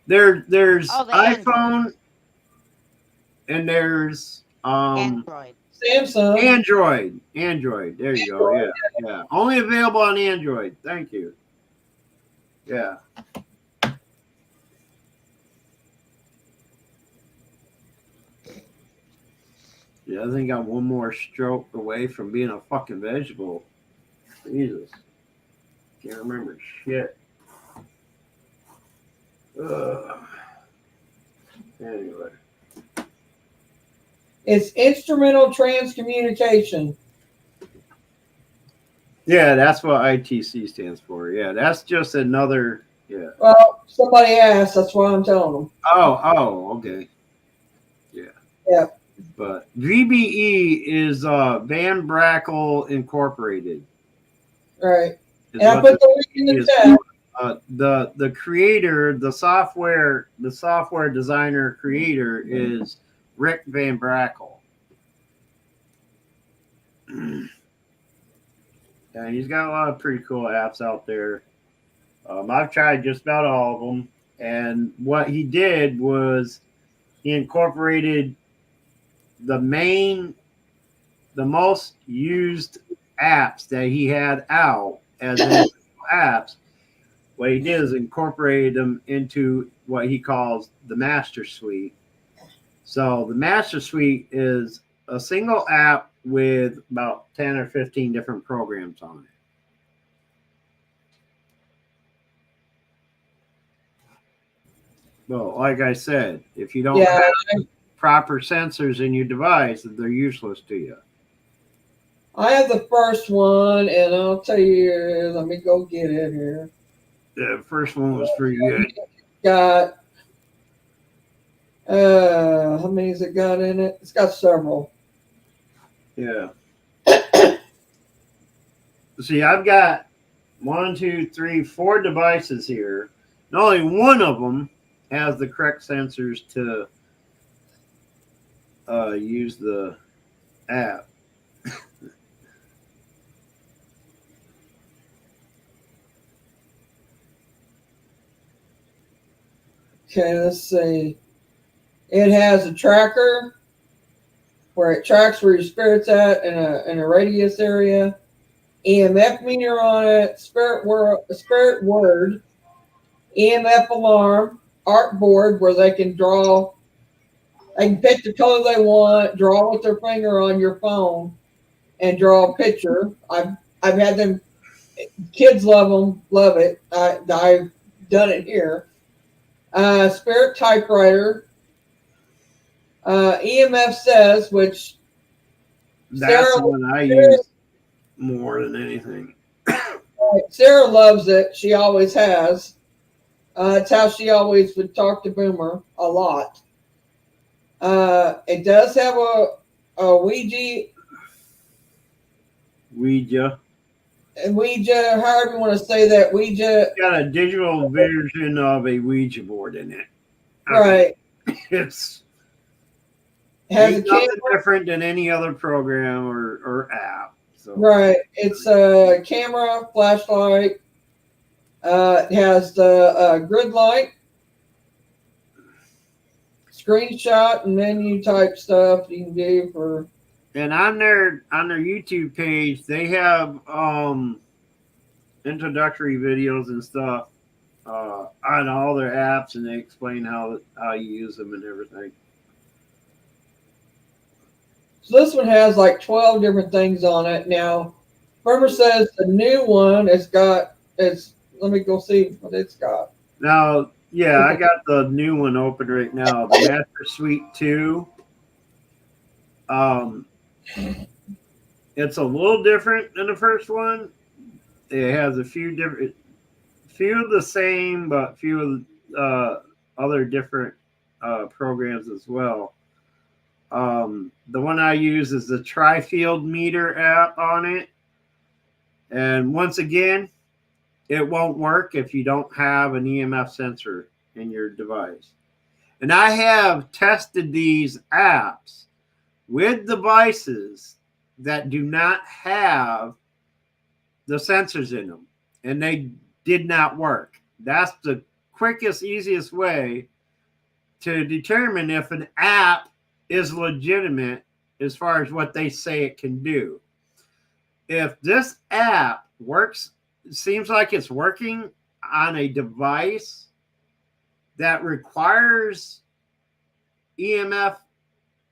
There's iPhone, and there's Android. Samsung. Android. There you go. Yeah. Only available on Android. Thank you. Yeah. Yeah, I think I'm one more stroke away from being a fucking vegetable. Jesus. Can't remember shit. Anyway. It's instrumental transcommunication. Yeah, that's what ITC stands for. Yeah, that's just another. Yeah. Well, somebody asked. That's why I'm telling them. Oh, okay. Yeah. Yeah. But VBE is Van Brackle Incorporated. Right. And I put the link in the chat. The creator, the software designer creator is Rick Van Brackle. Yeah, he's got a lot of pretty cool apps out there. I've tried just about all of them, and what he did was he incorporated the most used apps that he had out as apps. What he did is incorporated them into what he calls the Master Suite. So the Master Suite is a single app with about 10 or 15 different programs on it. Well, like I said, if you don't have proper sensors in your device, they're useless to you. I have the first one, and I'll tell you, let me go get it here. The first one was pretty good. Got, how many has it got in it? It's got several. Yeah. See, I've got 1, 2, 3, 4 devices here. And only one of them has the correct sensors to use the app. Okay, let's see. It has a tracker where it tracks where your spirit's at in a radius area. EMF meter on it, spirit word, EMF alarm, art board where they can draw They can pick the color they want, draw with their finger on your phone, and draw a picture. I've had them. Kids love them, love it. I've done it here. Spirit typewriter. EMF says, which That's the one I use more than anything. Sarah loves it. She always has. It's how she always would talk to Boomer a lot. It does have a Ouija, however you want to say that. Ouija. It's got a digital version of a Ouija board in it. Right. It's has nothing different than any other program or app. So. Right. It's a camera, flashlight. It has the grid light, screenshot, and menu type stuff you can do for. And on their YouTube page, they have introductory videos and stuff on all their apps, and they explain how you use them and everything. So this one has like 12 different things on it. Now, Boomer says the new one let me go see what it's got. Now, yeah, I got the new one open right now, the Master Suite 2. It's a little different than the first one. It has a few of the same, but few of other different programs as well. The one I use is the Tri-Field Meter app on it. And once again, it won't work if you don't have an EMF sensor in your device. And I have tested these apps with devices that do not have the sensors in them, and they did not work. That's the quickest, easiest way to determine if an app is legitimate as far as what they say it can do. If this app works, it seems like it's working on a device that requires EMF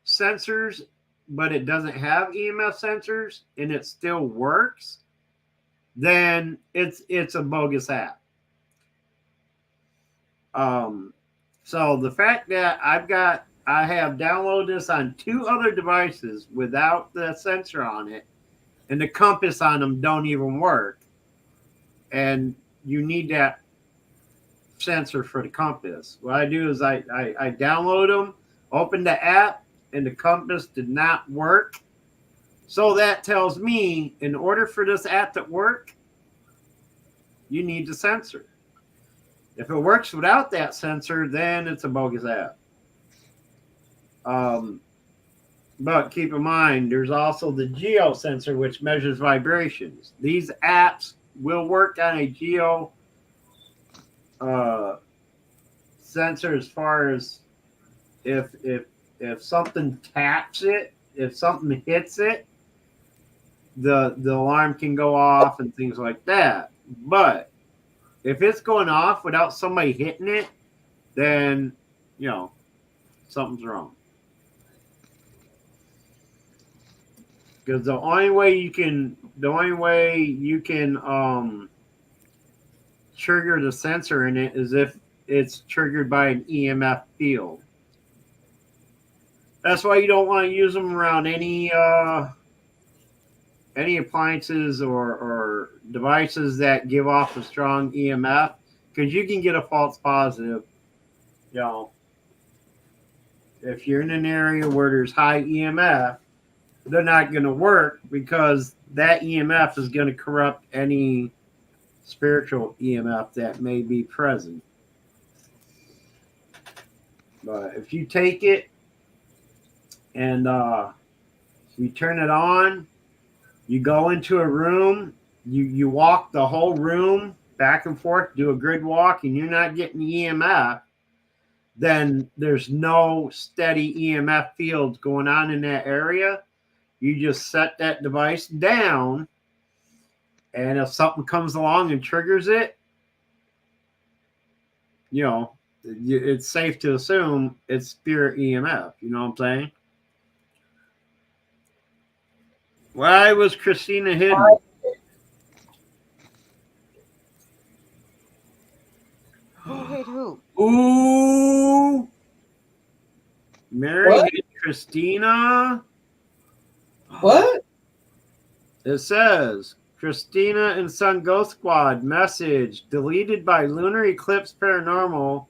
sensors, but it doesn't have EMF sensors and it still works, then it's a bogus app. So the fact that I have downloaded this on 2 other devices without the sensor on it, and the compass on them don't even work, and you need that sensor for the compass. What I do is I download them, open the app, and the compass did not work. So that tells me in order for this app to work, you need the sensor. If it works without that sensor, then it's a bogus app. But keep in mind, there's also the geo sensor, which measures vibrations. These apps will work on a geo sensor as far as if something taps it, if something hits it, the alarm can go off and things like that. But if it's going off without somebody hitting it, then something's wrong. Because the only way you can trigger the sensor in it is if it's triggered by an EMF field. That's why you don't want to use them around any appliances or devices that give off a strong EMF, because you can get a false positive. If you're in an area where there's high EMF, they're not going to work because that EMF is going to corrupt any spiritual EMF that may be present. But if you take it and you turn it on, you go into a room, you walk the whole room back and forth, do a grid walk, and you're not getting EMF, then there's no steady EMF fields going on in that area. You just set that device down, and if something comes along and triggers it, it's safe to assume it's spirit EMF. You know what I'm saying? Why was Christina hidden? Who hit who? Ooh, Mary What? hit Christina. What? It says Christina and Sun Ghost Squad message deleted by Lunar Eclipse Paranormal.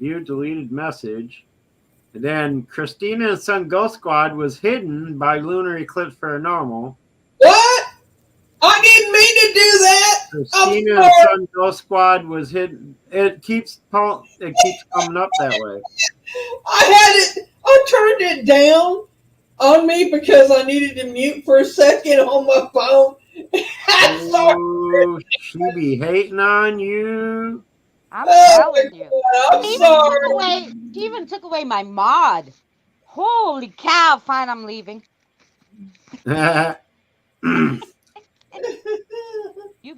View deleted message. And then Christina and Sun Ghost Squad was hidden by Lunar Eclipse Paranormal. What? I didn't mean to do that. Christina I'm and sorry. Sun Ghost Squad was hidden. It keeps coming up that way. I had it. I turned it down on me because I needed to mute for a second on my phone. I'm sorry. Ooh, she be hating on you. I'm Oh telling my you. God, I'm She sorry. even took away my mod. Holy cow, fine, I'm leaving. You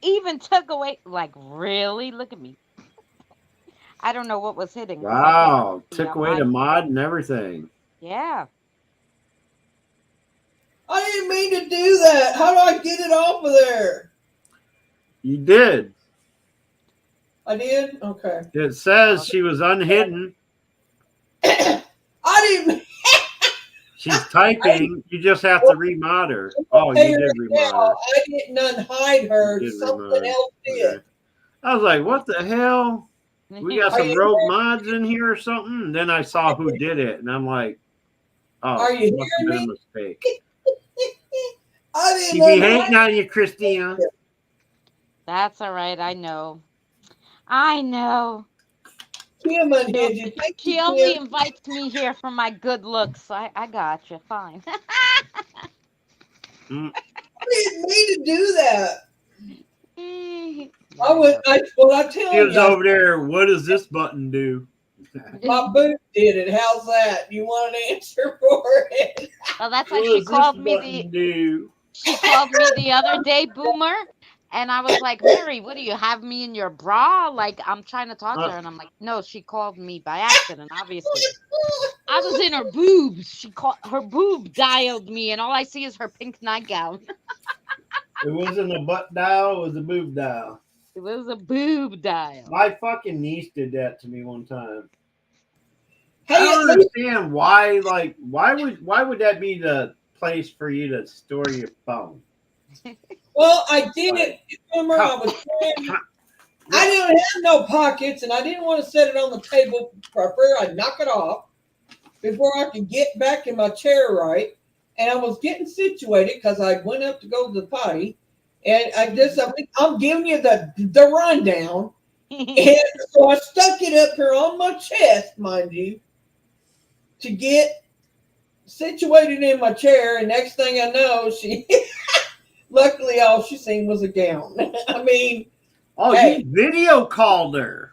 even took away, like, really? Look at me. I don't know what was hitting. Wow, See took on away my the screen. mod and everything. Yeah. I didn't mean to do that. How do I get it off of there? You did. I did? Okay. It says she was unhidden. I didn't. She's typing. You just have to remod her. Oh, Pay you her did remod her. now. I didn't unhide her. You did Something remod her. else did. Okay. I was like, what the hell? We got Are some you rogue mods in here or something? And then I saw who did it, and I'm like, oh, Are you must have hearing been a me? mistake. I She didn't be unhide hating on you, Christina. That's all right. I know. I know. Kim unhid you. Thank She you, only Kim. invites me here for my good looks. I got you. Fine. Mm. I didn't mean to do that. Yeah, I tell She was you, over there. What does this button do? my boot did it. How's that? You want an answer for it? well, that's What like she does this called me button do? she called me the other day, Boomer, and I was like, Mary, what do you have me in your bra? Like I'm trying to talk to her, and I'm like, no, she called me by accident. Obviously, I was in her boobs. She called her boob dialed me, and all I see is her pink nightgown. It wasn't a butt dial. It was a boob dial. It was a boob dial. My fucking niece did that to me one time. I Hey, don't at least, understand why. Like, why would that be the place for you to store your phone? well, I did it. Remember, I was trying. I didn't have no pockets, and I didn't want to set it on the table for fear I'd knock it off before I could get back in my chair right. And I was getting situated because I went up to go to the potty, and I'm giving you the rundown. And so I stuck it up here on my chest, mind you, to get situated in my chair. And next thing I know, luckily all she seen was a gown. I mean, Oh, hey. you video called her.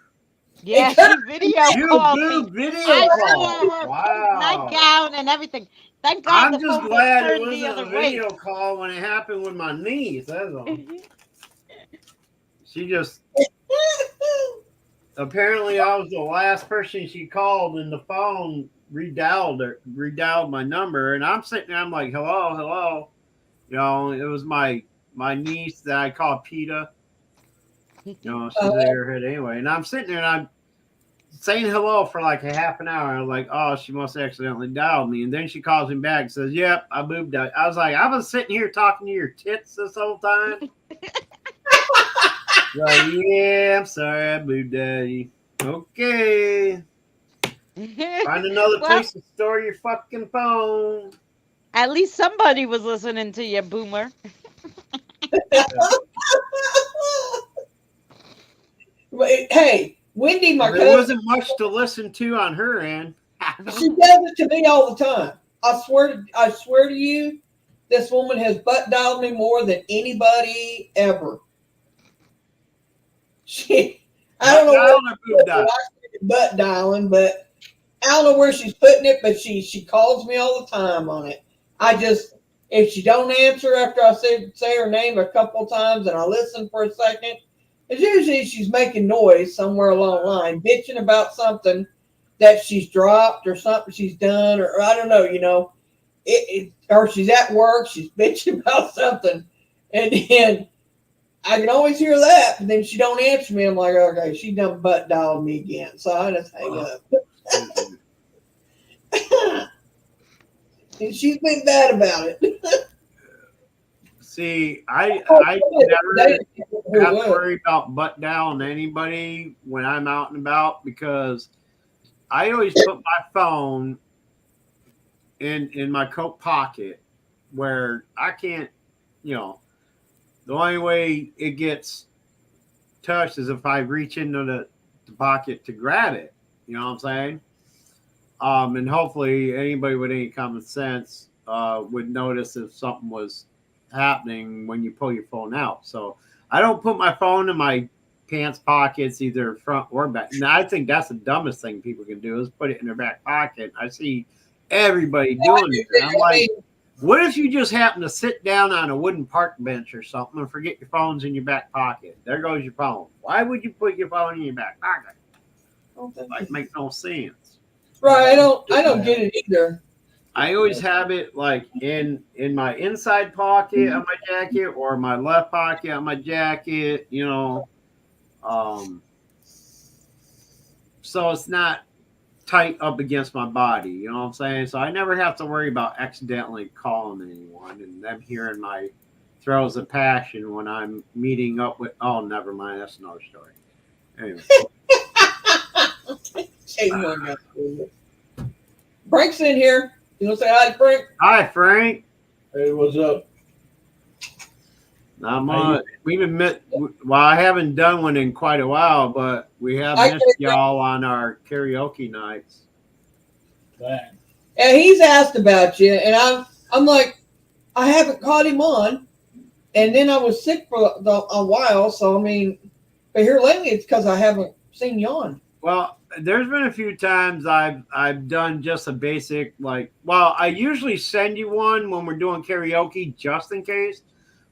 Yeah, she video You called me. boob video I call. saw her pink Wow. nightgown and everything. Thank God I'm the just phone was glad it turned the wasn't other a way. video call when it happened with my niece. That's all. She just apparently I was the last person she called, and the phone redialed my number, and I'm sitting there. I'm like, hello, hello. You know, it was my niece that I call PETA. You know, she's a airhead anyway, and I'm sitting there and I'm saying hello for like a half an hour. I was like, oh, she must have accidentally dialed me. And then she calls me back and says, yep, I boobed out. I was like, I was sitting here talking to your tits this whole time. Like, yeah, I'm sorry, I boobed daddy. Okay. Find another place to store your fucking phone. At least somebody was listening to you, Boomer. Hey, Wendy, my There cousin, wasn't much to listen to on her end. she does it to me all the time. I swear to you, this woman has butt dialed me more than anybody ever. I don't know butt dialing, but I don't know where she's putting it, but she calls me all the time on it. If she don't answer after I say her name a couple times and I listen for a second, It's usually she's making noise somewhere along the line, bitching about something that she's dropped or something she's done, or I don't know, or she's at work, she's bitching about something, and then I can always hear that, but then she don't answer me. I'm like, okay, she done butt dialed me again, so I just hang up. And she's been bad about it. See, I never have to worry about butt dialing anybody when I'm out and about because I always put my phone in my coat pocket where I can't, the only way it gets touched is if I reach into the pocket to grab it. You know what I'm saying? And hopefully anybody with any common sense would notice if something was happening when you pull your phone out. So I don't put my phone in my pants pockets, either front or back. And I think that's the dumbest thing people can do is put it in their back pocket. I see everybody doing it. And I'm like, what if you just happen to sit down on a wooden park bench or something and forget your phone's in your back pocket? There goes your phone. Why would you put your phone in your back pocket? Like, make no sense. Right, I don't get it either. I always have it like in my inside pocket of my jacket or my left pocket of my jacket, so it's not tight up against my body, you know what I'm saying? So I never have to worry about accidentally calling anyone and them hearing my throws of passion when I'm meeting up with. Oh, never mind, that's another story. Anyway. Frank's in here. You want to say hi, Frank? Hi, Frank. Hey, what's up? Not much. We've been met. Well, I haven't done one in quite a while, but we have missed y'all on our karaoke nights. Dang. And he's asked about you, and I'm like, I haven't caught him on, and then I was sick for a while. So I mean, but here lately it's because I haven't seen you on. Well, there's been a few times I've done just a basic I usually send you one when we're doing karaoke just in case,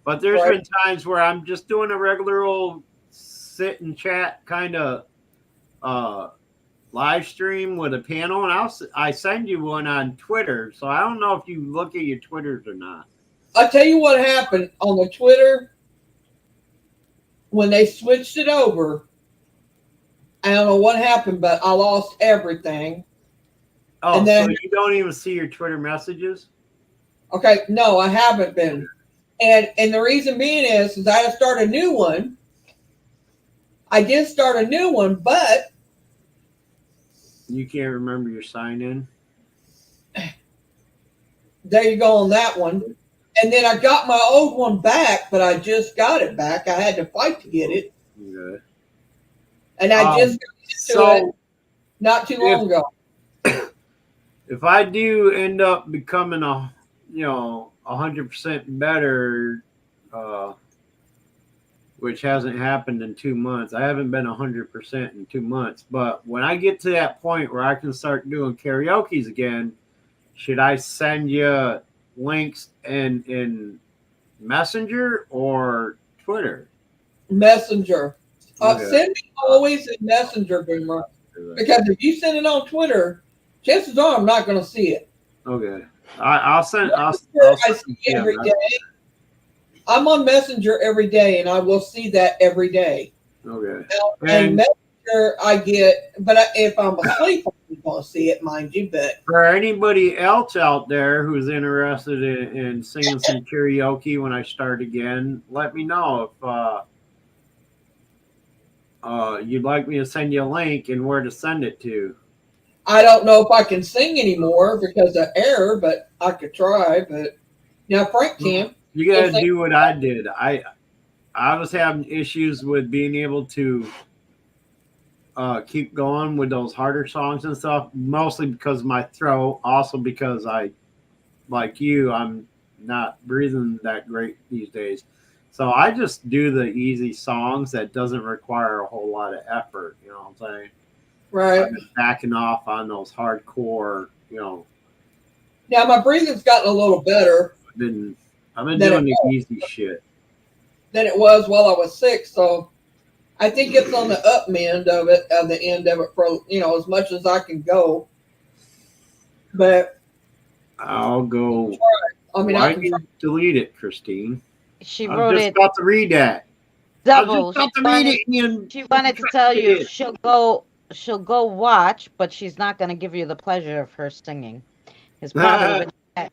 but there's been times where I'm just doing a regular old sit and chat kind of live stream with a panel, and I send you one on Twitter. So I don't know if you look at your Twitters or not. I'll tell you what happened on the Twitter when they switched it over. I don't know what happened, but I lost everything. Oh, and then, so you don't even see your Twitter messages? Okay, no, I haven't been. And the reason being is I had to start a new one. I did start a new one, but you can't remember your sign-in? There you go on that one. And then I got my old one back, but I just got it back. I had to fight to get it. Okay. And I just got into it not too long ago. If I do end up becoming 100% better, which hasn't happened in 2 months. I haven't been 100% in 2 months. But when I get to that point where I can start doing karaoke's again, should I send you links in Messenger or Twitter? Messenger. Send me always in Messenger, Boomer. Because if you send it on Twitter, chances are I'm not going to see it. Okay. I'll send. I see it every day. I'm on Messenger every day, and I will see that every day. Okay. And Messenger I get, but if I'm asleep, I'm going to see it, mind you. But for anybody else out there who's interested in singing some karaoke when I start again, let me know if you'd like me to send you a link and where to send it to. I don't know if I can sing anymore because of error, but I could try. But now Frank can. You got to do what I did. I was having issues with being able to keep going with those harder songs and stuff, mostly because of my throat, also because like you, I'm not breathing that great these days. So I just do the easy songs that doesn't require a whole lot of effort. You know what I'm saying? Right. I've been backing off on those hardcore, Now my breathing's gotten a little better. I've been doing the easy shit Than it was while I was sick. So I think it's on the up end of it, of the end of it for, as much as I can go. But I'll go. I mean, Why I did can you try. delete it, Christine? She I was wrote just it about to read that. I was double. just about to read it, and She wanted to tell you she'll go watch, but she's not going to give you the pleasure of her singing. Is probably what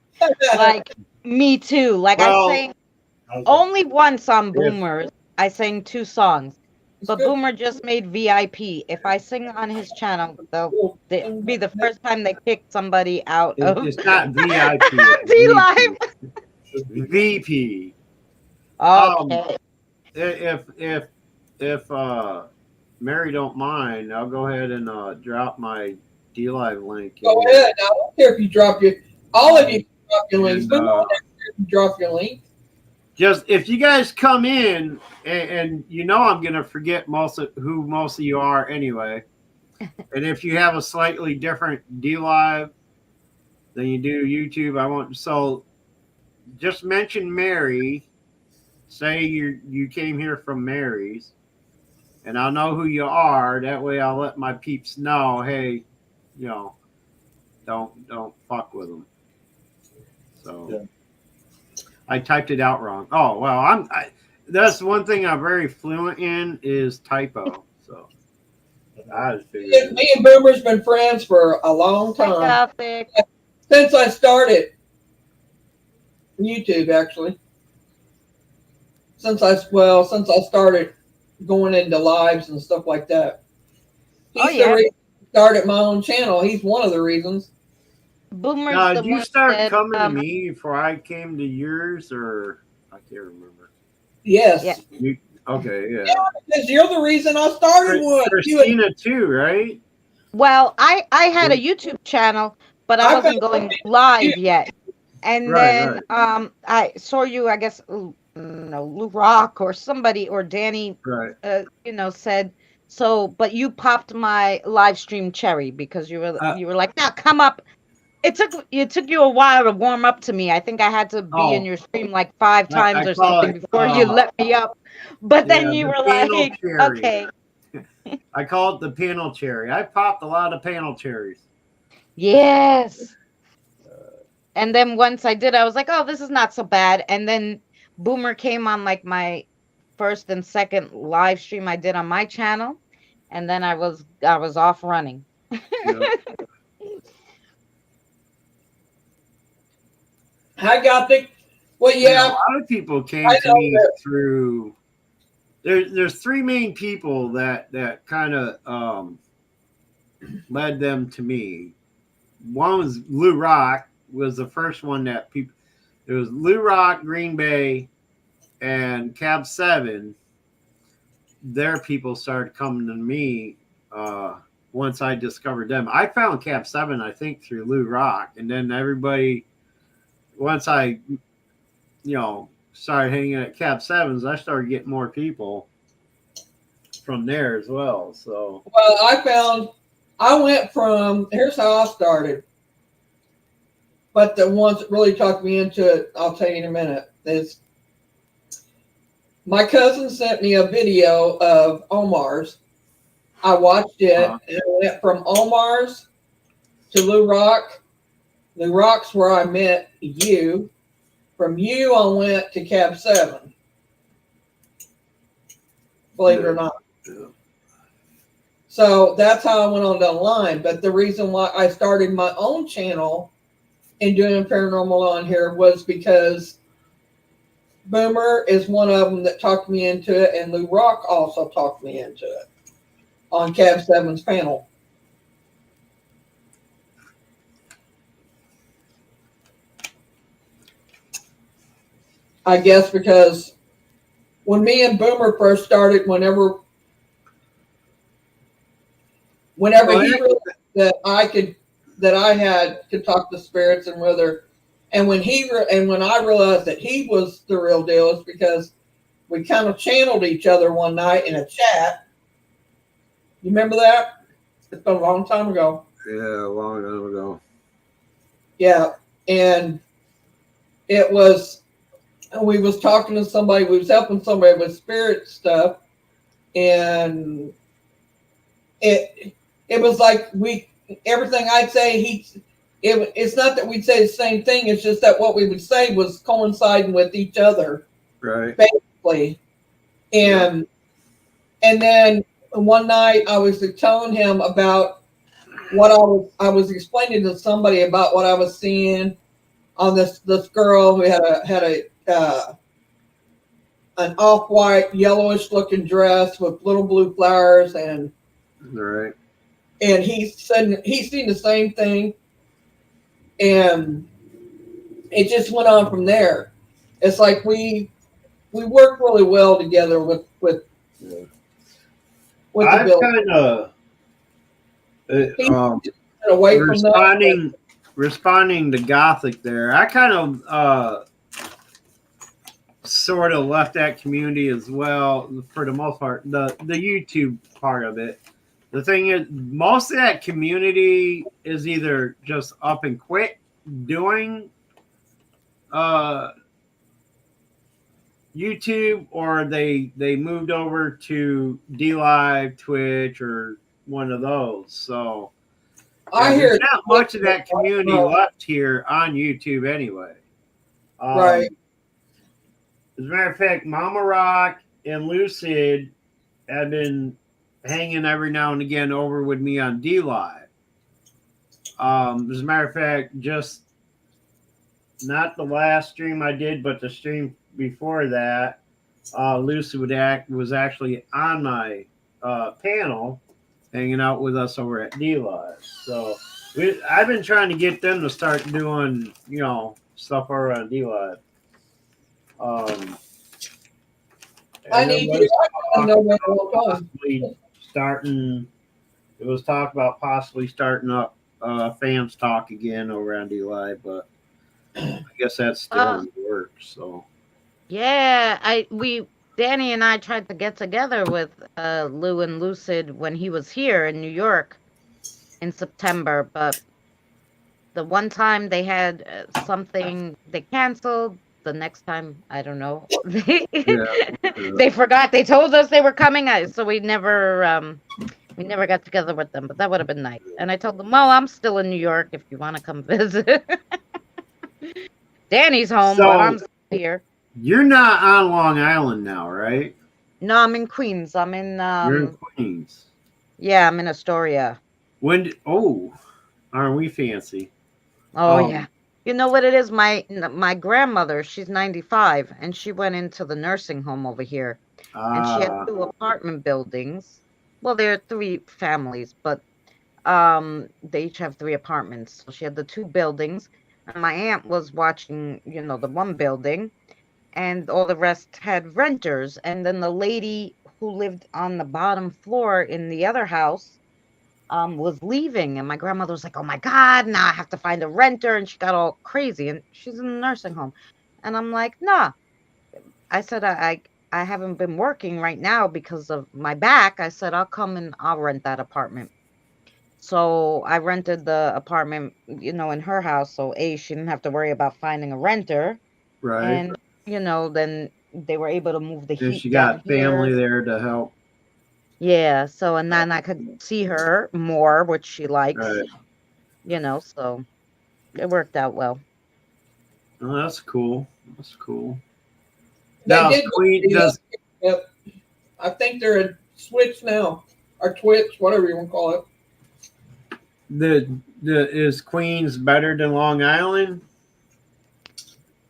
like me too. Like I Well, sang only once on if Boomer's. I sang 2 songs, It's but good. Boomer just made VIP. If I sing on his channel, it'll be the first time they kick somebody out of it's not VIP, D Live. it's VP. Okay. If Mary don't mind, I'll go ahead and drop my D Live link. Go ahead. I don't care if you drop your. All of you can drop your links. And, But I don't care if you drop your link. just if you guys come in, and I'm gonna forget who most of you are anyway. And if you have a slightly different D Live than you do YouTube, I want so just mention Mary. Say you came here from Mary's, and I'll know who you are. That way, I'll let my peeps know. Hey, don't fuck with them. So. Yeah. I typed it out wrong. Oh well, that's one thing I'm very fluent in is typo. So I just figured. Me and Boomer's been friends for a long time. Gothic. Since I started YouTube, actually. Since I started going into lives and stuff like that. He's the reason I started my own channel. He's one of the reasons. Boomer's Now, the did you one start that, coming to me before I came to yours, or I can't remember? Yes. Yeah. Okay, yeah. Because you're the reason I started one. Christina too, right? Well, I had a YouTube channel, but I wasn't going live yet. And then I saw you, I guess, Lou Rock or somebody or Danny, right? Said so. But you popped my live stream cherry because you were like, now come up. It took you a while to warm up to me. I think I had to be in your stream like 5 times or something before you let me up. But then you were like, okay. I call it the panel cherry. I popped a lot of panel cherries. Yes. And then once I did, I was like, oh, this is not so bad. And then Boomer came on like my first and second live stream I did on my channel. And then I was off running. Hi, Gothic. Well, yeah. A lot of people came to me through. There's 3 main people that kind of led them to me. One was Lou Rock, was the first one that people. It was Lou Rock, Green Bay, and Cab 7. Their people started coming to me once I discovered them. I found Cab 7, I think, through Lou Rock, and then everybody. Once I, started hanging at Cab 7s, I started getting more people from there as well. So, well, I went from, here's how I started. But the ones that really talked me into it, I'll tell you in a minute, is my cousin sent me a video of Omar's. I watched it, and it went from Omar's to Lou Rock. Lou Rock's where I met you. From you, I went to Cab 7. Believe it or not. Yeah. So that's how I went on down the line. But the reason why I started my own channel and doing paranormal on here was because Boomer is one of them that talked me into it, and Lou Rock also talked me into it on Cab 7's panel. I guess because when me and Boomer first started, whenever he realized that I could talk to spirits and when I realized that he was the real deal, is because we kind of channeled each other one night in a chat. You remember that? It's been a long time ago. Yeah, a long time ago. Yeah, and we was talking to somebody. We was helping somebody with spirit stuff, and it was like everything I'd say it's not that we'd say the same thing. It's just that what we would say was coinciding with each other, Right. basically. And then one night I was telling him about what I was explaining to somebody about what I was seeing on this girl who had an off-white yellowish looking dress with little blue flowers, and Right. he said he's seen the same thing, and it just went on from there. It's like we work really well together with the I've bill. kind of Away from that. responding to Gothic there. I kind of sort of left that community as well for the most part. The YouTube part of it. The thing is, most of that community is either just up and quit doing YouTube, or they moved over to DLive, Twitch, or one of those. So I hear there's not much of that community left here on YouTube anyway. Right. As a matter of fact, Mama Rock and Lucid have been hanging every now and again over with me on DLive. As a matter of fact, just not the last stream I did, but the stream before that, Lucid was actually on my panel, hanging out with us over at DLive. So I've been trying to get them to start doing, stuff over on DLive. I need to know when possibly starting. It was talk about possibly starting up fans talk again over on DLive, but I guess that's still in the works. So yeah, Danny and I tried to get together with Lou and Lucid when he was here in New York in September, but the one time they had something they canceled. The next time, I don't know. They forgot. They told us they were coming, so we never got together with them. But that would have been nice. And I told them, "Well, I'm still in New York if you want to come visit." Danny's home, but I'm still here. You're not on Long Island now, right? No, I'm in Queens. I'm in. You're in Queens. Yeah, I'm in Astoria. Aren't we fancy? Oh yeah. You know what it is? My grandmother, she's 95, and she went into the nursing home over here. And she had 2 apartment buildings. Well, there are 3 families, but they each have 3 apartments. So she had the 2 buildings, and my aunt was watching, the one building, and all the rest had renters. And then the lady who lived on the bottom floor in the other house was leaving, and my grandmother was like, "Oh my God, now I have to find a renter," and she got all crazy, and she's in a nursing home. And I'm like, "Nah." I said, I haven't been working right now because of my back. I said, "I'll come and I'll rent that apartment." So I rented the apartment, in her house, so she didn't have to worry about finding a renter. Right. And then they were able to move the heat. She got family here. there to help. Yeah, so and then I could see her more, which she likes. Right. So it worked out well. Oh, that's cool. That's cool. Now, Yep. I think they're at Switch now, or Twitch, whatever you want to call it. Is Queens better than Long Island?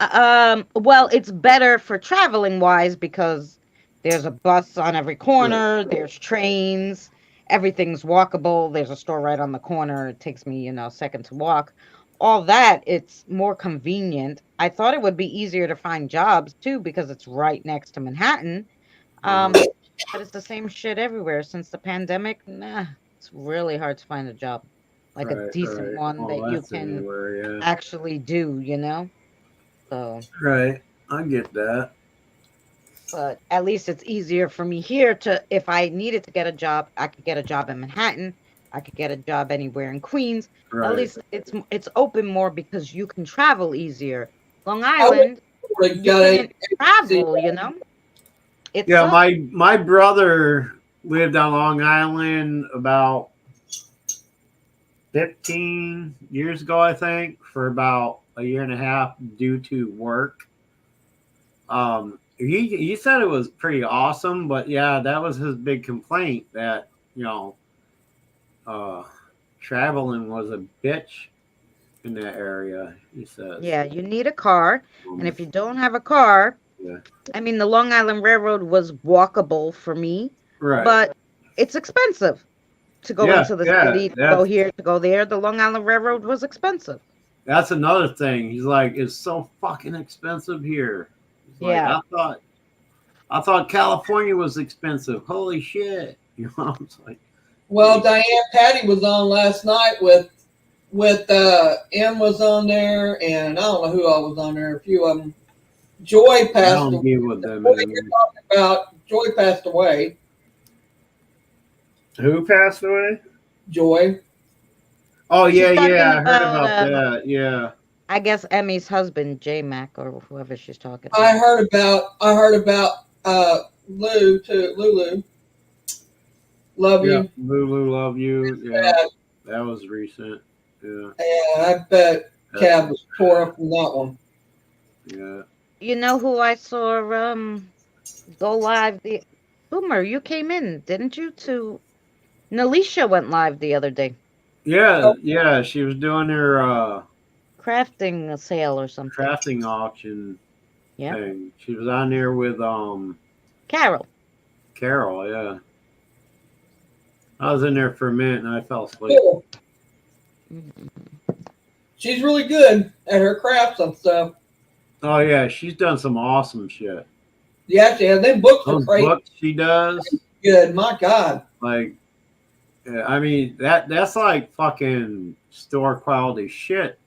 Well, it's better for traveling wise because there's a bus on every corner, there's trains, everything's walkable, there's a store right on the corner. It takes me, a second to walk. All that, it's more convenient. I thought it would be easier to find jobs too because it's right next to Manhattan. But it's the same shit everywhere since the pandemic. It's really hard to find a job, like a decent one that you can actually do, So right, I get that. But at least it's easier for me here if I needed to get a job, I could get a job in Manhattan. I could get a job anywhere in Queens. Right. At least it's open more because you can travel easier. Long Island, you couldn't travel, It's Yeah, my brother lived on Long Island about 15 years ago, I think, for about a year and a half due to work. He said it was pretty awesome, but yeah, that was his big complaint that, you know, traveling was a bitch in that area, he says. yeah, you need a car, and Um, if you don't have a car, yeah. I mean, the Long Island Railroad was walkable for me, Right. but it's expensive to go Yeah, into the yeah. city, to go here, to go there. The Long Island Railroad was expensive. That's another thing. He's like, it's so fucking expensive here. He's like, Yeah. I thought California was expensive. Holy shit. You know, it's like, Well, Diane Patty was on last night with M was on there, and I don't know who all was on there. A few of them. Joy I passed don't away. deal with them Boy, anymore. you're talking about Joy passed away. Who passed away? Joy. Oh, yeah, She's talking yeah. I heard about, about that. Yeah. I guess Emmy's husband, J Mac, or whoever she's talking to. I heard about Lou too. Lulu. Love Yeah. you. Lulu, love you. Yeah. That was recent. Yeah. Yeah, I bet Cab was tore up from that one. Yeah. You know who I saw go live? The Boomer, you came in, didn't you? To Nalisha went live the other day, Yeah. Yeah. She was doing her crafting a sale or something. crafting auction Yeah, thing. She was on there with Carol. Carol. Yeah. I was in there for a minute and I fell asleep. Cool. She's really good at her crafts and stuff. Oh yeah, she's done some awesome shit. Yeah, she has. Them books are Those crazy books she does, good. My God. like, I mean that's like fucking store quality shit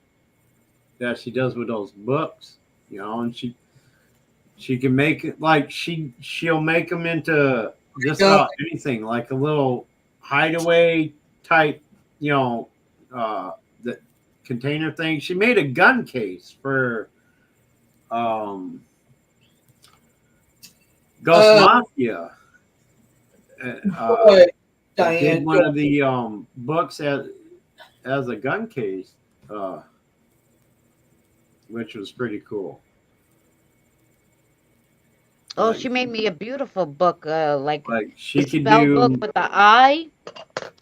that she does with those books, you know. And she can make it like she'll make them into just about anything, like a little hideaway type, you know, the container thing. She made a gun case for Ghost Mafia. Boy, Diane. Did one of the books as a gun case, which was pretty cool. Oh, Like, she made me a beautiful book, like she could spell do. book with the I.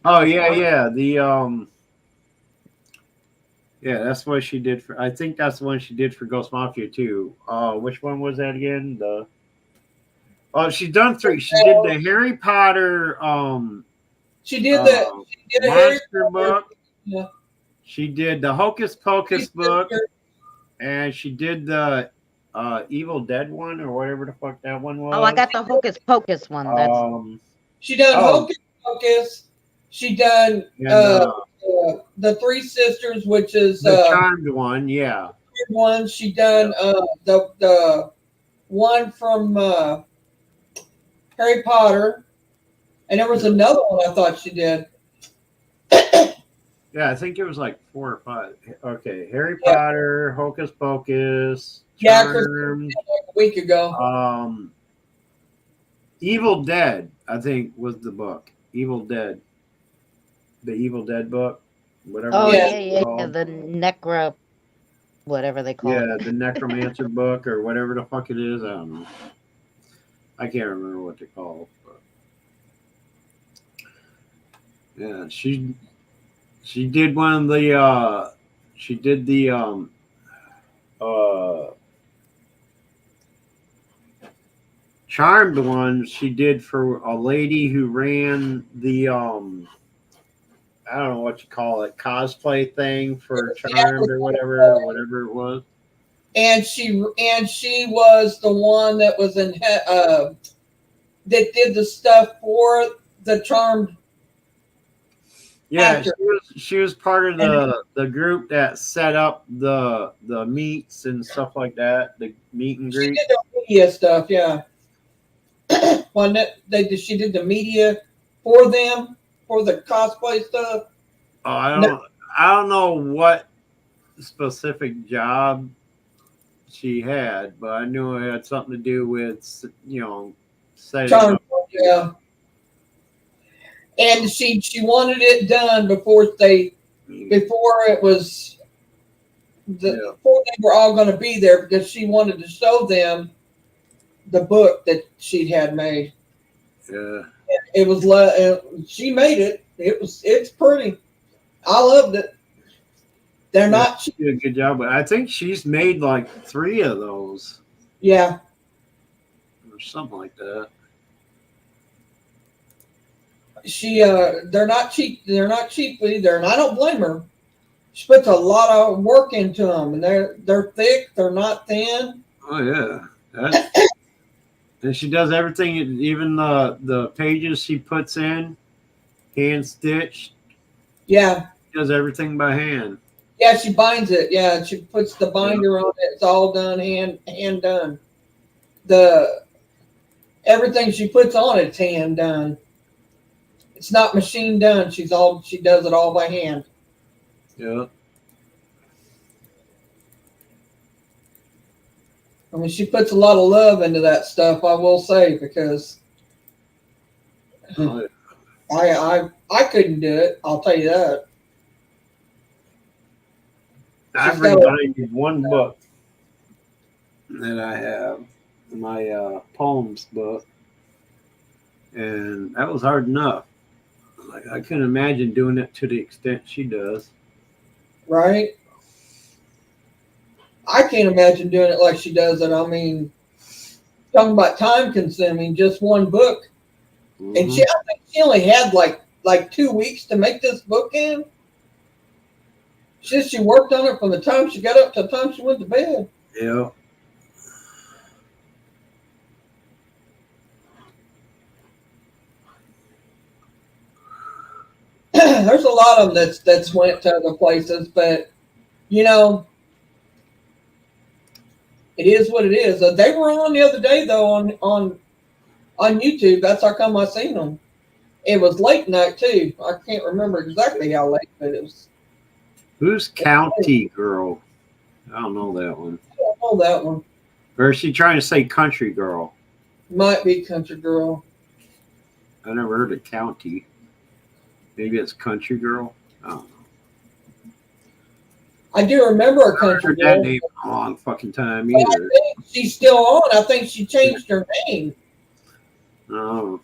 Oh yeah, yeah. The yeah, that's what she did for. I think that's the one she did for Ghost Mafia too. Which one was that again? She's done 3. She did the Harry Potter. She did that. She did a Harry monster book. Yeah. She did the Hocus Pocus book, and she did the Evil Dead one or whatever the fuck that one was. Oh, I got the Hocus Pocus one. That's She done Hocus Pocus. She done the Three Sisters, which is the Charmed one. Yeah. One. She done the one from Harry Potter, and there was another one I thought she did. Yeah, I think it was like 4 or 5. Okay, Harry Potter, Hocus Pocus, Charmed, like a week ago. Evil Dead, I think, was the book. Evil Dead, the Evil Dead book, whatever. oh Yeah. yeah, the Necra, whatever they call it. Yeah, the Necromancer book or whatever the fuck it is. I don't know. I can't remember what they call it. But yeah, she did one of the she did the Charmed one. She did for a lady who ran the I don't know what you call it, cosplay thing for Charmed or whatever it was. And she was the one that was in that did the stuff for the Charmed. Yeah, she was part of the group that set up the meets and stuff like that, the meet and greet. She did the media stuff, yeah. She did the media for them for the cosplay stuff. Oh, I don't know what specific job she had, but I knew it had something to do with, you know, Say Charmed, yeah. And she wanted it done before it was before they were all going to be there, because she wanted to show them the book that she had made. Yeah. It was she made it. It's pretty. I loved it. They're not cheap. She did a good job, but I think she's made like 3 of those. Yeah. Or something like that. They're not cheap. They're not cheap either, and I don't blame her. She puts a lot of work into them, and they're thick. They're not thin. Oh yeah, and she does everything. Even the pages she puts in, hand stitched. Yeah. She does everything by hand. Yeah, she binds it. Yeah, she puts the binder on it. It's all done hand done. Everything she puts on it's hand done. It's not machine done. She does it all by hand. Yeah. I mean, she puts a lot of love into that stuff, I will say, because I couldn't do it. I'll tell you that. I've reminded one book that I have, my poems book, and that was hard enough. Like, I couldn't imagine doing it to the extent she does. Right? I can't imagine doing it like she does it. I mean, talking about time consuming, just one book. Mm-hmm. And I think she only had like 2 weeks to make this book in. She worked on it from the time she got up to the time she went to bed. Yeah. There's a lot of them that's went to other places, but you know, it is what it is. They were on the other day though on YouTube. That's how come I seen them. It was late night too. I can't remember exactly how late, but it was. Who's County Girl? I don't know that one. I don't know that one. Or is she trying to say Country Girl? Might be Country Girl. I never heard of County. Maybe it's Country Girl. I don't know. I do remember a Country Girl. That name a long fucking time either. I think she's still on. I think she changed her name. Oh.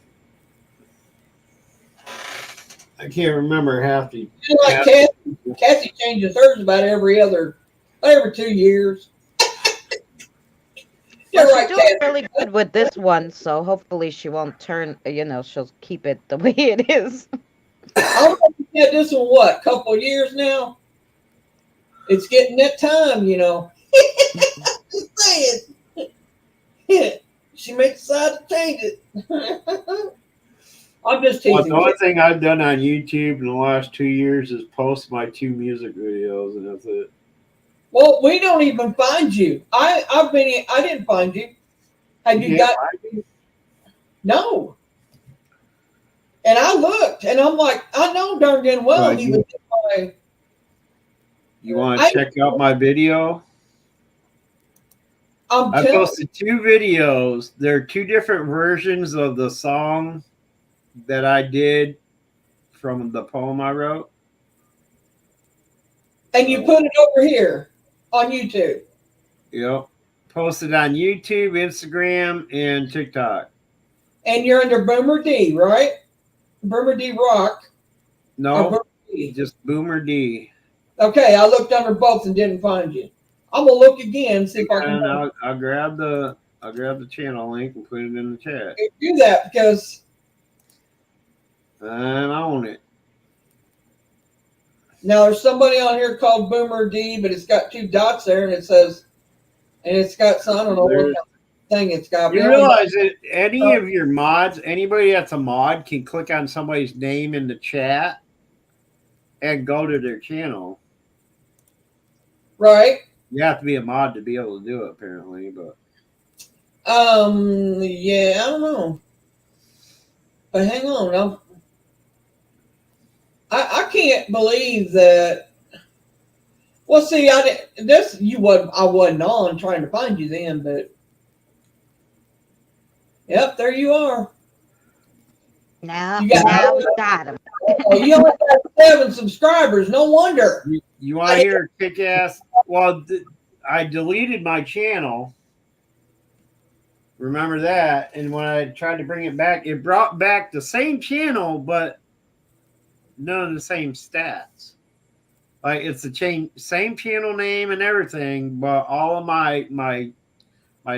I can't remember half the. Like Kathy changes hers about every 2 years. Well, she's doing really good with this one, so hopefully she won't turn. She'll keep it the way it is. I've had this one what, couple of years now. It's getting that time, Just saying. She may decide to change it. I'm just teasing. Well, the only thing I've done on YouTube in the last 2 years is post my 2 music videos, and that's it. Well, we don't even find you. I didn't find you. Have you got? No. And I looked, and I'm like, I know darn good well he was in my. You want to check out my video? I posted 2 videos. There are 2 different versions of the song that I did from the poem I wrote. And you put it over here on YouTube. Yep. Posted on YouTube, Instagram, and TikTok. And you're under Boomer D, right? Boomer D Rock. No, just Boomer D. Okay, I looked under both and didn't find you. I'm gonna look again, see if I can. I'll grab the channel link and put it in the chat. Do that because I'm on it. Now there's somebody on here called Boomer D, but it's got 2 dots there, and it's got some, I don't know what kind of thing it's got. You realize that any of your mods, anybody that's a mod, can click on somebody's name in the chat and go to their channel. Right. You have to be a mod to be able to do it, apparently, but yeah, I don't know. But hang on, I can't believe that. Well, see, I wasn't on trying to find you then, but Yep, there you are. Now, You got- now we got him. Oh, you only got 7 subscribers. No wonder. You want to hear a kick ass? Well, I deleted my channel. Remember that? And when I tried to bring it back, it brought back the same channel, but none of the same stats. Like it's the same channel name and everything, but all of my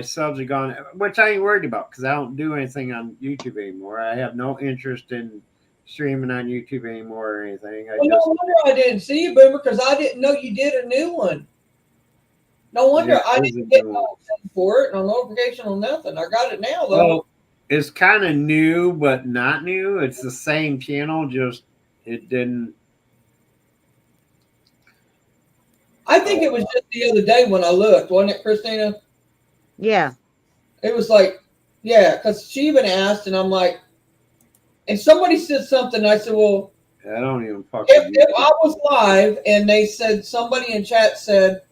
subs are gone, which I ain't worried about because I don't do anything on YouTube anymore. I have no interest in streaming on YouTube anymore or anything. Well, no wonder I didn't see you, Boomer, because I didn't know you did a new one. No wonder I didn't get nothing for it, no notification on nothing. I got it now, though. Well, it's kind of new, but not new. It's the same channel, just it didn't. I think it was just the other day when I looked, wasn't it, Christina? Yeah. It was like, yeah, because she even asked, and I'm like, and somebody said something. I said, well, I don't even fucking. If I was live and they said, somebody in chat said,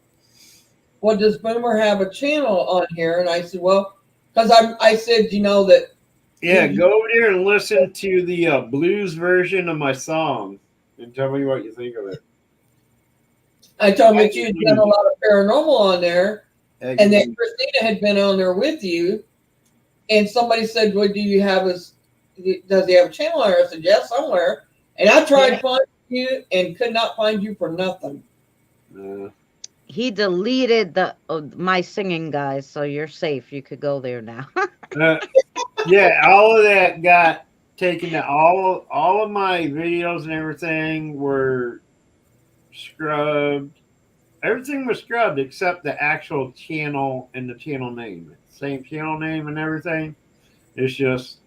well, does Boomer have a channel on here? And I said, well, because I said, you know, that. Yeah, go over there and listen to the blues version of my song and tell me what you think of it. I told him that you had done a lot of paranormal on there, and that Christina had been on there with you. And somebody said, well, does he have a channel on there? I said, yes, somewhere. And I tried to find you and could not find you for nothing. He deleted my singing, guys, so you're safe. You could go there now. Yeah, all of that got taken down. All of my videos and everything were scrubbed. Everything was scrubbed except the actual channel and the channel name. Same channel name and everything. It's just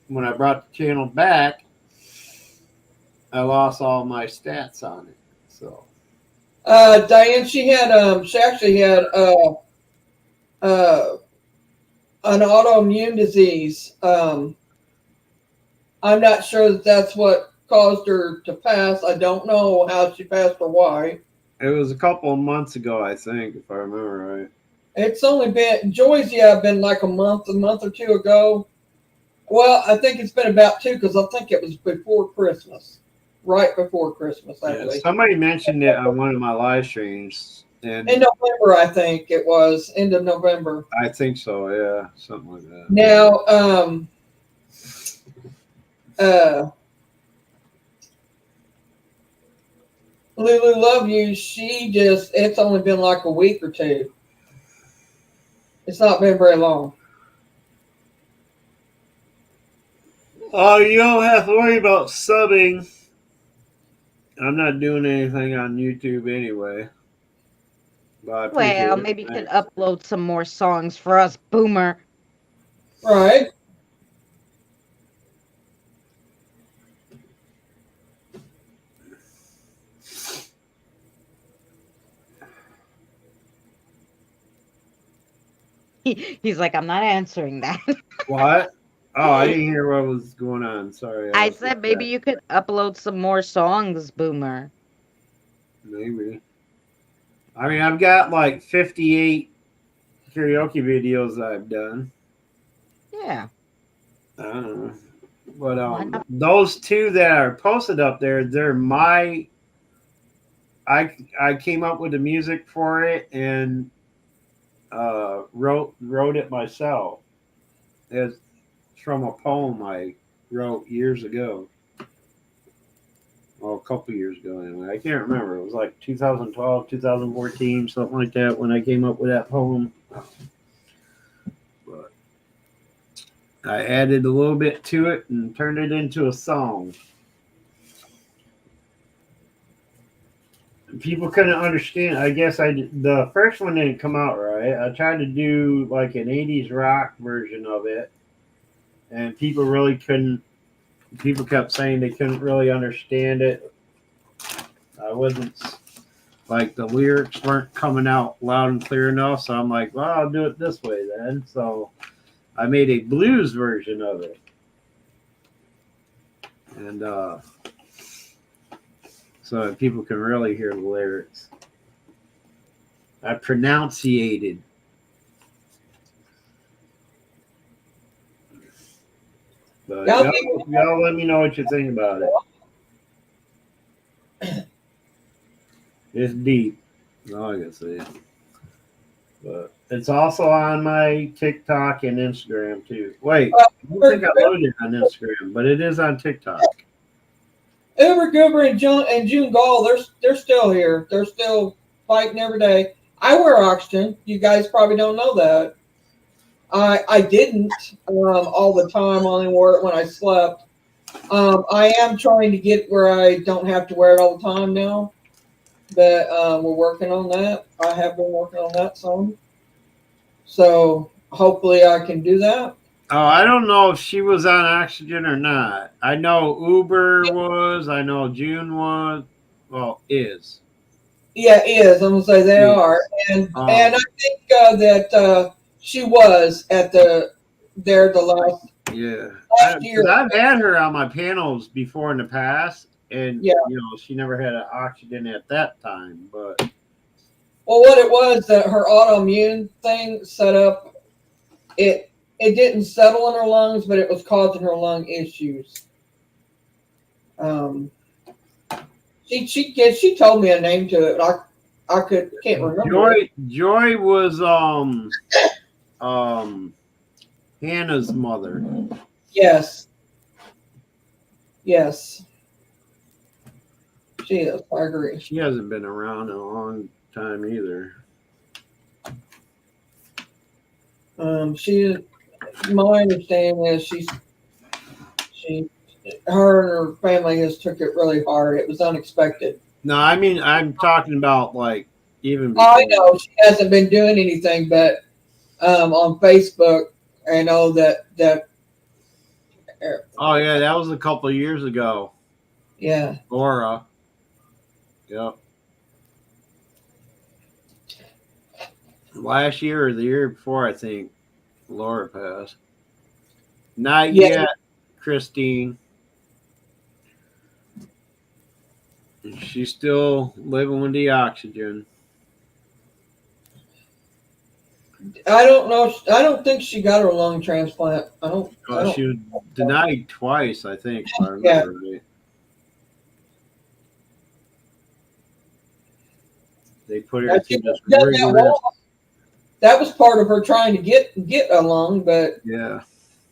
when I brought the channel back, I lost all my stats on it. So Diane, she actually had an autoimmune disease. I'm not sure that's what caused her to pass. I don't know how she passed or why. it was a couple of months ago, I think, if I remember right. It's only been Joy's, been like a month or two ago. Well, I think it's been about 2 because I think it was before Christmas, right before Christmas, actually. Yeah, somebody mentioned it on one of my live streams. And in November, I think it was, end of November. I think so, yeah, something like that. Now, Lulu Love You, it's only been like a week or 2. It's not been very long. Oh, you don't have to worry about subbing. I'm not doing anything on YouTube anyway. Well, maybe you can upload some more songs for us, Boomer. Right. He's like, I'm not answering that. What? Oh, I didn't hear what was going on. Sorry. I said maybe you could upload some more songs, Boomer. Maybe. I mean, I've got like 58 karaoke videos I've done. Yeah. I don't know. But those 2 that are posted up there, they're my... I came up with the music for it and wrote it myself. It's from a poem I wrote years ago. Well, a couple years ago anyway. I can't remember. It was like 2012, 2014, something like that when I came up with that poem. But I added a little bit to it and turned it into a song. People couldn't understand. I guess the first one didn't come out right. I tried to do like an 80s rock version of it, and people really couldn't. People kept saying they couldn't really understand it. I wasn't like the lyrics weren't coming out loud and clear enough, so I'm like, well, I'll do it this way then. So I made a blues version of it, and so that people can really hear the lyrics. I pronunciated. But Y'all y'all let me know what you think about it. It's deep. All I can say. But it's also on my TikTok and Instagram too. Wait, I don't think I loaded it on Instagram, but it is on TikTok. Uber Goober and June Gall, they're still here. They're still fighting every day. I wear oxygen. You guys probably don't know that. I didn't all the time. Only wore it when I slept. I am trying to get where I don't have to wear it all the time now. But we're working on that. I have been working on that some. So hopefully I can do that. Oh, I don't know if she was on oxygen or not. I know Uber was. I know June was. Well, is. Yeah, is. I'm gonna say they Is. are, and I think that she was at the last Yeah, year. because I've had her on my panels before in the past, and Yeah. she never had an oxygen at that time. But Well, what it was that her autoimmune thing set up, it didn't settle in her lungs, but it was causing her lung issues. She told me a name to it. But I can't remember. Joy was Hannah's mother. Yes. She is. I agree. She hasn't been around in a long time either. My understanding is her and her family has took it really hard. It was unexpected. No, I mean I'm talking about like even before. I know she hasn't been doing anything, but on Facebook, I know that. Oh yeah, that was a couple of years ago. Yeah. Laura. Yep. Last year or the year before, I think Laura passed. Not yet, Christine. She's still living with the oxygen. I don't know. I don't think she got her lung transplant. I don't. She was denied twice, I think. If I remember right. They put her through this rigorous. That was part of her trying to get a lung, but yeah,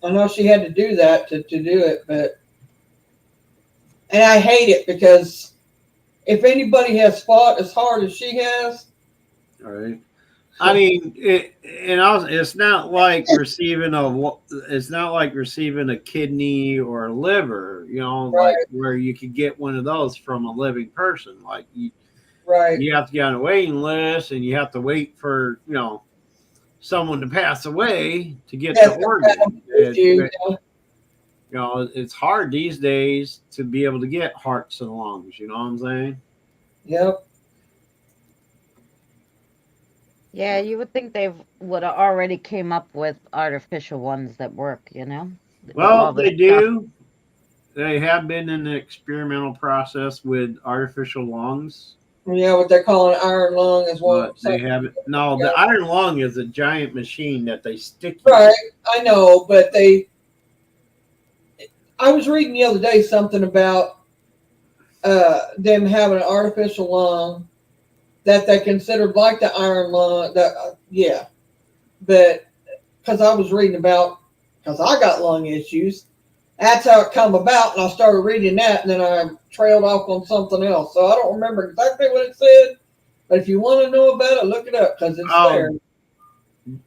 I know she had to do that to do it. And I hate it because if anybody has fought as hard as she has, all right. I mean, it's not like receiving a kidney or a liver, like where you could get one of those from a living person. Like you have to get on a waiting list, and you have to wait for someone to pass away to get the organ. It's hard these days to be able to get hearts and lungs. You know what I'm saying? Yep. Yeah, you would think they would have already came up with artificial ones that work, Well, they do. They have been in the experimental process with artificial lungs. Yeah, what they're calling iron lung is what. But they haven't. No, the iron lung is a giant machine that they stick. Right, I know, but I was reading the other day something about them having an artificial lung that they considered like the iron lung. But because I was reading about, because I got lung issues, that's how it come about, and I started reading that, and then I trailed off on something else. So I don't remember exactly what it said, but if you want to know about it, look it up because it's there.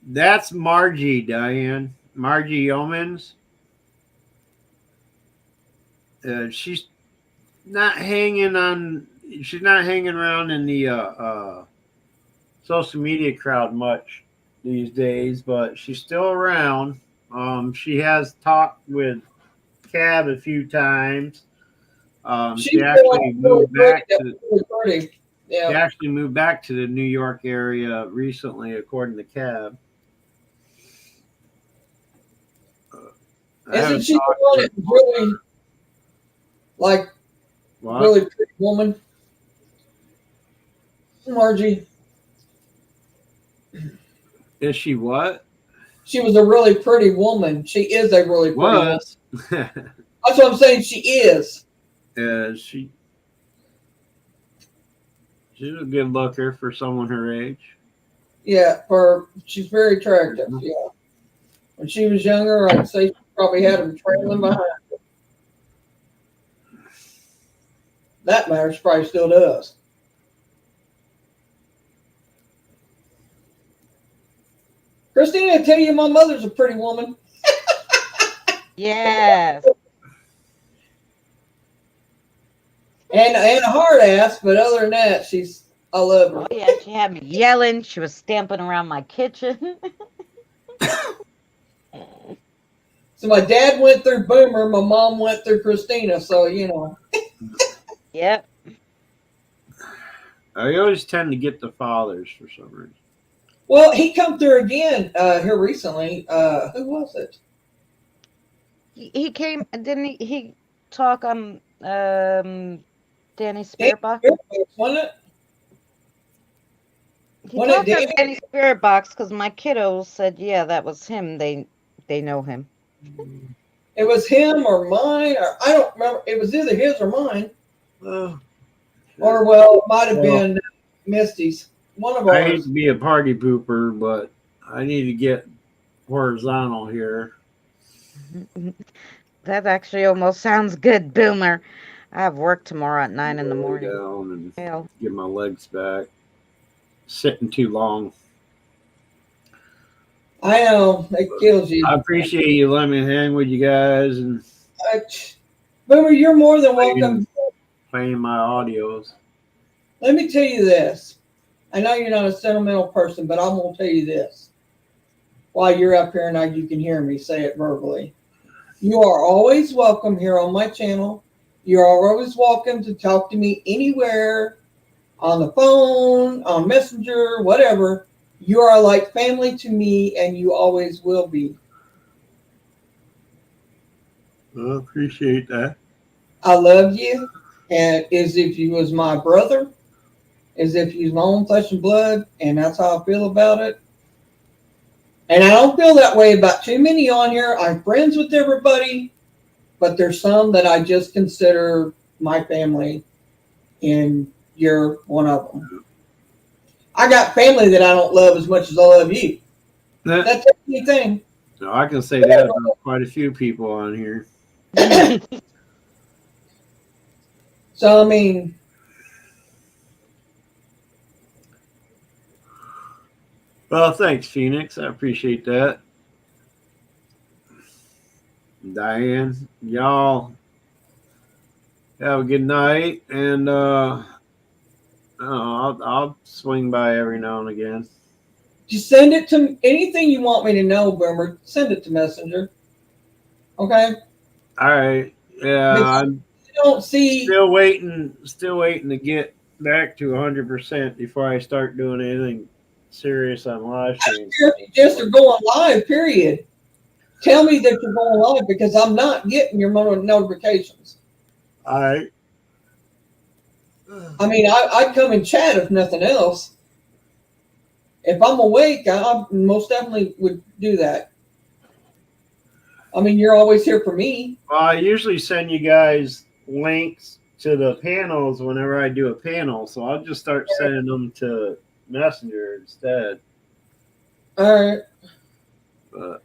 That's Margie, Diane. Margie Yeomans. She's not hanging around in the social media crowd much these days, but she's still around. She has talked with Cab a few times. She actually moved back to She actually moved back to the New York area recently, according to Cab. Isn't she the one that's really really pretty woman? Margie. Is she what? she was a really pretty woman. She is a really pretty woman. Was. That's what I'm saying. She is. She's a good looker for someone her age. Yeah, she's very attractive. Yeah. When she was younger, I'd say she probably had him trailing behind her. That matter, she probably still does. Christina, I tell you, my mother's a pretty woman. Yes. And a hard ass, but other than that, I love her. Oh yeah, she had me yelling. She was stamping around my kitchen. So my dad went through Boomer, my mom went through Christina, so you know. Yep. I always tend to get the fathers for some reason. Well, he come through again here recently. Who was it? He came, didn't he talk on Danny's Spirit Box? Wasn't it? He Wasn't it talked on Danny? Danny's Spirit Box because my kiddos said, yeah, that was him. They know him. It was him or mine, or I don't remember. It was either his or mine. Or, well, it might have been Misty's. One of I hate ours. to be a party pooper, but I need to get horizontal here. That actually almost sounds good, Boomer. I have work tomorrow at 9 in the Lay morning. down and Hell. get my legs back. Sitting too long. I know. It kills you. I appreciate you letting me hang with you guys and Boomer, you're more than welcome. playing my audios. Let me tell you this. I know you're not a sentimental person, but I'm going to tell you this. While you're up here and you can hear me say it verbally. You are always welcome here on my channel. You're always welcome to talk to me anywhere, on the phone, on Messenger, whatever. You are like family to me, and you always will be. I appreciate that. I love you, and as if you was my brother, as if you was my own flesh and blood, and that's how I feel about it. And I don't feel that way about too many on here. I'm friends with everybody, but there's some that I just consider my family, and you're one of them. I got family that I don't love as much as I love you. That's anything. No, I can say that about quite a few people on here. So, I mean, well, thanks, Phoenix. I appreciate that. Diane, y'all have a good night, and I'll swing by every now and again. just send it to anything you want me to know, Boomer. Send it to Messenger. Okay? All right. Yeah, I'm You don't see. still waiting to get back to 100% before I start doing anything serious on live stream. You just are going live, period. Tell me that you're going live because I'm not getting your notifications. All right. I mean, I'd come and chat if nothing else. If I'm awake, I most definitely would do that. I mean, you're always here for me. Well, I usually send you guys links to the panels whenever I do a panel, so I'll just start sending them to Messenger instead. All right. But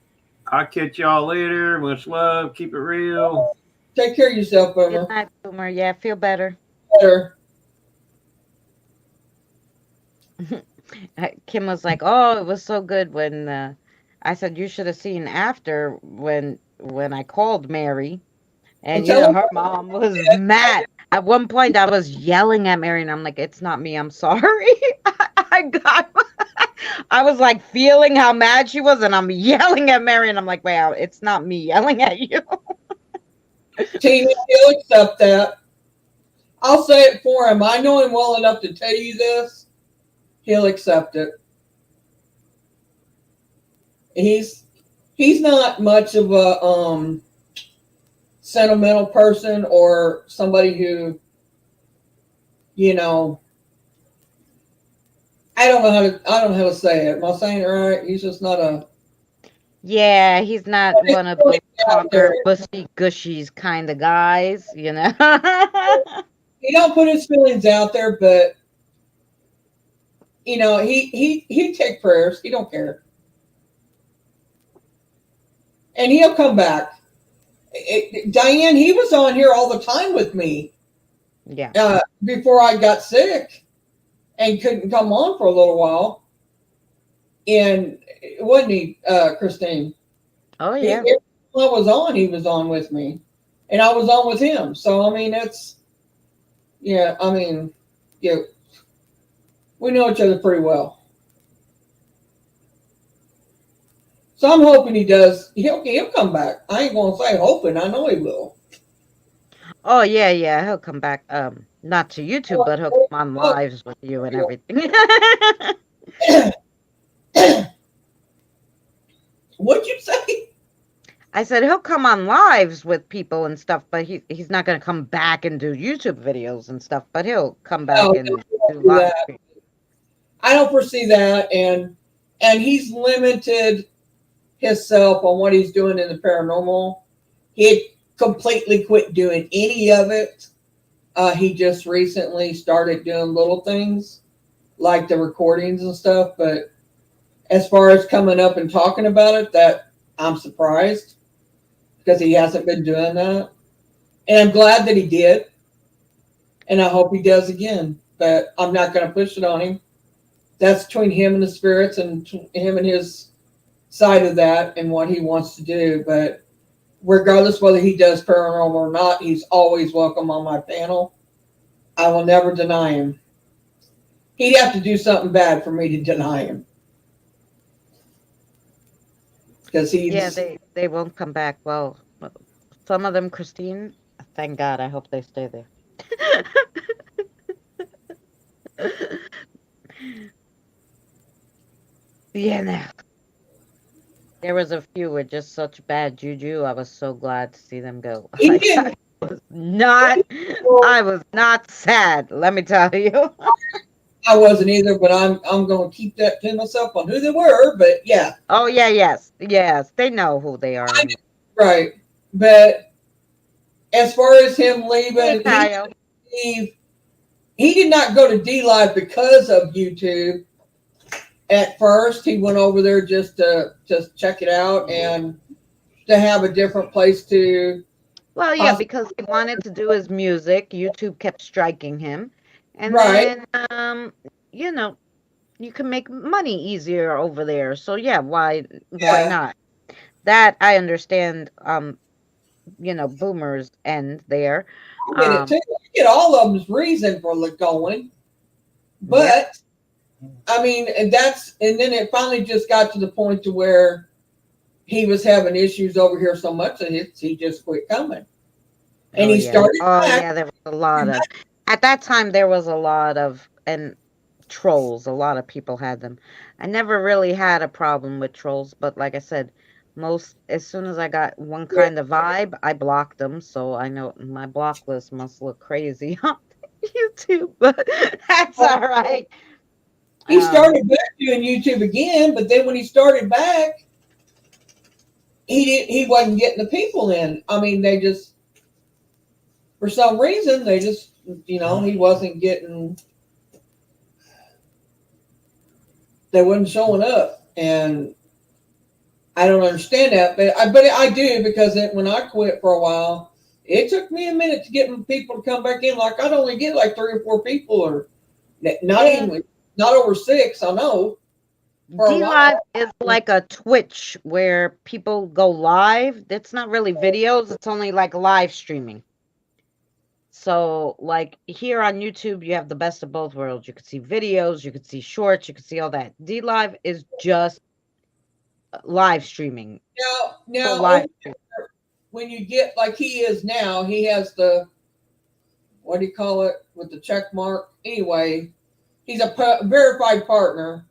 I'll catch y'all later. Much love. Keep it real. Take care of yourself, Boomer. Good night, Boomer. Yeah, feel better. Better. Kim was like, "Oh, it was so good when I said you should have seen after when I called Mary, and you know her mom was mad. At one point, I was yelling at Mary, and I'm like, "It's not me. I'm sorry." I was like feeling how mad she was, and I'm yelling at Mary, and I'm like, "Wow, it's not me yelling at you." Tina, he'll accept that. I'll say it for him. I know him well enough to tell you this. He'll accept it. He's not much of a sentimental person or somebody who, you know, I don't know how to say it. Am I saying it right? He's just not a Yeah, he's not But it's one of really those out there. talker, bushy gushies kind of guys, you know. He don't put his feelings out there, but you know, he take prayers. He don't care, and he'll come back. Diane, he was on here all the time with me Yeah. before I got sick and couldn't come on for a little while. And wasn't he, Christine? Oh He, yeah. every time I was on, he was on with me, and I was on with him. So I mean, it's yeah. I mean, yeah, we know each other pretty well. So I'm hoping he does. He'll come back. I ain't gonna say hoping. I know he will. Oh yeah, yeah. He'll come back. Not to YouTube, but he'll come on Oh, lives with you and everything. what'd you say? I said he'll come on lives with people and stuff, but he's not gonna come back and do YouTube videos and stuff. But he'll come back No, and he do won't do live that. streams. I don't foresee that, and he's limited himself on what he's doing in the paranormal. He completely quit doing any of it. He just recently started doing little things like the recordings and stuff. But as far as coming up and talking about it, that I'm surprised because he hasn't been doing that. And I'm glad that he did. And I hope he does again. But I'm not going to push it on him. That's between him and the spirits and him and his side of that and what he wants to do. But regardless whether he does paranormal or not, he's always welcome on my panel. I will never deny him. He'd have to do something bad for me to deny him. Because he's Yeah, they won't come back. Well, some of them, Christine. Thank God. I hope they stay there. Yeah, no. There was a few with just such bad juju. I was so glad to see them go. he didn't. I was not sad, let me tell you. I wasn't either, but I'm going to keep that to myself on who they were. But yeah, Oh yeah, yes. Yes. They know who they are. right. But as far as him Hey, leaving, Kyle. he did not go to D Live because of YouTube. At first, he went over there just to check it out and to have a different place to. Well, yeah, because he wanted to do his music. YouTube kept striking him. And Right. then you know, you can make money easier over there. So yeah, why Yeah. not? That I understand boomers end there. I get it too. I get all of them's reason for going. But I mean, and then it finally just got to the point to where he was having issues over here so much that he just quit coming. And he started back. Yeah, there was a lot of at that time there was a lot of and trolls. A lot of people had them. I never really had a problem with trolls, but like I said, as soon as I got one kind of vibe, I blocked them. So I know my block list must look crazy on YouTube, but that's all right. He started back doing YouTube again, but then when he started back, he wasn't getting the people in. I mean, they just for some reason he wasn't getting. They wasn't showing up, and I don't understand that, but I do because when I quit for a while, it took me a minute to get people to come back in. Like I'd only get like 3 or 4 people, or not over 6. I know. D-Live is like a Twitch where people go live. It's not really videos. It's only like live streaming. So like here on YouTube, you have the best of both worlds. You could see videos, you could see shorts, you could see all that. D-Live is just live streaming. Now live when you get like he is now, he has the, what do you call it, with the check mark? Anyway, he's a verified partner.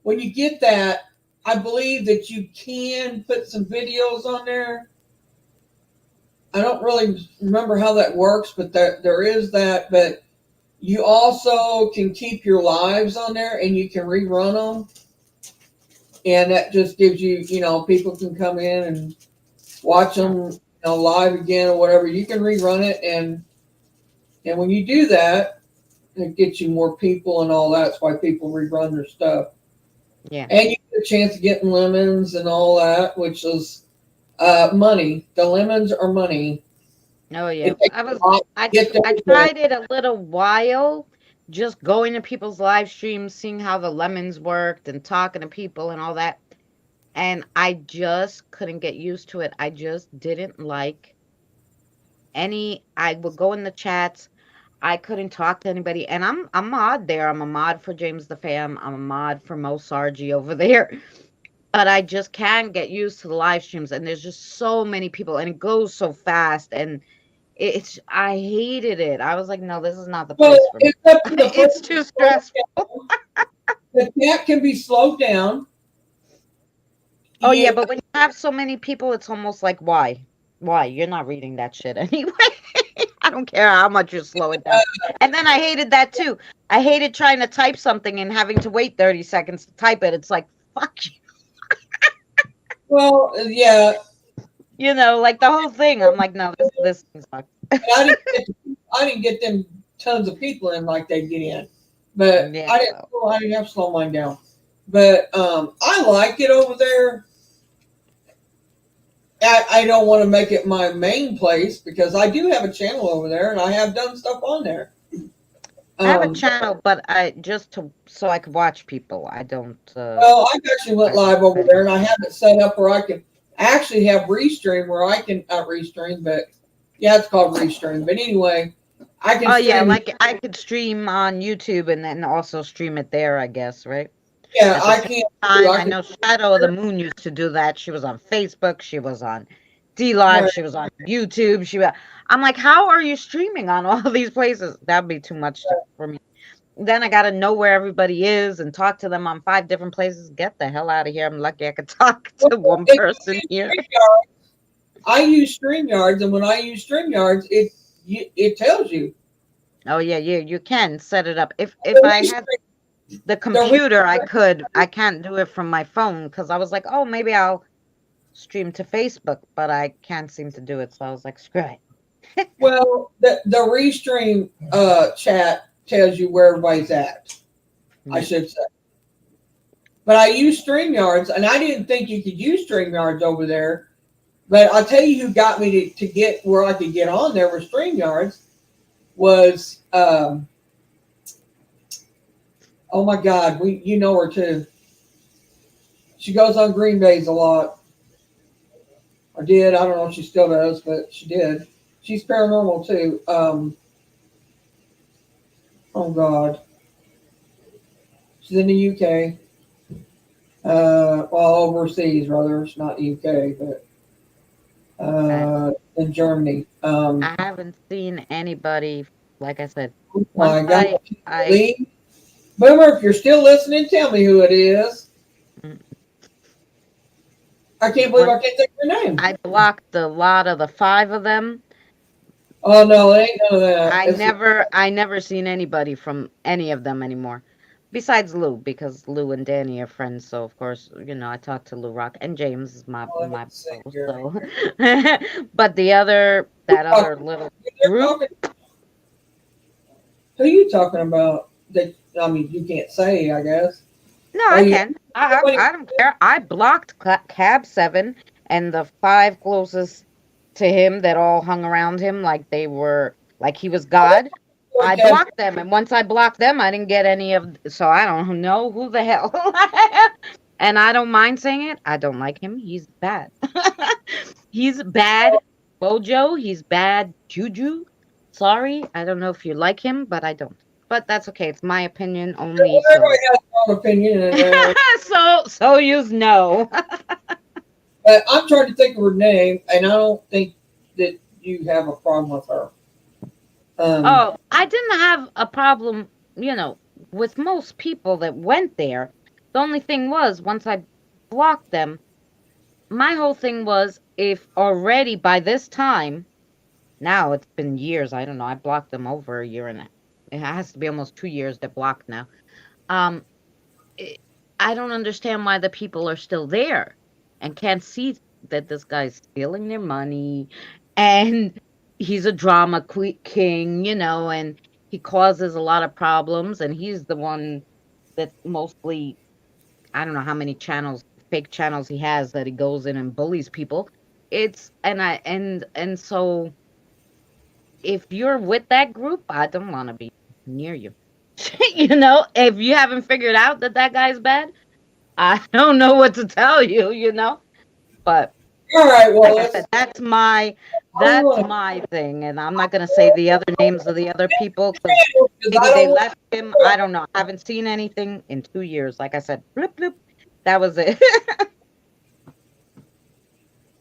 When you get that, I believe that you can put some videos on there. I don't really remember how that works, but there is that. But you also can keep your lives on there and you can rerun them. and that just gives you, people can come in and watch them, live again or whatever. You can rerun it, and when you do that, it gets you more people and all that. That's why people rerun their stuff. Yeah. And you get a chance of getting lemons and all that, which is money. The lemons are money. Oh yeah. It takes I a was lot I to get I those. tried it a little while, just going to people's live streams, seeing how the lemons worked and talking to people and all that. And I just couldn't get used to it. I just didn't like I would go in the chats. I couldn't talk to anybody. And I'm mod there. I'm a mod for James the Fam. I'm a mod for Mo Sargi over there. But I just can't get used to the live streams, and there's just so many people, and it goes so fast, and I hated it. I was like, no, this is not the Well, place for me. it's up to the It's person. too stressful. The chat can be slowed down. Oh yeah, but when you have so many people, it's almost like why? Why? You're not reading that shit anyway. I don't care how much you slow it down. And then I hated that too. I hated trying to type something and having to wait 30 seconds to type it. It's like, fuck you. Well, yeah. Like the whole thing. I'm like, no, this thing sucks. I didn't get them tons of people in like they get in, but Yeah. I didn't have to slow mine down. But I like it over there. I don't want to make it my main place because I do have a channel over there and I have done stuff on there. I have a channel, but so I could watch people. I don't. Well, I actually went live over there and I have it set up where I can actually have restream where I can not restream, but yeah, it's called restream. But anyway, I can. Oh yeah, like I could stream on YouTube and then also stream it there. I guess, right? Yeah, I can't. I know Shadow of the Moon used to do that. She was on Facebook. She was on D Live. Right. She was on YouTube. I'm like, how are you streaming on all these places? That'd be too much for me. Then I got to know where everybody is and talk to them on 5 different places. Get the hell out of here. I'm lucky I could talk to one person here. I use StreamYards, and when I use StreamYards, it tells you. Oh yeah, you can set it up. If I had the computer, I can't do it from my phone because I was like, oh, maybe I'll stream to Facebook, but I can't seem to do it. So I was like, screw it. Well, the restream chat tells you where everybody's at. I should say. But I use StreamYards, and I didn't think you could use StreamYards over there. But I'll tell you who got me to get where I could get on there with StreamYards was, oh my God, you know her too. She goes on Green Bay's a lot. Or did. I don't know if she still does, but she did. She's paranormal too. Oh God. She's in the UK. Well, overseas rather. It's not the UK, but in Germany. I haven't seen anybody, like I said. My God. Lee. Boomer, if you're still listening, tell me who it is. I can't believe I can't think of your name. I blocked a lot of the 5 of them. Oh no, it ain't none of that. I never seen anybody from any of them anymore. Besides Lou, because Lou and Danny are friends, so of course, I talk to Lou Rock, and James is my bro, so. But that other little group. Who are you talking about? That you can't say, I guess. No, I can. I don't care. I blocked Cab 7 and the 5 closest to him that all hung around him like he was God. I blocked them, and once I blocked them, I didn't get any of. So I don't know who the hell. And I don't mind saying it. I don't like him. He's bad. He's bad, Bojo. He's bad, Juju. Sorry, I don't know if you like him, but I don't. But that's okay. It's my opinion only. Everybody has their own opinion. So you know. But I'm trying to think of her name, and I don't think that you have a problem with her. I didn't have a problem, with most people that went there. The only thing was, once I blocked them, my whole thing was, if already by this time, now it's been years, I don't know, I blocked them over a year and it has to be almost 2 years they're blocked now. I don't understand why the people are still there and can't see that this guy's stealing their money and he's a drama king, and he causes a lot of problems, and he's the one that mostly, I don't know how many fake channels he has that he goes in and bullies people. So if you're with that group, I don't want to be near you. If you haven't figured out that guy's bad, I don't know what to tell you. But All right, well, like I said, that's my thing, and I'm not gonna say the other names of the other people because because maybe I they don't left him. I don't know. I haven't seen anything in 2 years. Like I said, bloop bloop. That was it.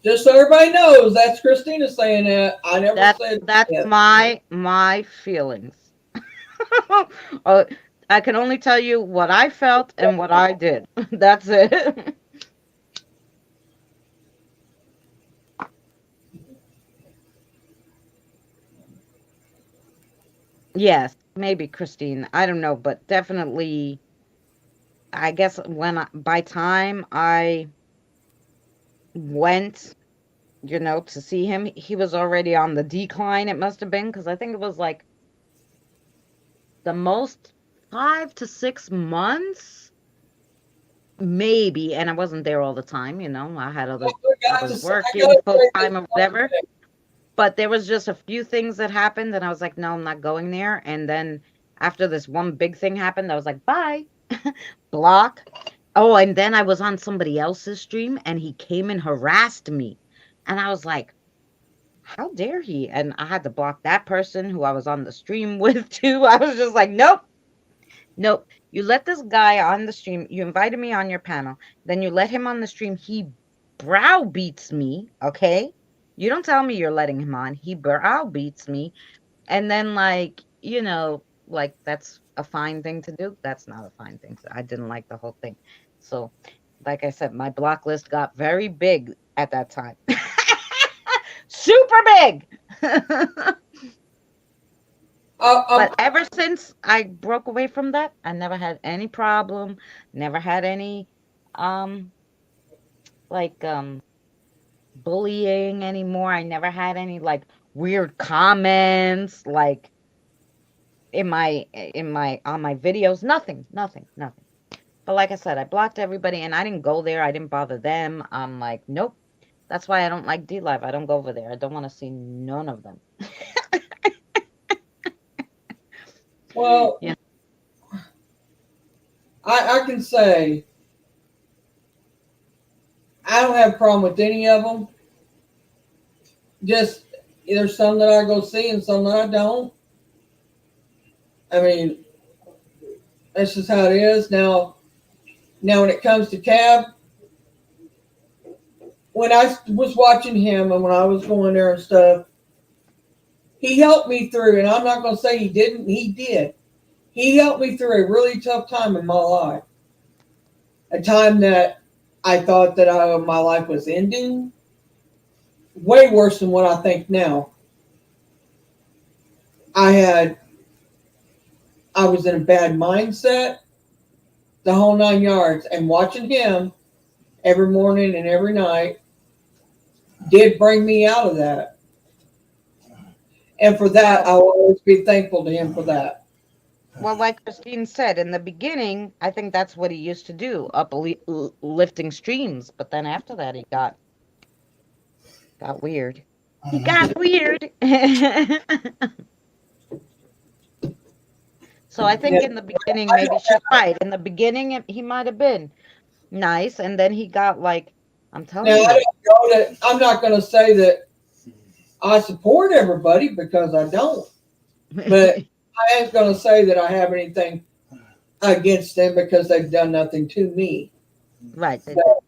just so everybody knows, that's Christina saying that. I never said That's that. my feelings. I can only tell you what I felt and what I did. That's it. Yes, maybe Christine. I don't know, but definitely, I guess by time I went, to see him, he was already on the decline. It must have been because I think it was like the most 5 to 6 months, maybe. And I wasn't there all the time. I was working full time or whatever. But there was just a few things that happened, and I was like, no, I'm not going there. And then after this one big thing happened, I was like, bye, block. Oh, and then I was on somebody else's stream, and he came and harassed me. And I was like, how dare he? And I had to block that person who I was on the stream with, too. I was just like, nope, nope. You let this guy on the stream, you invited me on your panel, then you let him on the stream. He browbeats me, okay? You don't tell me you're letting him on. He browbeats me. And then, like that's a fine thing to do. That's not a fine thing. I didn't like the whole thing. So, like I said, my block list got very big at that time. Super big. But ever since I broke away from that, I never had any problem. Never had any, like, bullying anymore. I never had any like weird comments like in my on my videos. Nothing. But like I said, I blocked everybody and I didn't go there. I didn't bother them. I'm like, nope. That's why I don't like D Live. I don't go over there. I don't want to see none of them. Well, Yeah. I can say I don't have a problem with any of them. Just there's some that I go see and some that I don't. I mean, that's just how it is. Now when it comes to Cab, when I was watching him and when I was going there and stuff, he helped me through, and I'm not going to say he didn't. He did. He helped me through a really tough time in my life. A time that I thought that my life was ending. Way worse than what I think now. I was in a bad mindset, the whole 9 yards, and watching him every morning and every night did bring me out of that. And for that, I will always be thankful to him for that. Well, like Christine said, in the beginning, I think that's what he used to do, uplifting streams. But then after that, he got weird. He got weird. So I think in the beginning, maybe she's right. In the beginning, he might have been nice, and then he got like, I'm telling Now, you. I'm not going to say that I support everybody because I don't. But I ain't going to say that I have anything against them because they've done nothing to me. Right. So,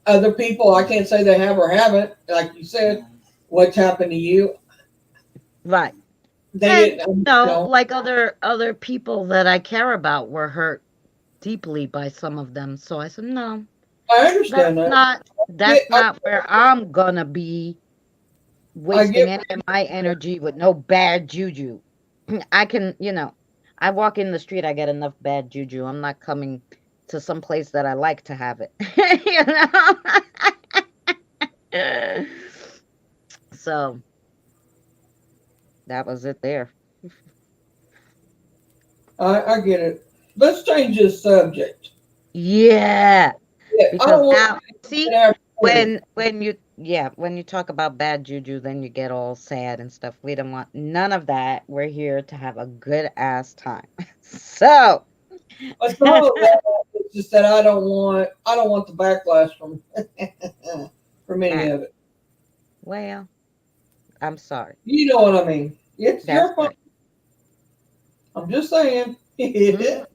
other people, I can't say they have or haven't. Like you said, what's happened to you? Right. They didn't. Like other people that I care about were hurt deeply by some of them. So I said, no. I understand that. That's not where I'm gonna be wasting any of my energy with no bad juju. I can, I walk in the street, I get enough bad juju. I'm not coming to some place that I like to have it. So that was it there. I get it. Let's change this subject. Yeah, Yeah, I because don't want now see to have when you talk about bad juju, then you get all sad and stuff. We don't want none of that. We're here to have a good ass time. So it's not that. It's just that I don't want the backlash from from any of it. well, I'm sorry. You know what I mean? It's That's your fault. right. I'm just saying. Mhm.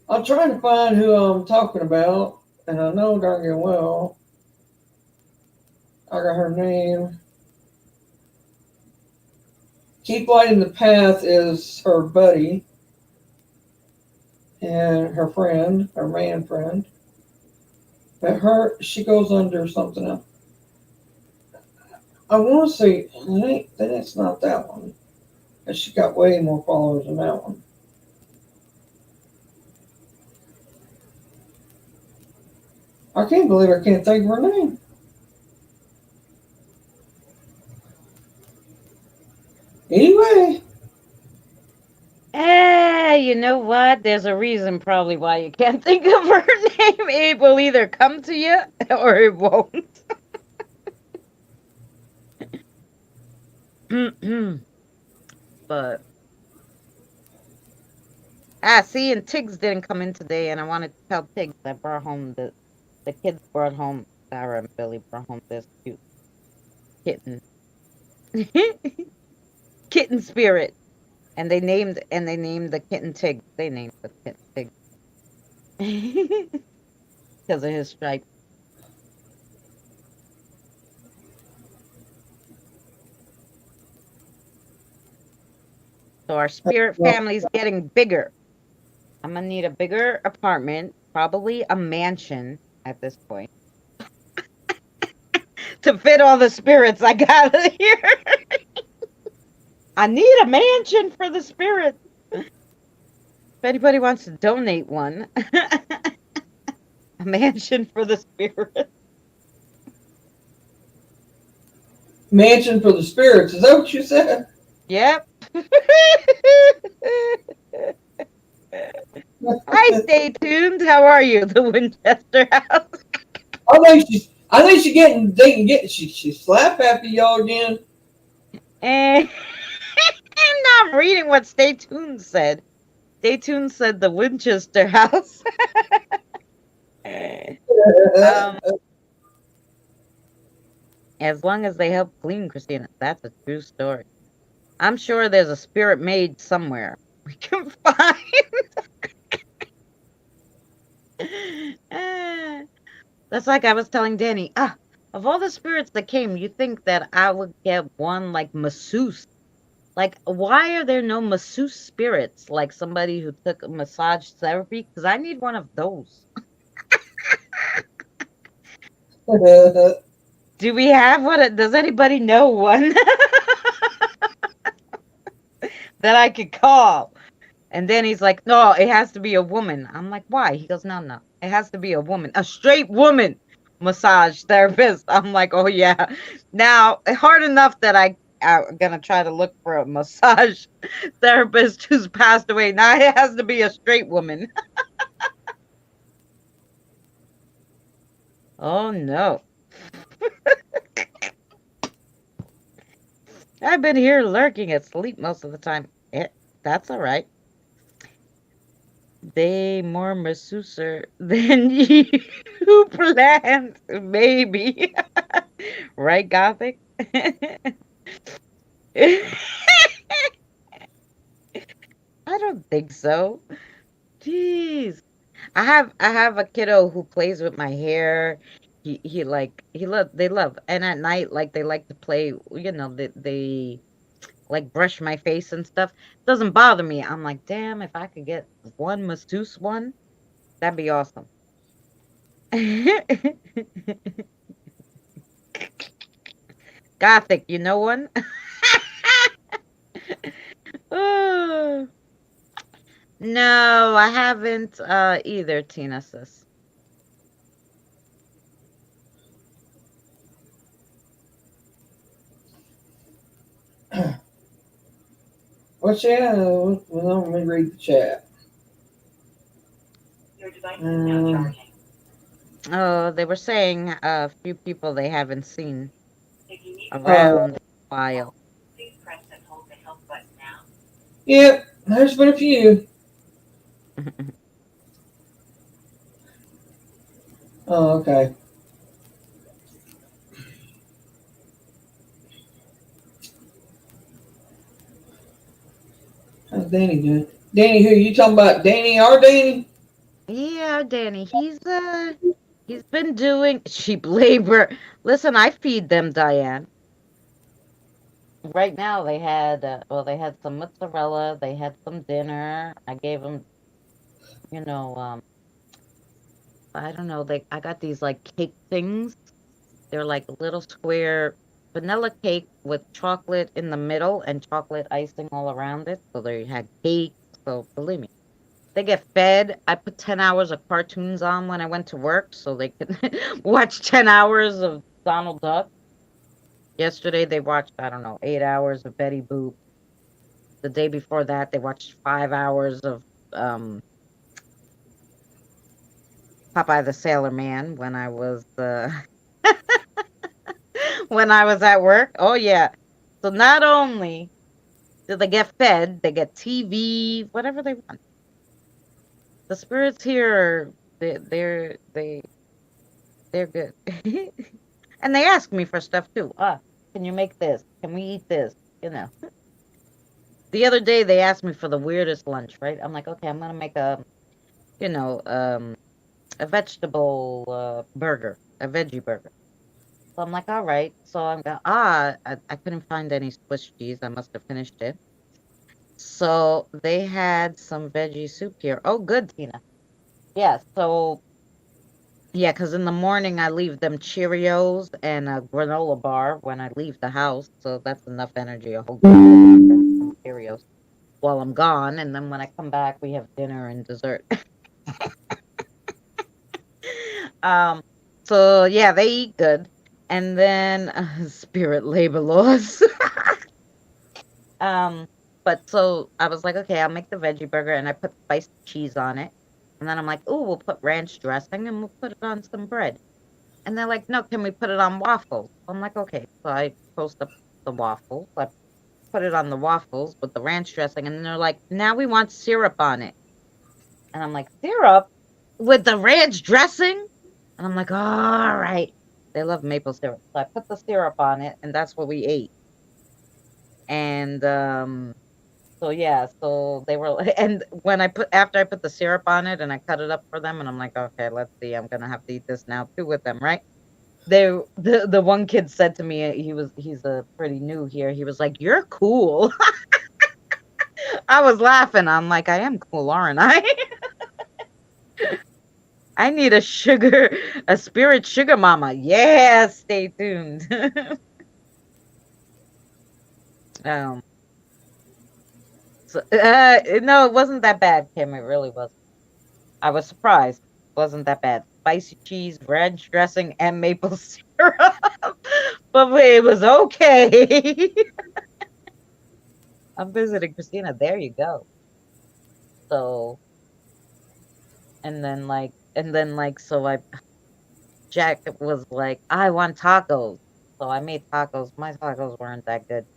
I'm trying to find who I'm talking about, and I know darn well I got her name. Keep Lighting the Path is her buddy and her friend, her man friend. But she goes under something else. I want to say, then it's not that one. And she got way more followers than that one. I can't believe I can't think of her name. Anyway, You know what? There's a reason probably why you can't think of her name. It will either come to you or it won't. But see, and Tiggs didn't come in today, and I wanted to tell Tiggs I brought home the kids brought home Sarah and Billy brought home this cute kitten. Kitten spirit. And they named the kitten Tiggs. They named the kitten Tiggs. Because of his stripe. So our spirit family's getting bigger. I'm gonna need a bigger apartment, probably a mansion at this point, to fit all the spirits I got here. I need a mansion for the spirits. If anybody wants to donate one, a mansion for the spirits. mansion for the spirits. Is that what you said? Yep. Hi, stay tuned. How are you? The Winchester House. I think she's slap happy y'all again. And now I'm reading what Stay Tuned said. Stay Tuned said the Winchester House. As long as they help clean, Christina. That's a true story. I'm sure there's a spirit maid somewhere we can find. That's like I was telling Danny. Of all the spirits that came, you think that I would get one like masseuse. Like, why are there no masseuse spirits? Like somebody who took a massage therapy? Because I need one of those. Do we have one? Does anybody know one that I could call? And then he's like, no, it has to be a woman. I'm like, why? He goes, no. It has to be a woman. A straight woman massage therapist. I'm like, oh, yeah. Now, hard enough that I'm going to try to look for a massage therapist who's passed away. Now it has to be a straight woman. Oh, no. I've been here lurking asleep most of the time. That's all right. They more masseuser than you planned, maybe. Right, Gothic? I don't think so. Jeez. I have a kiddo who plays with my hair. They love, and at night like they like to play, they like brush my face and stuff. Doesn't bother me. I'm like, damn, if I could get one masseuse one, that'd be awesome. Gothic, you know one? No, I haven't either, Tina sis. What's that? Well, let me read the chat. Your device is now charging. Oh, they were saying a few people they haven't seen If you need around a while. please press and hold the help button now. Yep, there's been a few. Oh, okay. How's Danny doing? Danny, who you talking about? Danny, our Danny? Yeah, Danny, he's been doing cheap labor. Listen, I feed them, Diane. Right now they had they had some mozzarella, they had some dinner. I gave them, you know, I don't know, I got these like cake things. They're like little square vanilla cake with chocolate in the middle and chocolate icing all around it. So they had cake. So believe me, they get fed. I put 10 hours of cartoons on when I went to work so they could watch 10 hours of Donald Duck. Yesterday they watched, I don't know, 8 hours of Betty Boop. The day before that they watched 5 hours of Popeye the Sailor Man when I was when I was at work. Oh yeah. So not only do they get fed, they get TV, whatever they want. The spirits here they're good. And they ask me for stuff too. Can you make this? Can we eat this? You know. The other day they asked me for the weirdest lunch, right? I'm like, okay, I'm gonna make a vegetable burger, a veggie burger. So I'm like, all right. So I'm going, I couldn't find any Swiss cheese. I must have finished it. So they had some veggie soup here. Oh, good, Tina. Yeah, so, yeah, because in the morning I leave them Cheerios and a granola bar when I leave the house. So that's enough energy, a whole granola bar and Cheerios while I'm gone. And then when I come back, we have dinner and dessert. um, so yeah, they eat good. And then spirit labor laws. But so I was like, okay, I'll make the veggie burger and I put spiced cheese on it. And then I'm like, oh, we'll put ranch dressing and we'll put it on some bread. And they're like, no, can we put it on waffles? I'm like, okay. So I toast up the waffles. I put it on the waffles with the ranch dressing. And they're like, now we want syrup on it. And I'm like, syrup with the ranch dressing? And I'm like, all right. They love maple syrup. So I put the syrup on it and that's what we ate. And so yeah, so they were, and when after I put the syrup on it and I cut it up for them, and I'm like, okay, let's see, I'm gonna have to eat this now too with them, right? The one kid said to me, he's a pretty new here. He was like, "You're cool." I was laughing. I'm like, I am cool, aren't I? I need a spirit sugar mama. Yeah, stay tuned. um. So, no, it wasn't that bad, Kim. It really wasn't. I was surprised. It wasn't that bad. Spicy cheese, ranch dressing, and maple syrup. But it was okay. I'm visiting Christina. There you go. So, so Jack was like, I want tacos. So I made tacos. My tacos weren't that good.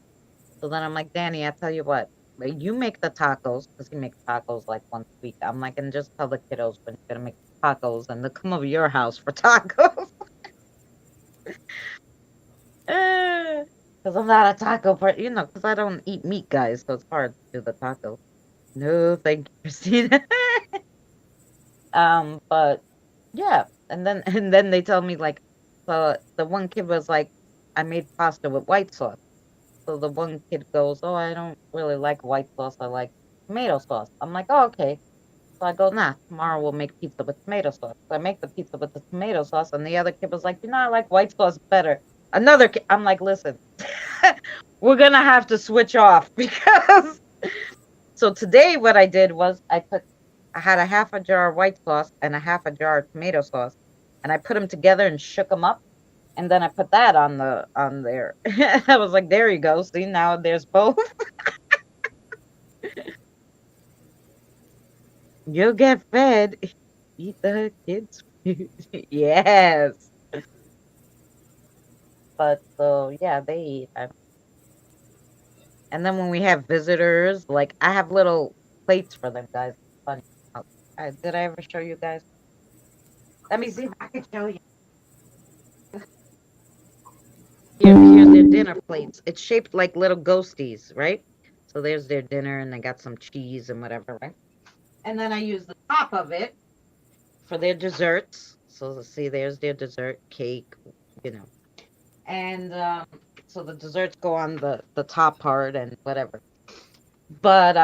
So then I'm like, Danny, I tell you what, you make the tacos, because he makes tacos like once a week. I'm like, and just tell the kiddos when you're going to make tacos and they'll come over your house for tacos. Because I'm not a taco person, because I don't eat meat, guys, so it's hard to do the tacos. No, thank you, Christina. But yeah, and then they tell me like, the one kid was like, I made pasta with white sauce. So the one kid goes, oh, I don't really like white sauce. I like tomato sauce. I'm like, oh, okay. So I go, nah, tomorrow we'll make pizza with tomato sauce. So I make the pizza with the tomato sauce, and the other kid was like, I like white sauce better. Another kid, I'm like, listen, we're gonna have to switch off because So today what I did was I had a half a jar of white sauce and a half a jar of tomato sauce, and I put them together and shook them up, and then I put that on there. I was like, there you go. See, now there's both. You'll get fed. Eat the kids' food. Yes. But so yeah, they eat. And then when we have visitors, like I have little plates for them, guys. Funny. Did I ever show you guys? Let me see if I can show you. Here's their dinner plates. It's shaped like little ghosties, right? So there's their dinner, and they got some cheese and whatever, right? And then I use the top of it for their desserts. So let's see, there's their dessert cake, you know. And so the desserts go on the top part and whatever. But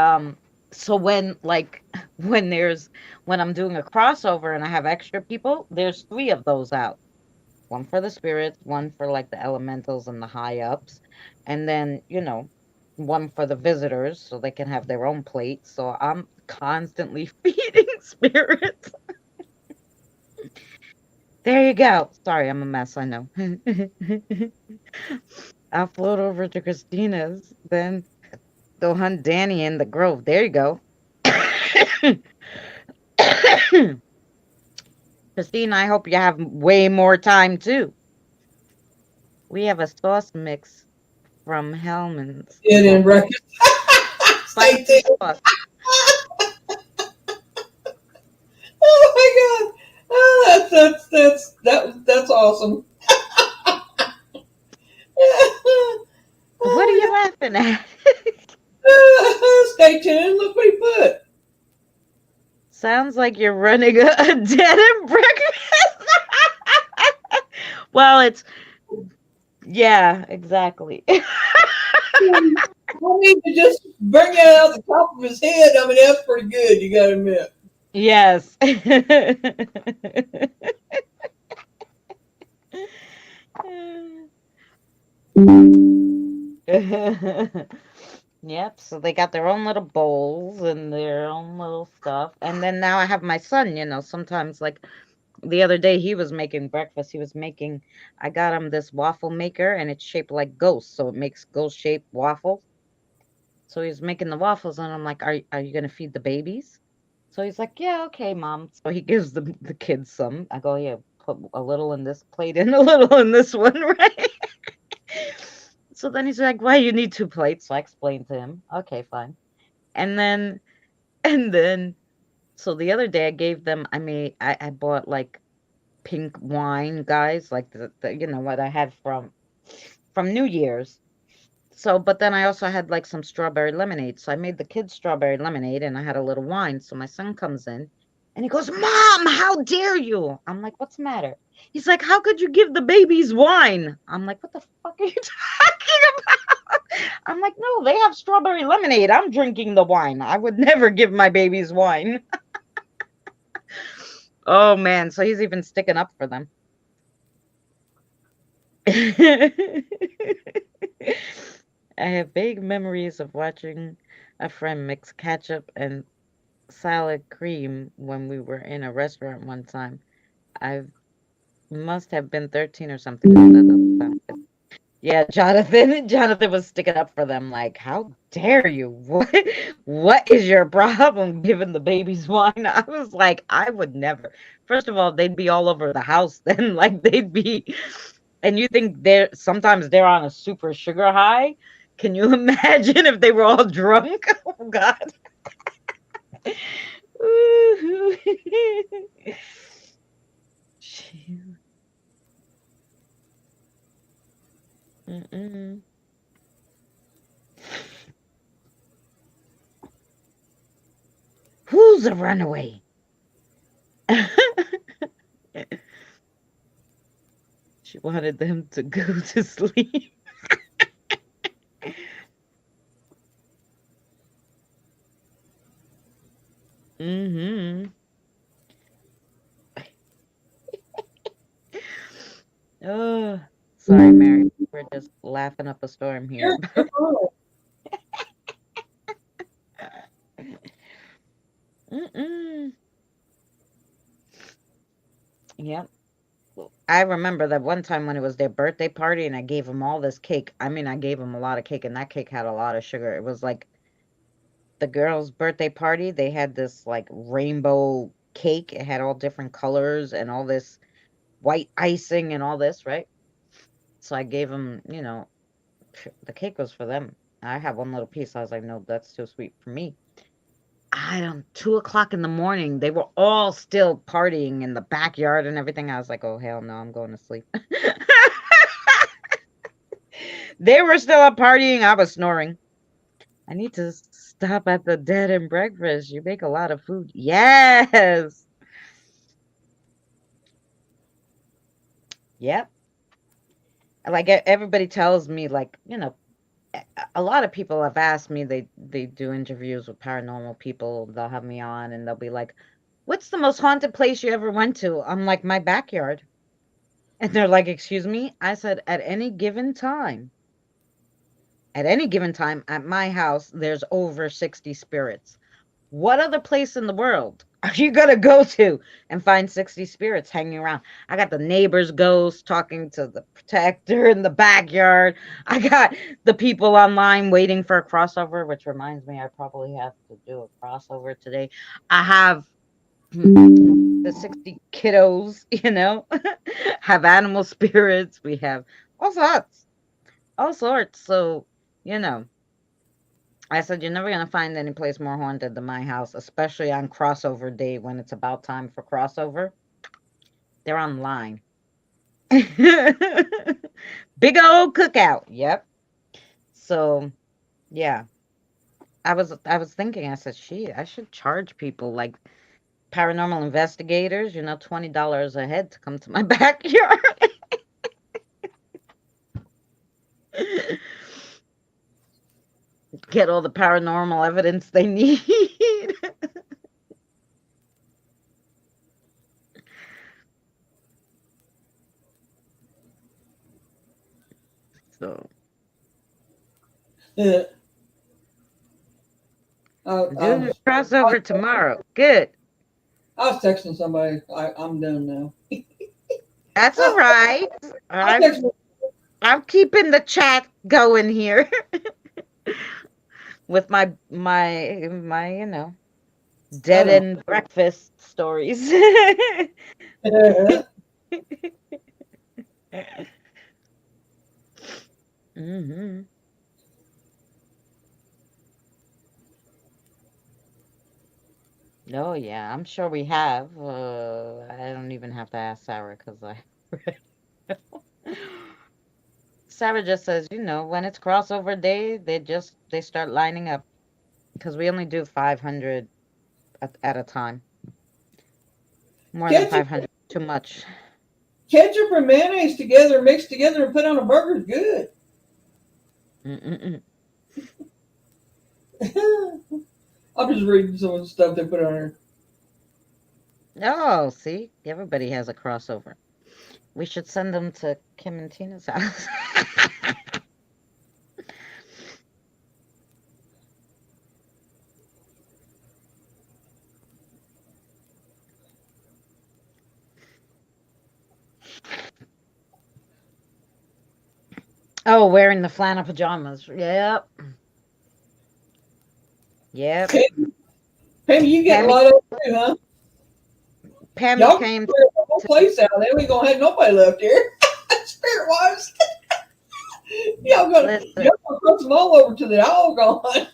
so when like when I'm doing a crossover and I have extra people, there's 3 of those out. One for the spirits, one for like the elementals and the high ups, and then, one for the visitors so they can have their own plate. So I'm constantly feeding spirits. There you go. Sorry, I'm a mess, I know. I'll float over to Christina's, then they'll hunt Danny in the grove. There you go. Christine, I hope you have way more time too. We have a sauce mix from Hellman's. It in breakfast. Stay Spicy tuned. sauce. Oh my god. Oh, that's awesome. What are you laughing at? Stay tuned. Look what he put. Sounds like you're running a dead end breakfast. Well, yeah, exactly. I mean, to just bring it out the top of his head, I mean, that's pretty good, you gotta admit. Yes. Yep, so they got their own little bowls and their own little stuff. And then now I have my son, sometimes like the other day he was making breakfast. I got him this waffle maker and it's shaped like ghosts, so it makes ghost shaped waffles. So he's making the waffles and I'm like, are you gonna feed the babies? So he's like, yeah, okay, mom. So he gives the kids some. I go, yeah, put a little in this plate and a little in this one, right? So then he's like, why you need 2 plates? So I explained to him. Okay, fine. And then and then so the other day I gave them, I bought like pink wine, guys, like the what I had from New Year's. So, but then I also had like some strawberry lemonade. So I made the kids strawberry lemonade and I had a little wine. So my son comes in and he goes, Mom, how dare you? I'm like, what's the matter? He's like, how could you give the babies wine? I'm like, what the fuck are you talking about? I'm like, no, they have strawberry lemonade. I'm drinking the wine. I would never give my babies wine. Oh man, so he's even sticking up for them. I have vague memories of watching a friend mix ketchup and salad cream when we were in a restaurant one time. I must have been 13 or something. That doesn't sound good. Yeah, Jonathan was sticking up for them like, how dare you? What is your problem giving the babies wine? I was like, I would never. First of all, they'd be all over the house then. Like they'd be, and you think sometimes they're on a super sugar high. Can you imagine if they were all drunk? Oh God. Mm-mm. Who's a runaway? She wanted them to go to sleep. Mm-hmm. Oh, sorry, Mary. We're just laughing up a storm here. You're fine. Mm-mm. Yep. I remember that one time when it was their birthday party and I gave them all this cake. I mean, I gave them a lot of cake and that cake had a lot of sugar. It was like the girl's birthday party. They had this like rainbow cake. It had all different colors and all this white icing and all this, right? So I gave them, the cake was for them. I had one little piece. I was like, no, that's too sweet for me. I don't, 2 o'clock in the morning, they were all still partying in the backyard and everything. I was like, oh, hell no, I'm going to sleep. They were still up partying. I was snoring. I need to stop at the dead and breakfast. You make a lot of food. Yes. Yep. Like everybody tells me, like, a lot of people have asked me, they do interviews with paranormal people. They'll have me on and they'll be like, what's the most haunted place you ever went to? I'm like, my backyard. And they're like, excuse me? I said, at any given time at my house, there's over 60 spirits. What other place in the world are you going to go to and find 60 spirits hanging around? I got the neighbor's ghost talking to the protector in the backyard. I got the people online waiting for a crossover, which reminds me I probably have to do a crossover today. I have the 60 kiddos, have animal spirits. We have all sorts, all sorts. So, you know, I said, you're never going to find any place more haunted than my house, especially on crossover day when it's about time for crossover. They're online. Big old cookout. Yep. So, yeah. I was thinking, I said, I should charge people like paranormal investigators, $20 a head to come to my backyard. Get all the paranormal evidence they need. So, Yeah. do the crossover tomorrow. Good. I was texting somebody. I'm done now. That's all right. I I'm texted. I'm keeping the chat going here with my dead I end breakfast stories. know. hmm Oh yeah, I'm sure we have. I don't even have to ask Sarah because I. Sarah just says, when it's crossover day, they start lining up because we only do 500 at a time. More than Ketchup, 500, too much. ketchup and mayonnaise together, mixed together, and put on a burger is good. Mm-mm-mm. I'm just reading some of the stuff they put on here. Oh, see, everybody has a crossover. We should send them to Kim and Tina's house. Oh, wearing the flannel pajamas. Yep. Yep. Pammy, you get a Pammy, lot of it too, huh? Pammy Y'all can came clear the whole to, place out. Then we gonna have nobody left here. Spirit wise. listen, Y'all gonna cross them all over to the gone.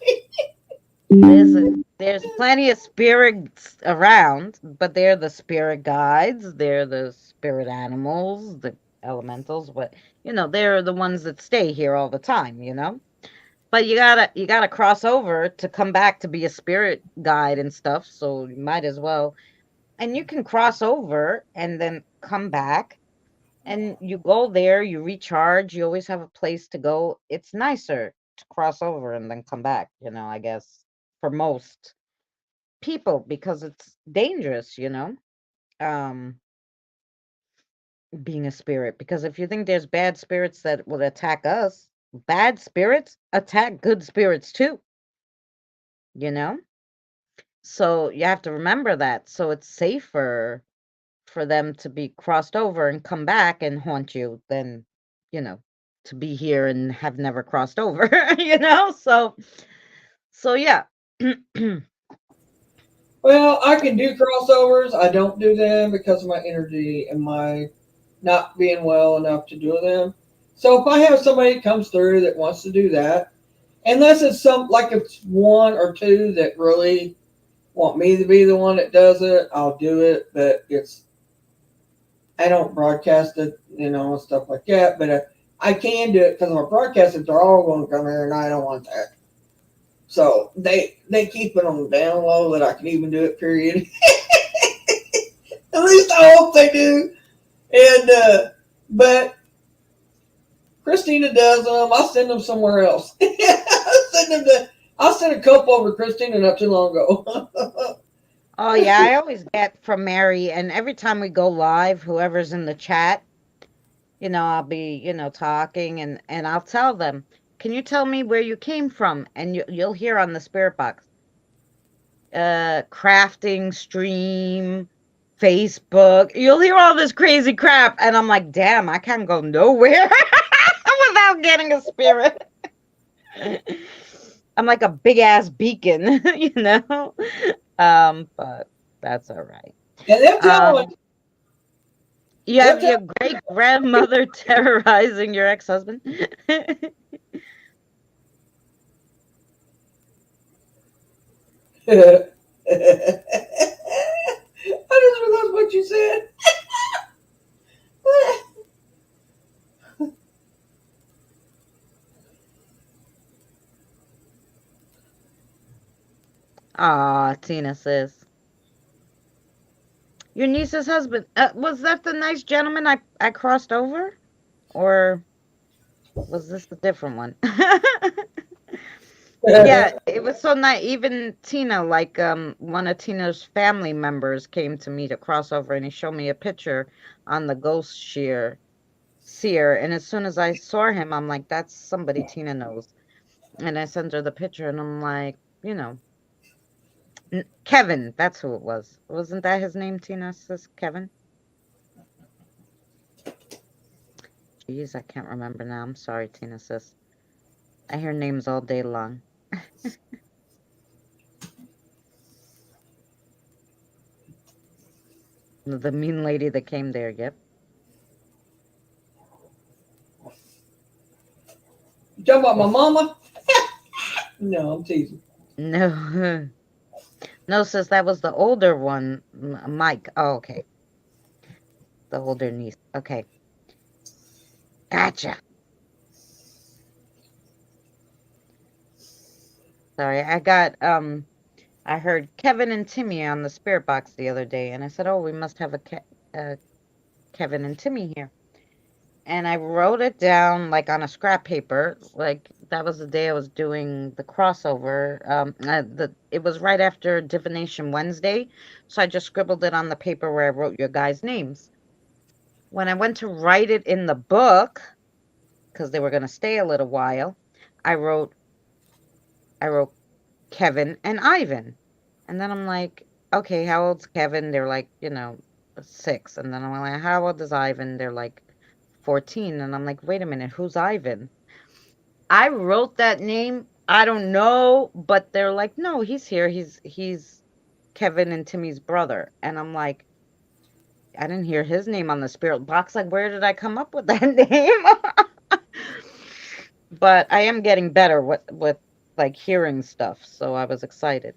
there's plenty of spirits around, but they're the spirit guides, they're the spirit animals, the elementals, but they're the ones that stay here all the time. But you gotta cross over to come back to be a spirit guide and stuff, so you might as well. And you can cross over and then come back and you go there, you recharge, you always have a place to go. It's nicer to cross over and then come back, I guess, for most people because it's dangerous, um, being a spirit. Because if you think there's bad spirits that will attack us, bad spirits attack good spirits too, you know? So you have to remember that. So it's safer for them to be crossed over and come back and haunt you than, you know, to be here and have never crossed over, you know? So yeah. Well, I can do crossovers. I don't do them because of my energy and my not being well enough to do them. So if I have somebody that comes through that wants to do that, unless it's like if it's one or two that really want me to be the one that does it, I'll do it. But I don't broadcast it, and stuff like that. But I can do it because if I broadcast it, they're all going to come here, and I don't want that. So they keep it on the down low that I can even do it. Period. At least I hope they do. And but Christina does them. I'll send them somewhere else. I'll send a couple over to Christina not too long ago. Oh yeah, I always get from Mary, and every time we go live, whoever's in the chat, I'll be, talking, and I'll tell them, can you tell me where you came from? And you'll hear on the spirit box, crafting stream, Facebook. You'll hear all this crazy crap, and I'm like, damn, I can't go nowhere without getting a spirit. I'm like a big ass beacon, but that's all right. And they're telling. You have your great grandmother terrorizing your ex-husband. I just realized what you said. Aw, Tina says. Your niece's husband, was that the nice gentleman I crossed over? Or was this a different one? Yeah, it was so nice. Even Tina, like one of Tina's family members came to me to cross over, and he showed me a picture on the ghost seer. And as soon as I saw him, I'm like, that's somebody Tina knows. And I sent her the picture, and I'm like, Kevin, that's who it was. Wasn't that his name, Tina? Says Kevin? Jeez, I can't remember now. I'm sorry, Tina sis. I hear names all day long. The mean lady that came there, yep. You talking about my mama? No, I'm teasing. No. No, sis, that was the older one, Mike. Oh, okay. The older niece. Okay. Gotcha. Sorry, I heard Kevin and Timmy on the spirit box the other day, and I said, oh, we must have a Kevin and Timmy here. And I wrote it down like on a scrap paper. Like that was the day I was doing the crossover. It was right after Divination Wednesday, so I just scribbled it on the paper where I wrote your guys' names. When I went to write it in the book, because they were going to stay a little while, I wrote Kevin and Ivan. And then I'm like, okay, how old's Kevin? They're like, 6. And then I'm like, how old is Ivan? They're like 14. And I'm like, wait a minute, who's Ivan? I wrote that name. I don't know, but they're like, no, he's here. He's Kevin and Timmy's brother. And I'm like, I didn't hear his name on the spirit box. Like, where did I come up with that name? But I am getting better with like hearing stuff, so I was excited.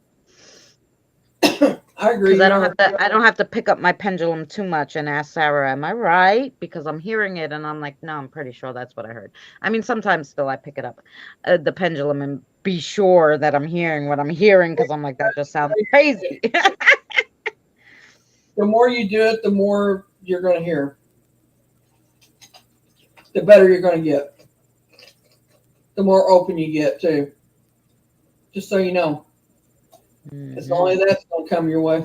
I agree. Because I don't have to pick up my pendulum too much and ask Sarah, am I right? Because I'm hearing it and I'm like, no, I'm pretty sure that's what I heard. I mean, sometimes still I pick it up, the pendulum, and be sure that I'm hearing what I'm hearing, because I'm like, that just sounds crazy. The more you do it, the more you're going to hear. The better you're going to get. The more open you get, too. Just so you know. Mm-hmm. It's only that's going to come your way.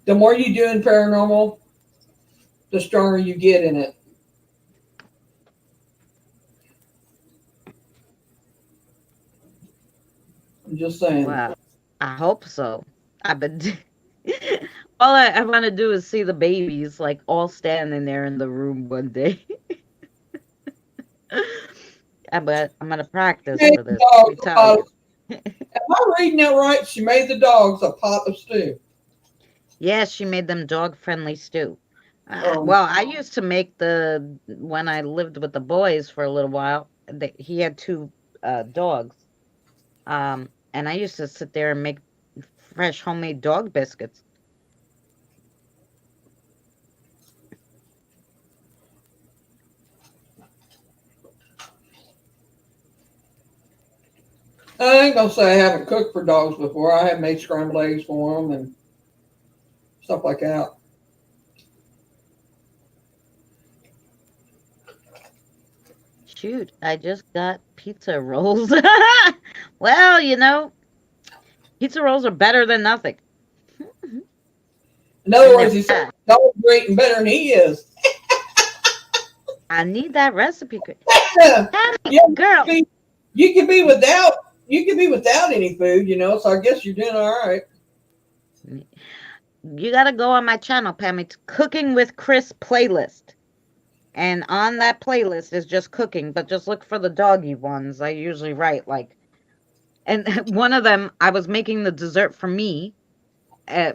The more you do in paranormal, the stronger you get in it. just saying. Well, I hope so. I've been. All I want to do is see the babies like all standing there in the room one day. I'm gonna practice Made for the this. Let me dogs a tell pot. you. Am I reading that right? She made the dogs a pot of stew. Yes, she made them dog-friendly stew. Oh, Well, I used to make when I lived with the boys for a little while. He had two dogs, and I used to sit there and make fresh homemade dog biscuits. I ain't gonna say I haven't cooked for dogs before. I have made scrambled eggs for them and stuff like that. Shoot, I just got pizza rolls. Well, pizza rolls are better than nothing. In other And words, they're he said fast. dogs are eating better than he is. I need that recipe. Yeah, Tammy, girl, you can be without. You can be without any food, So I guess you're doing all right. you gotta go on my channel, Pam. It's Cooking with Chris playlist. And on that playlist is just cooking, but just look for the doggy ones. I usually write and one of them, I was making the dessert for me,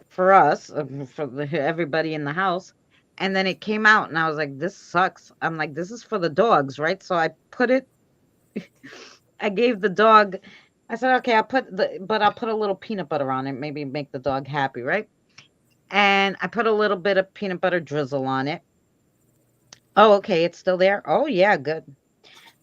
for us, for everybody in the house. And then it came out and I was like, this sucks. I'm like, this is for the dogs, right? So I gave the dog, I said, okay, I'll put a little peanut butter on it, maybe make the dog happy, right? And I put a little bit of peanut butter drizzle on it. Oh, okay, it's still there. Oh, yeah, good.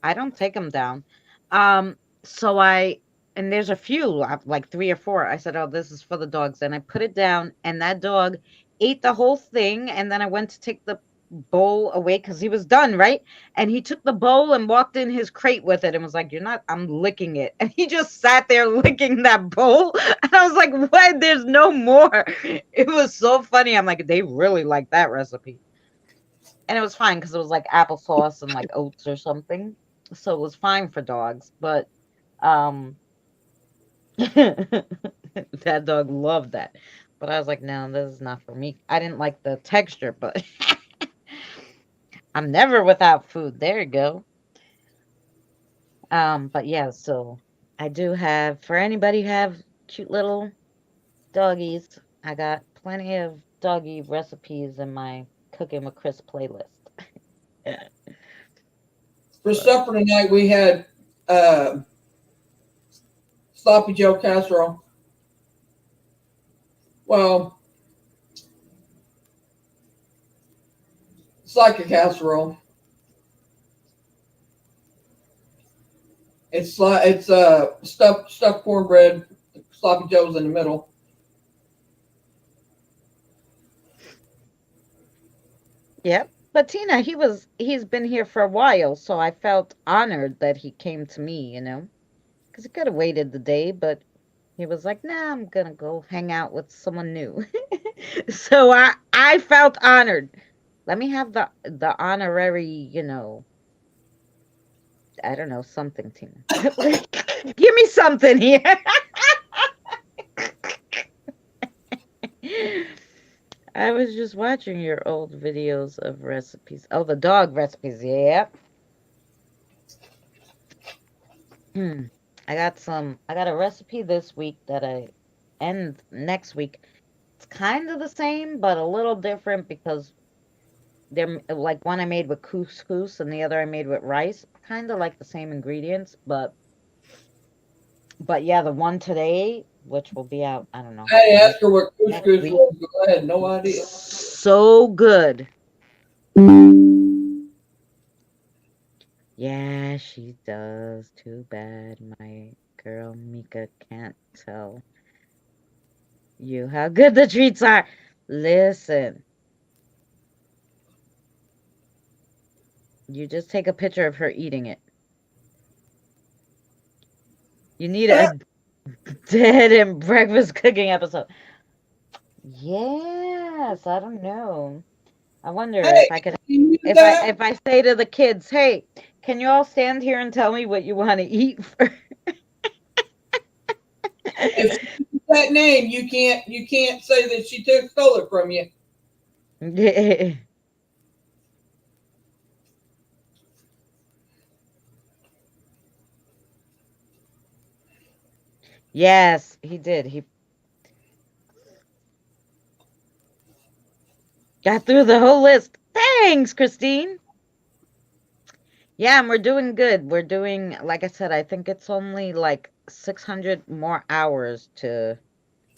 I don't take them down. Um, so and there's a few, like 3 or 4. I said, oh, this is for the dogs. And I put it down, and that dog ate the whole thing. And then I went to take the bowl away because he was done, right? And he took the bowl and walked in his crate with it and was like, I'm licking it. And he just sat there licking that bowl. And I was like, what? There's no more. It was so funny. I'm like, they really like that recipe. And it was fine because it was like applesauce and like oats or something. So it was fine for dogs. But that dog loved that. But I was like, no, this is not for me. I didn't like the texture, but I'm never without food. There you go. But yeah, so I do have, for anybody who have cute little doggies, I got plenty of doggy recipes in my Cooking with Chris playlist. For supper tonight, we had sloppy Joe casserole. Well, it's like a casserole. It's stuffed cornbread. Sloppy Joe's in the middle. Yep. But Tina, he's been here for a while, so I felt honored that he came to me, because he could have waited the day, but he was like, nah, I'm gonna go hang out with someone new. So I felt honored. Let me have the honorary, I don't know, something, Tina. Give me something here. I was just watching your old videos of recipes. Oh, the dog recipes. Yep. I got a recipe this week and next week. It's kind of the same, but a little different because they're like one I made with couscous and the other I made with rice. Kind of like the same ingredients, but yeah, the one today, which will be out, I don't know. I asked her what next couscous week. was, but I had no idea. So good. Yeah, she does. Too bad my girl Mika can't tell you how good the treats are. Listen. You just take a picture of her eating it. You need a dead and breakfast cooking episode. Yes, I don't know. I wonder Hey, if I could, can you do that? if I say to the kids, hey, can you all stand here and tell me what you want to eat for? If she uses that name, you can't say that she stole it from you. Yes, he did. He got through the whole list. Thanks, Christine. Yeah, and we're doing good. We're doing, like I said, I think it's only like 600 more hours to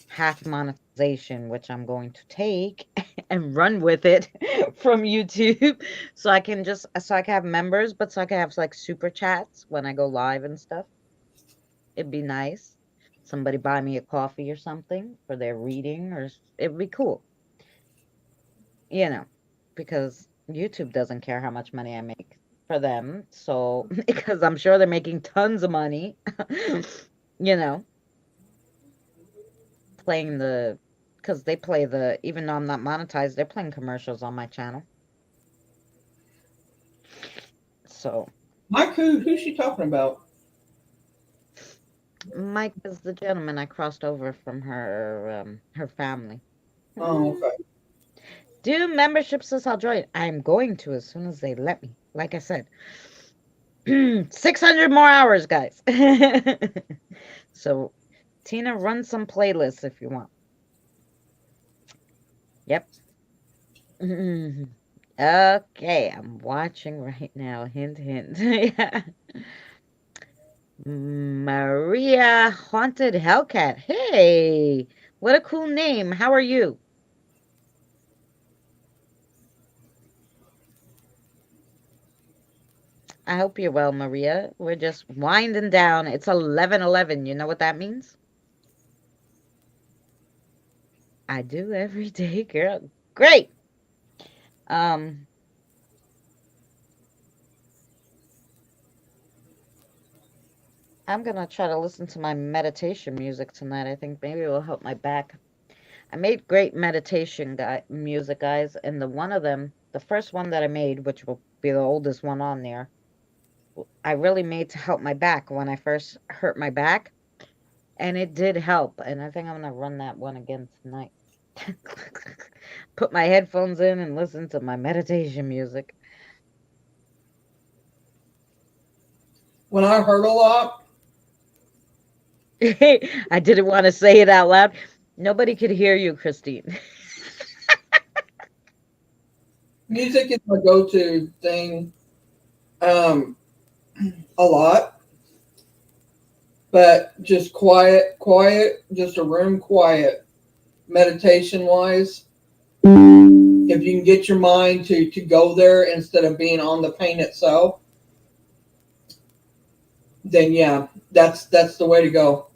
half monetization, which I'm going to take and run with it from YouTube. So I can have members, but so I can have like super chats when I go live and stuff. It'd be nice. Somebody buy me a coffee or something for their reading, or it'd be cool. You know, because YouTube doesn't care how much money I make for them. So, because I'm sure they're making tons of money, you know, playing because they play even though I'm not monetized, they're playing commercials on my channel. So, Mike, who's she talking about? Mike is the gentleman I crossed over from her family. Oh, okay. Do membership, sis, I'll join. I'm going to as soon as they let me. Like I said, 600 more hours, guys. So, Tina, run some playlists if you want. Yep. Okay, I'm watching right now. Hint, hint. Yeah. Maria Haunted Hellcat. Hey, what a cool name. How are you? I hope you're well, Maria. We're just winding down. It's 11:11. You know what that means? I do every day, girl. Great. Um, I'm gonna try to listen to my meditation music tonight. I think maybe it will help my back. I made great meditation music, guys, and the first one that I made, which will be the oldest one on there, I really made to help my back when I first hurt my back, and it did help. And I think I'm gonna run that one again tonight. Put my headphones in and listen to my meditation music. When I hurt a lot, I didn't want to say it out loud. Nobody could hear you, Christine. music is my go-to thing. Um, a lot, but just quiet, just a room quiet, meditation wise. If you can get your mind to go there instead of being on the pain itself, then yeah, that's the way to go.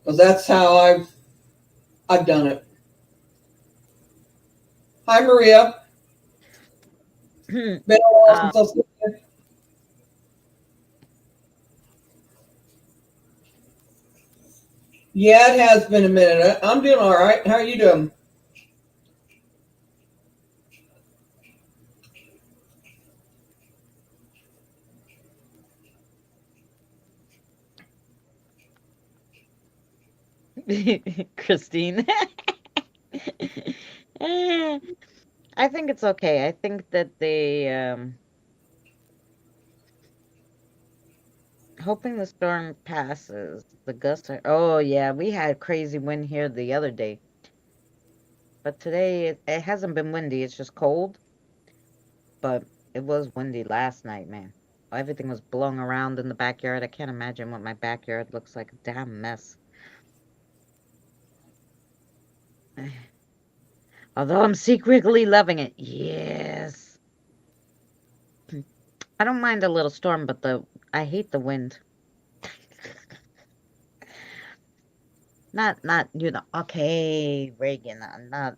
Because that's how I've done it. Hi, Maria. Been a while um, since I've seen you. Yeah, it has been a minute. I'm doing all right. How are you doing? Christine. Eh, I think it's okay. I think that they hoping the storm passes. The gusts are oh yeah, we had crazy wind here the other day. But today it hasn't been windy, it's just cold. But it was windy last night, man. Everything was blowing around in the backyard. I can't imagine what my backyard looks like. A damn mess. Although I'm secretly loving it. Yes. I don't mind a little storm, but I hate the wind. Not okay, Reagan, not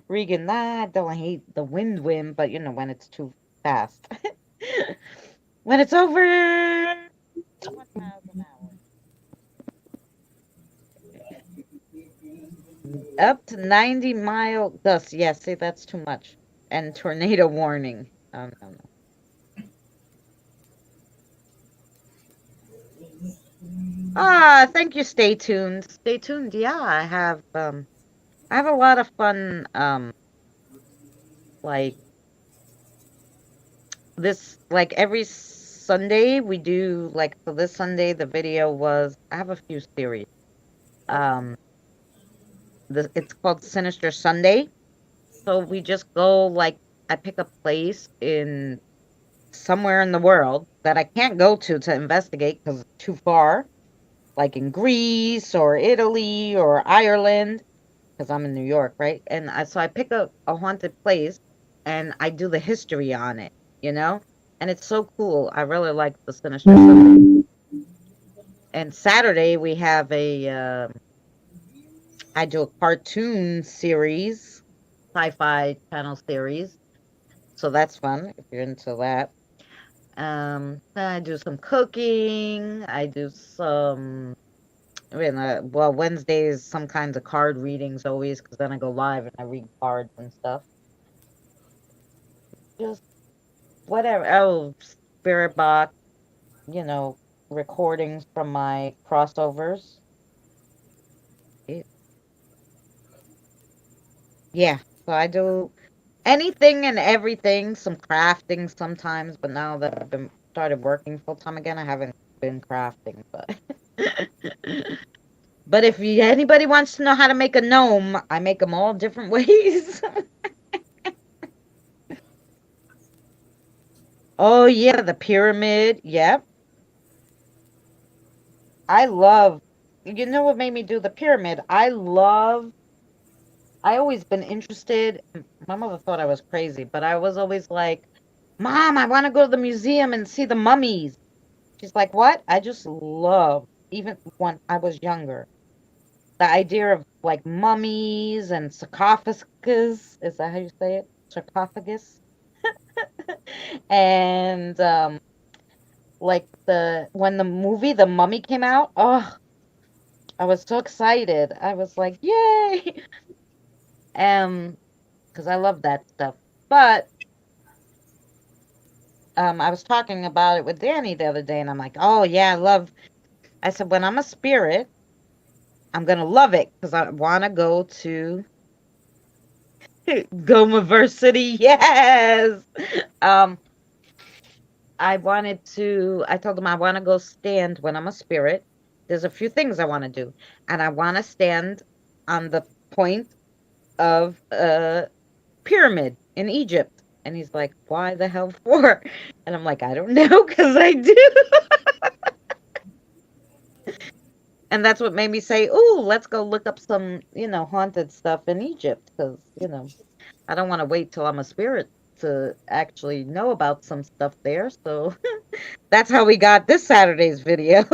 Regan, I don't hate the wind, but when it's too fast. When it's over 20 miles an hour. Up to 90-mile gusts. Yeah, see, that's too much. And tornado warning. Oh, no, no. Thank you. Stay tuned. Stay tuned. Yeah, I have a lot of fun like like every Sunday we do like so this Sunday the video was I have a few series. Um it's called Sinister Sunday. So we just go like I pick a place in somewhere in the world that I can't go to investigate because it's too far, like in Greece or Italy or Ireland, because I'm in New York, right? And so I pick a haunted place and I do the history on it, you know? And it's so cool. I really like the Sinister Sunday. And Saturday we have I do a cartoon series, sci-fi channel series. So that's fun if you're into that. I do some cooking. I do some, well, Wednesdays, some kinds of card readings always, because then I go live and I read cards and stuff. Just whatever. Oh, spirit box, you know, recordings from my crossovers. Yeah, so I do anything and everything, some crafting sometimes, but now that I've been started working full time again, I haven't been crafting, but but if anybody wants to know how to make a gnome, I make them all different ways. Oh yeah, the pyramid. Yep. I love, you know what made me do the pyramid? I always been interested. My mother thought I was crazy, but I was always like, Mom, I want to go to the museum and see the mummies. She's like, what? I just love, even when I was younger, the idea of like mummies and sarcophagus. Is that how you say it? Sarcophagus? And like when the movie The Mummy came out, oh, I was so excited. I was like, yay! Because I love that stuff. But I was talking about it with Danny the other day, and I'm like, oh yeah, I said, when I'm a spirit, I'm gonna love it because I want to go to Gomaversity. Yes. Um, I told them I want to go stand when I'm a spirit. There's a few things I want to do. And I want to stand on the point of a pyramid in Egypt. And he's like, why the hell for? And I'm like, I don't know, because I do. And that's what made me say, ooh, let's go look up some, haunted stuff in Egypt. Because, I don't want to wait till I'm a spirit to actually know about some stuff there. So that's how we got this Saturday's video.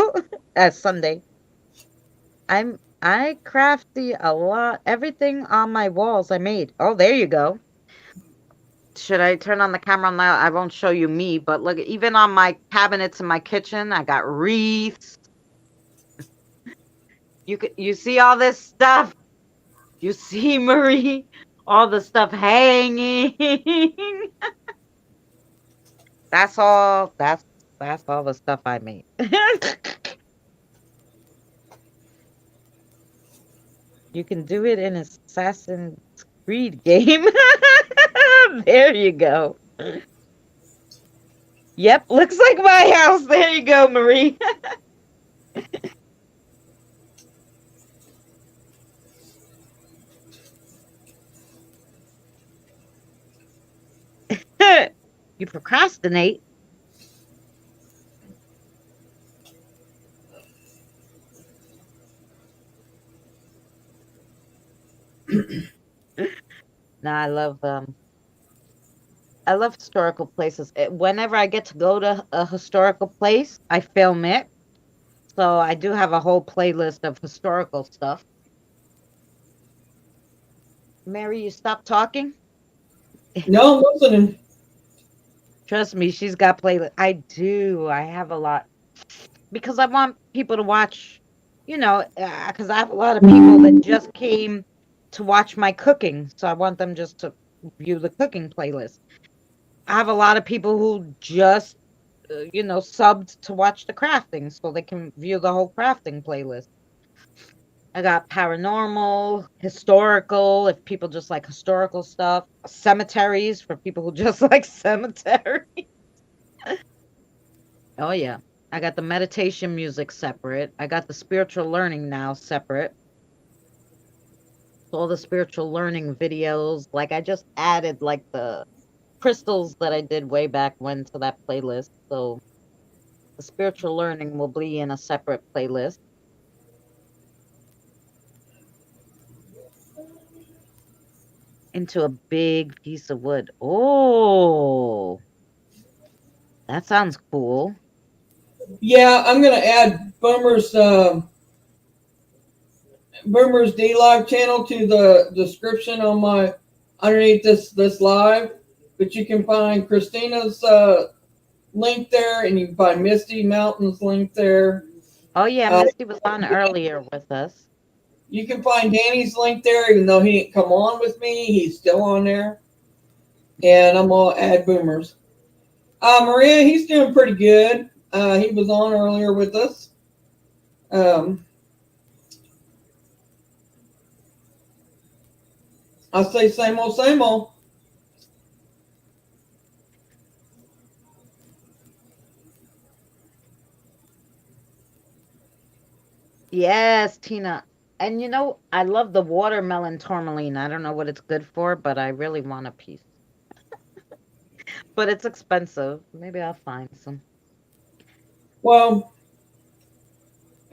Sunday. I crafty a lot. Everything on my walls I made. Oh, there you go. Should I turn on the camera now? I won't show you me, but look, even on my cabinets in my kitchen, I got wreaths. You see all this stuff? You see, Marie? All the stuff hanging. That's all the stuff I made. You can do it in Assassin's Creed game. There you go. Yep, looks like my house. There you go, Marie. You procrastinate. No, I love historical places. Whenever I get to go to a historical place, I film it. So I do have a whole playlist of historical stuff. Mary, you stop talking? No, I'm listening. Trust me, she's got playlist. I do. I have a lot because I want people to watch, because I have a lot of people that just came to watch my cooking. So I want them just to view the cooking playlist. I have a lot of people who just subbed to watch the crafting so they can view the whole crafting playlist. I got paranormal, historical, if people just like historical stuff, cemeteries for people who just like cemetery. Oh yeah. I got the meditation music separate. I got the spiritual learning now separate. All the spiritual learning videos. Like I just added like the crystals that I did way back when to that playlist. So the spiritual learning will be in a separate playlist. Into a big piece of wood. Oh, that sounds cool. Yeah, I'm gonna add Boomer's D Live channel to the description on my underneath this live. But you can find Christina's link there, and you can find Misty Mountain's link there. Oh yeah, Misty was on earlier with us. You can find Danny's link there, even though he didn't come on with me. He's still on there. And I'm going to add Boomer's. Maria, he's doing pretty good. He was on earlier with us. I say same old, same old. Yes, Tina. And I love the watermelon tourmaline. I don't know what it's good for, but I really want a piece. But it's expensive. Maybe I'll find some. Well,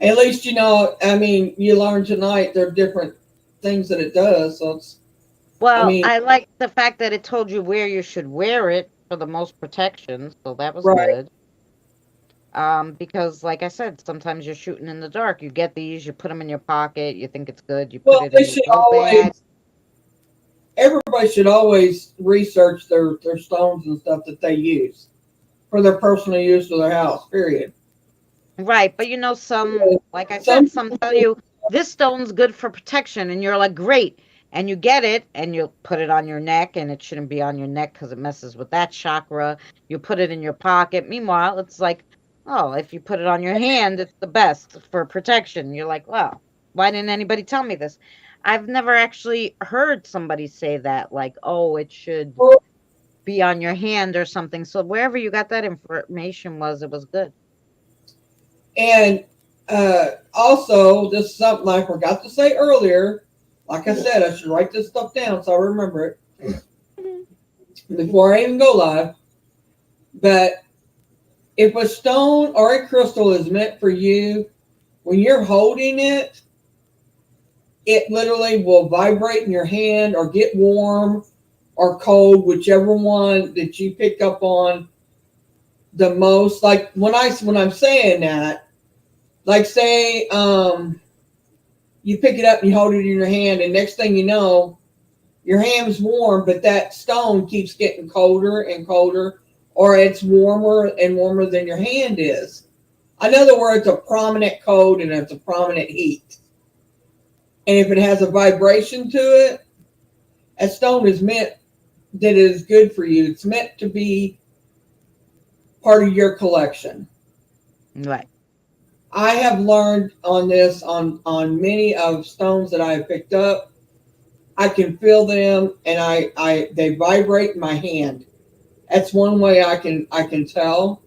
at least you learned tonight there are different things that it does. So it's, well, I like the fact that it told you where you should wear it for the most protection, so that was good. Because like I said, sometimes you're shooting in the dark. You get these, you put them in your pocket, you think it's good, you put it in your go bag. Everybody should always research their stones and stuff that they use for their personal use of their house, period. Right, but some, like I said, some tell you this stone's good for protection, and you're like, great. And you get it, and you put it on your neck, and it shouldn't be on your neck because it messes with that chakra. You put it in your pocket. Meanwhile, it's like, oh, if you put it on your hand, it's the best for protection. You're like, well, why didn't anybody tell me this? I've never actually heard somebody say that, like, oh, it should be on your hand or something. So wherever you got that information it was good. And also, this is something I forgot to say earlier. Like I said, I should write this stuff down so I remember it before I even go live. But if a stone or a crystal is meant for you, when you're holding it, it literally will vibrate in your hand or get warm or cold, whichever one that you pick up on the most. Like when I'm saying that, like say you pick it up and you hold it in your hand, and next thing you know, your hand's warm, but that stone keeps getting colder and colder, or it's warmer and warmer than your hand is. In other words, a prominent cold and it's a prominent heat. And if it has a vibration to it, a stone is meant that it is good for you. It's meant to be part of your collection. Right. I have learned on this on many of stones that I have picked up. I can feel them, and they vibrate in my hand. That's one way I can tell.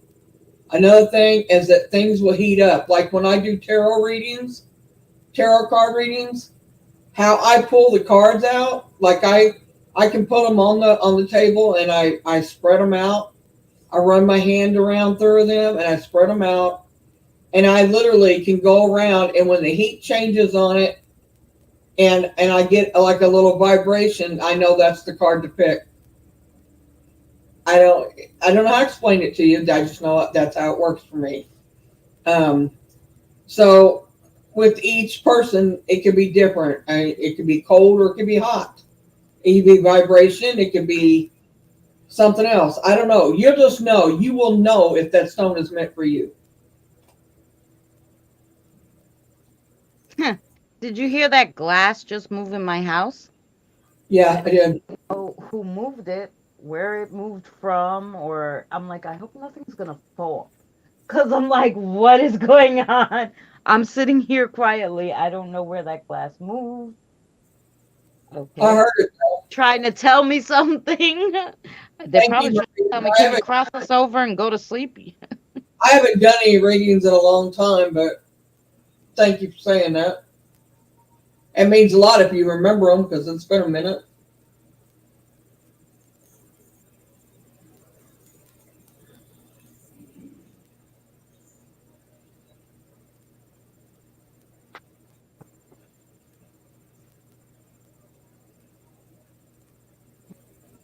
Another thing is that things will heat up. Like when I do tarot card readings, how I pull the cards out, like I can put them on the table, and I spread them out. I run my hand around through them, and I spread them out. And I literally can go around, and when the heat changes on it, and I get like a little vibration, I know that's the card to pick. I don't know how to explain it to you. I just know that's how it works for me. So with each person, it could be different. It could be cold or it could be hot. It could be vibration. It could be something else. I don't know. You'll just know. You will know if that stone is meant for you. Did you hear that glass just move in my house? Yeah, I did. Oh, who moved it? where it moved from, or I'm like, I hope nothing's gonna fall. Because I'm like, what is going on? I'm sitting here quietly. I don't know where that glass moved. I Okay. heard it. Trying to tell me something. They're Thank probably you. trying to tell me, I can you haven't, cross us over and go to sleep? I haven't done any readings in a long time, but thank you for saying that. It means a lot if you remember them because it's been a minute.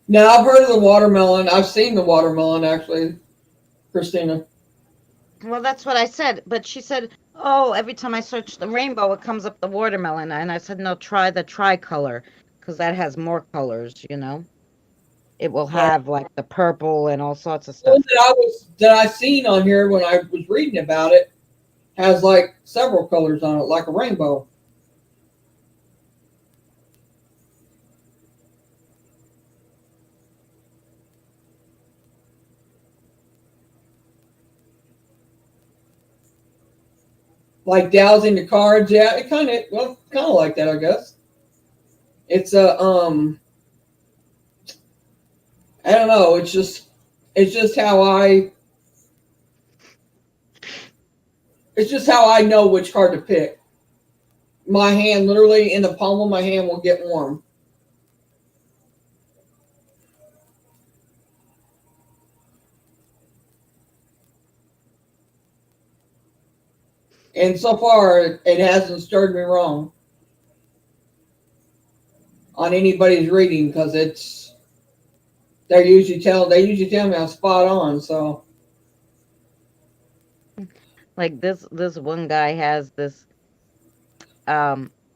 Now, I've heard of the watermelon. I've seen the watermelon, actually, Christina. Well, that's what I said. But she said, oh, every time I search the rainbow, it comes up the watermelon. And I said, no, try the tricolor because that has more colors. It will Right. have like the purple and all sorts of The one stuff. that I seen on here when I was reading about it has like several colors on it, like a rainbow. Like dowsing the cards, yeah, it kind of like that, I guess. It's I don't know. It's just how I, it's just how I know which card to pick. My hand, literally in the palm of my hand, will get warm. And so far, it hasn't stirred me wrong on anybody's reading because they usually tell me I'm spot on. So Like this one guy has this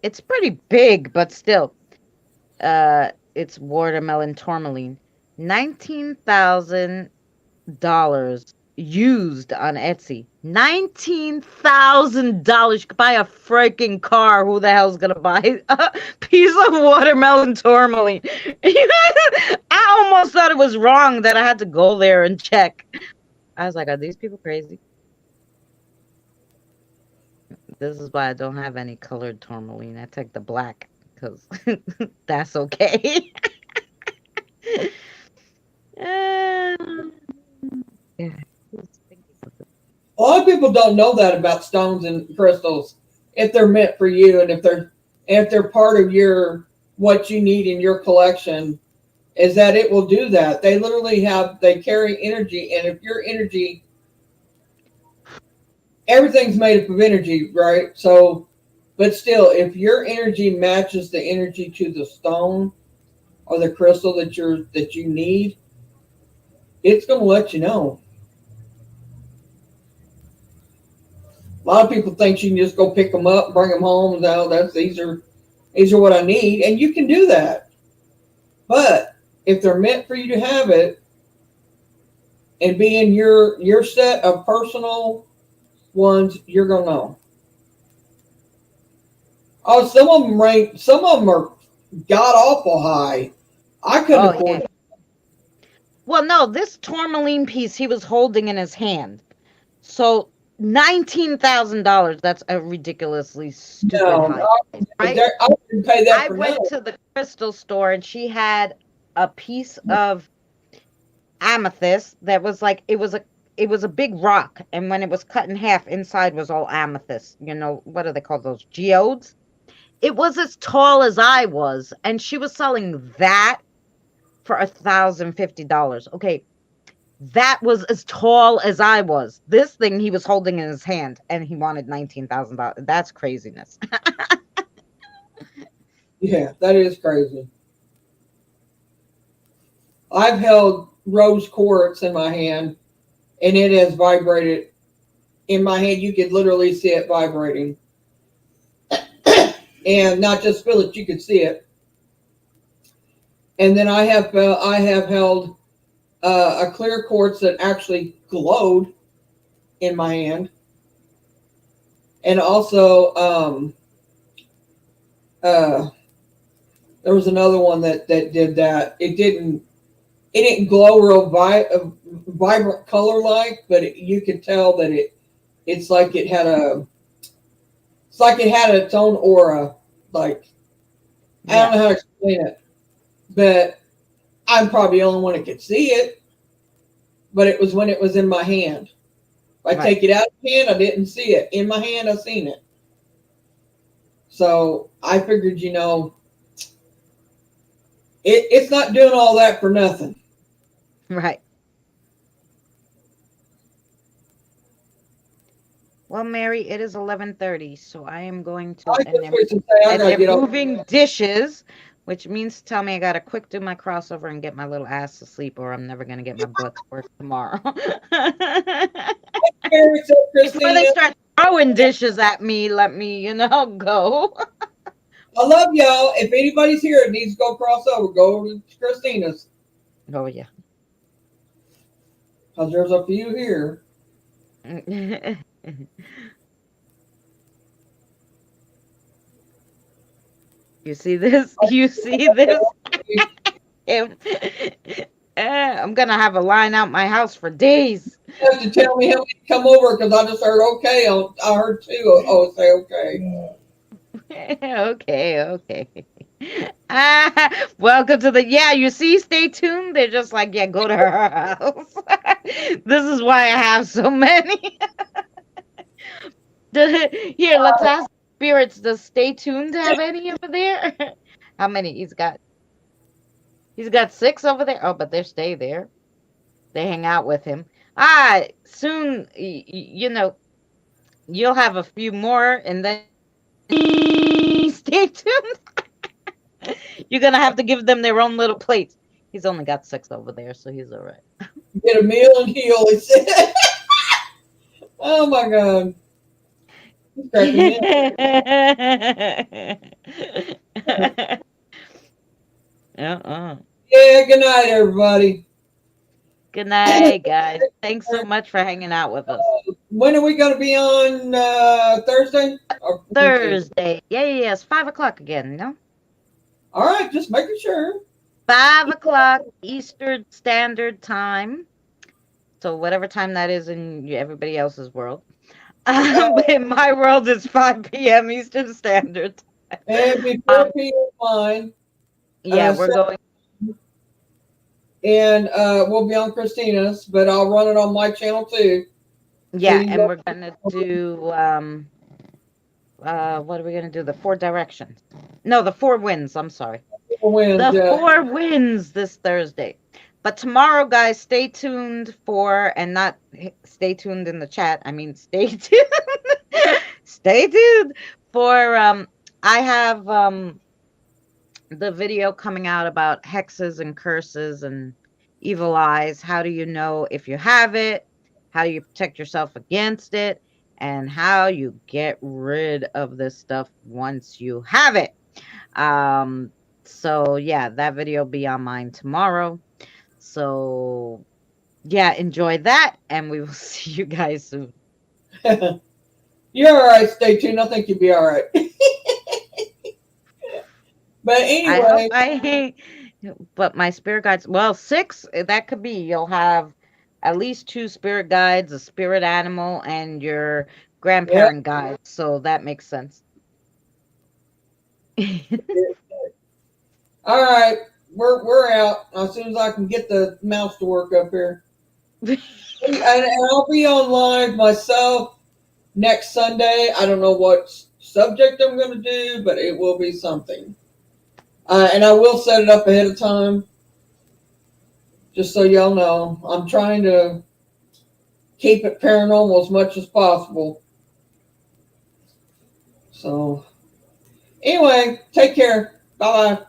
it's pretty big, but still. It's watermelon tourmaline. $19,000 used on Etsy. $19,000. You could buy a freaking car. Who the hell's gonna buy a piece of watermelon tourmaline? I almost thought it was wrong that I had to go there and check. I was like, are these people crazy? This is why I don't have any colored tourmaline. I take the black because that's okay. Um, yeah, who's thinking of it? a lot of people don't know that about stones and crystals, if they're meant for you and if they're part of your what you need in your collection, is that it will do that. They carry energy, and if your energy, everything's made up of energy, right? So, but still, if your energy matches the energy to the stone or the crystal that you need, it's going to let you know. A lot of people think you can just go pick them up, bring them home, and now these are what I need, and you can do that. But if they're meant for you to have it and be in your set of personal ones, you're gonna know. Oh, some of them are god awful high. I couldn't Oh, afford yeah. Well, no, this tourmaline piece he was holding in his hand. So $19,000. That's a ridiculously stupid no. high price, right? I wouldn't pay that I for went nothing. to the crystal store and she had a piece of amethyst that was like it was a big rock, and when it was cut in half, inside was all amethyst. What do they call those? Geodes? It was as tall as I was, and she was selling that for $1,050. Okay, that was as tall as I was. This thing he was holding in his hand, and he wanted $19,000. That's craziness. Yeah, that is crazy. I've held rose quartz in my hand, and it has vibrated in my hand. You could literally see it vibrating, and not just feel it; you could see it. And then I have held a clear quartz that actually glowed in my hand, and also uh, there was another one that did that. It didn't. it didn't glow real vibrant color like, but you could tell that it's like it had its own aura. Like, I don't know how to explain it, but I'm probably the only one that could see it. But it was when it was in my hand. If I take it out of my hand, I didn't see it. In my hand, I seen it. So I figured, it's not doing all that for nothing. Right. Well, Mary, it is 11:30, so I am going to and they're moving dishes, which means tell me I gotta quick do my crossover and get my little ass to sleep, or I'm never gonna get my butt to work tomorrow. Before they start throwing dishes at me, let me, go. I love y'all. If anybody's here and needs to go crossover, go to Christina's. Oh yeah. Because there's a few here. You see this? You see this? I'm gonna have a line out my house for days. You have to tell me how many come over because I just heard okay. I heard two. Oh, say okay. Okay. Welcome to you see, stay tuned. They're just like, yeah, go to her house. This is why I have so many. Here, let's ask spirits. Does stay tuned have any over there? How many? He's got 6 over there. Oh, but they stay there. They hang out with him. Soon, you'll have a few more, and then stay tuned. You're gonna have to give them their own little plates. He's only got 6 over there, so he's all right. Get a meal and heal, he said. Oh my God. Yeah, good night, everybody. Good night, guys. Thanks so much for hanging out with us. When are we going to be on Thursday? Thursday. Yeah. It's 5 o'clock again, no? All right, just making sure. 5 o'clock Eastern Standard Time. So whatever time that is in everybody else's world. In my world, it's 5 p.m. Eastern Standard Time. And before p.m. mine. Yeah, we're going. And we'll be on Christina's, but I'll run it on my channel too. Yeah, and we're going to do, what are we going to do? The 4 directions. No, the 4 winds. I'm sorry. The 4 winds this Thursday. But tomorrow, guys, stay tuned for, and not stay tuned in the chat. I mean, stay tuned. Stay tuned for, I have the video coming out about hexes and curses and evil eyes. How do you know if you have it? How do you protect yourself against it? And how you get rid of this stuff once you have it. So yeah, that video will be on mine tomorrow. So yeah, enjoy that, and we will see you guys soon. You're all right. Stay tuned. I think you'll be all right. But anyway, but my spirit guides, 6, that could be. You'll have at least 2 spirit guides, a spirit animal, and your grandparent guide. So that makes sense. All right, we're out as soon as I can get the mouse to work up here. And I'll be on live myself next Sunday. I don't know what subject I'm going to do, but it will be something. And I will set it up ahead of time, just so y'all know. I'm trying to keep it paranormal as much as possible. So, anyway, take care. Bye-bye.